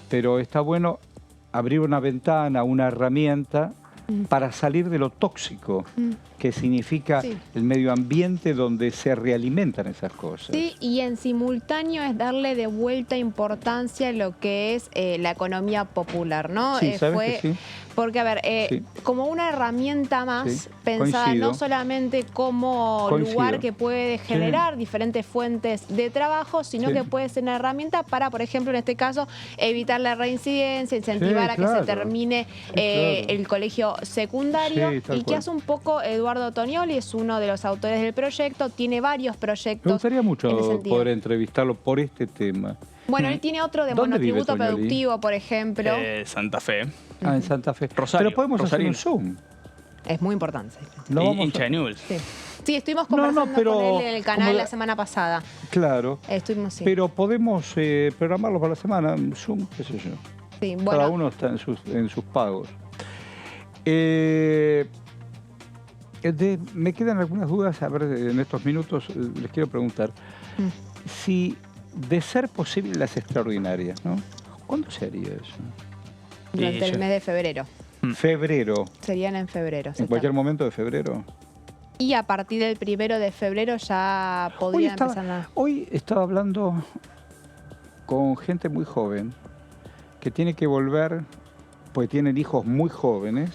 Pero está bueno abrir una ventana, una herramienta para salir de lo tóxico que significa el medio ambiente donde se realimentan esas cosas. Sí, y en simultáneo es darle de vuelta importancia a lo que es la economía popular, ¿no? Sí, ¿sabes que sí? Porque, a ver, como una herramienta más pensada no solamente como lugar que puede generar diferentes fuentes de trabajo, sino que puede ser una herramienta para, por ejemplo, en este caso, evitar la reincidencia, incentivar a que se termine el colegio secundario. Y que hace un poco Eduardo Tonioli, es uno de los autores del proyecto, tiene varios proyectos. Me gustaría mucho poder entrevistarlo por este tema. Bueno, él tiene otro de monotributo productivo, por ejemplo. Santa Fe. Ah, en Santa Fe. Rosario. Pero podemos hacer un Zoom. Es muy importante. Hincha de Newell's. Sí, estuvimos conversando con él en el canal la semana pasada. Claro. Estuvimos, pero podemos programarlo para la semana, Zoom, qué sé yo. Sí, bueno. Cada uno está en sus pagos. Me quedan algunas dudas, a ver, en estos minutos les quiero preguntar. Si de ser posible las extraordinarias, ¿no? ¿Cuándo se haría eso? Durante el mes de febrero. Febrero. Serían en febrero. ¿En cualquier momento de febrero? Y a partir del 1 de febrero ya podría empezar Hoy estaba hablando con gente muy joven que tiene que volver, porque tienen hijos muy jóvenes,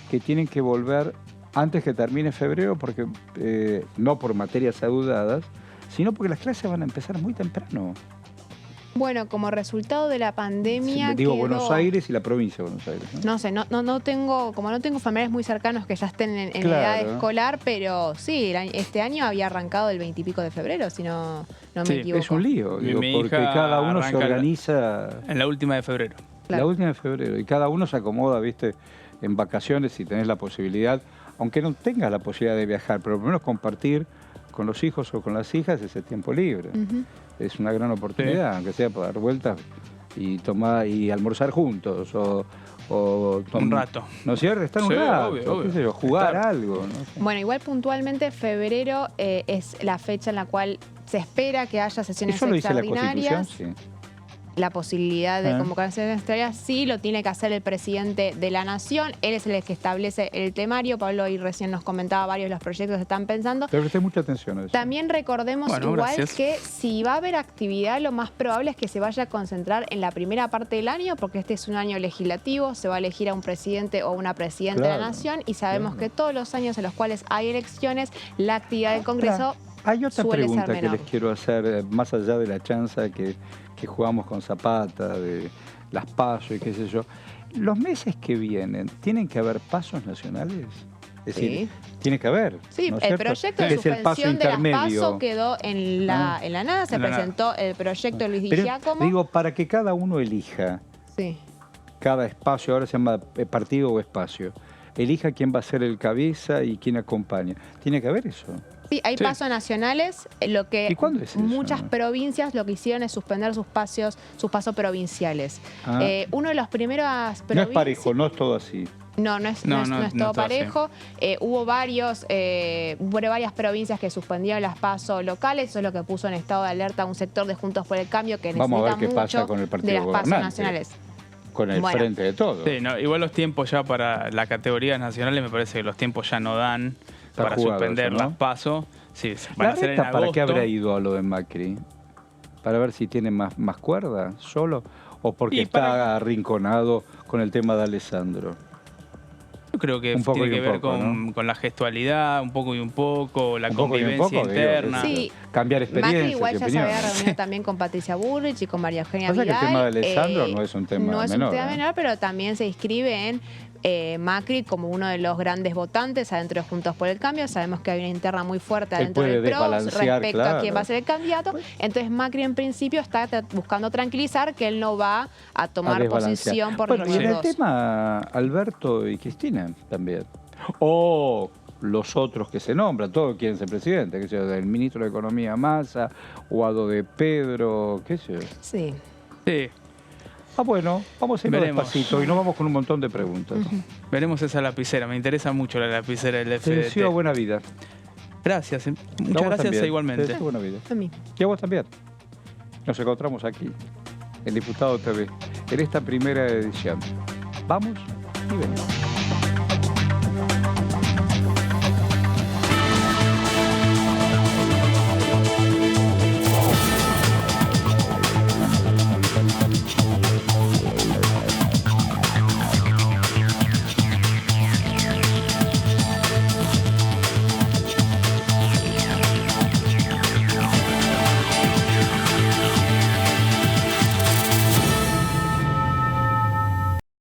que tienen que volver antes que termine febrero, porque no por materias adeudadas, sino porque las clases van a empezar muy temprano. Bueno, como resultado de la pandemia... Digo, Buenos Aires y la provincia de Buenos Aires. No sé, no tengo familiares muy cercanos que ya estén en edad escolar, pero sí, este año había arrancado el 20 y pico de febrero, si no me equivoco. Es un lío, porque cada uno se organiza... En la última de febrero. Claro. La última de febrero, y cada uno se acomoda, viste, en vacaciones si tenés la posibilidad, aunque no tengas la posibilidad de viajar, pero por lo menos compartir con los hijos o con las hijas ese tiempo libre. Es una gran oportunidad, aunque sea para dar vueltas y almorzar juntos o un rato. ¿No es cierto? Estar un rato, obvio. Qué sé yo, jugar algo. No sé. Bueno, igual puntualmente febrero es la fecha en la cual se espera que haya sesiones extraordinarias. ¿Eso lo dice la Constitución? Sí. La posibilidad de convocar sesiones extraordinarias sí lo tiene que hacer el presidente de la Nación. Él es el que establece el temario. Pablo hoy recién nos comentaba varios de los proyectos que están pensando. Pero presté mucha atención a eso. También recordemos que si va a haber actividad, lo más probable es que se vaya a concentrar en la primera parte del año, porque este es un año legislativo, se va a elegir a un presidente o una presidenta de la Nación, y sabemos que todos los años en los cuales hay elecciones, la actividad del Congreso hay otra suele pregunta ser que menor. les quiero hacer, más allá de la chanza que jugamos con Zapata, de las PASO y qué sé yo. Los meses que vienen, ¿tienen que haber pasos nacionales? Es decir, tiene que haber. Sí, ¿no es el cierto? proyecto de suspensión de las PASO quedó en la nada. Se presentó el proyecto de Luis Di Giacomo. Digo, para que cada uno elija cada espacio, ahora se llama partido o espacio, elija quién va a ser el cabeza y quién acompaña. Tiene que haber eso. Sí, hay pasos nacionales. Lo que ¿Y cuándo es eso? Muchas provincias lo que hicieron es suspender sus pasos provinciales. Uno de los primeros provincias... No es parejo, no es todo así. No es todo parejo. Hubo varias provincias que suspendieron las PASO locales. Eso es lo que puso en estado de alerta un sector de Juntos por el Cambio que necesita mucho con el de las PASO nacionales. Con el frente de todo. Sí, igual los tiempos ya para las categorías nacionales me parece que los tiempos ya no dan para suspender las PASO. Sí, van a ser en agosto. ¿Para qué habrá ido a lo de Macri? ¿Para ver si tiene más cuerda solo? ¿O porque está arrinconado con el tema de Alessandro? Yo creo que tiene que ver con la gestualidad, un poco y un poco, la convivencia interna. Sí. Cambiar experiencias. Macri igual ya se había reunido también con Patricia Bullrich y con María Eugenia Vidal. Que el tema de Alessandro no es un tema menor. No es un tema menor, pero también se inscribe en Macri como uno de los grandes votantes adentro de Juntos por el Cambio. Sabemos que hay una interna muy fuerte adentro del PRO respecto a quién va a ser el candidato. Entonces Macri en principio está buscando tranquilizar que él no va a tomar posición por ninguno de los dos. Y en el tema Alberto y Cristina también. O los otros que se nombran, todos quieren ser presidente, que sea del ministro de Economía Massa, Guado de Pedro, qué sé yo. Sí. Bueno, vamos a ir despacito y nos vamos con un montón de preguntas. Veremos esa lapicera, me interesa mucho la lapicera del FDT. Te deseo buena vida. Gracias, muchas gracias igualmente. Te deseo buena vida. A mí. Y a vos también. Nos encontramos aquí, en Diputado TV, en esta primera edición. Vamos y venimos.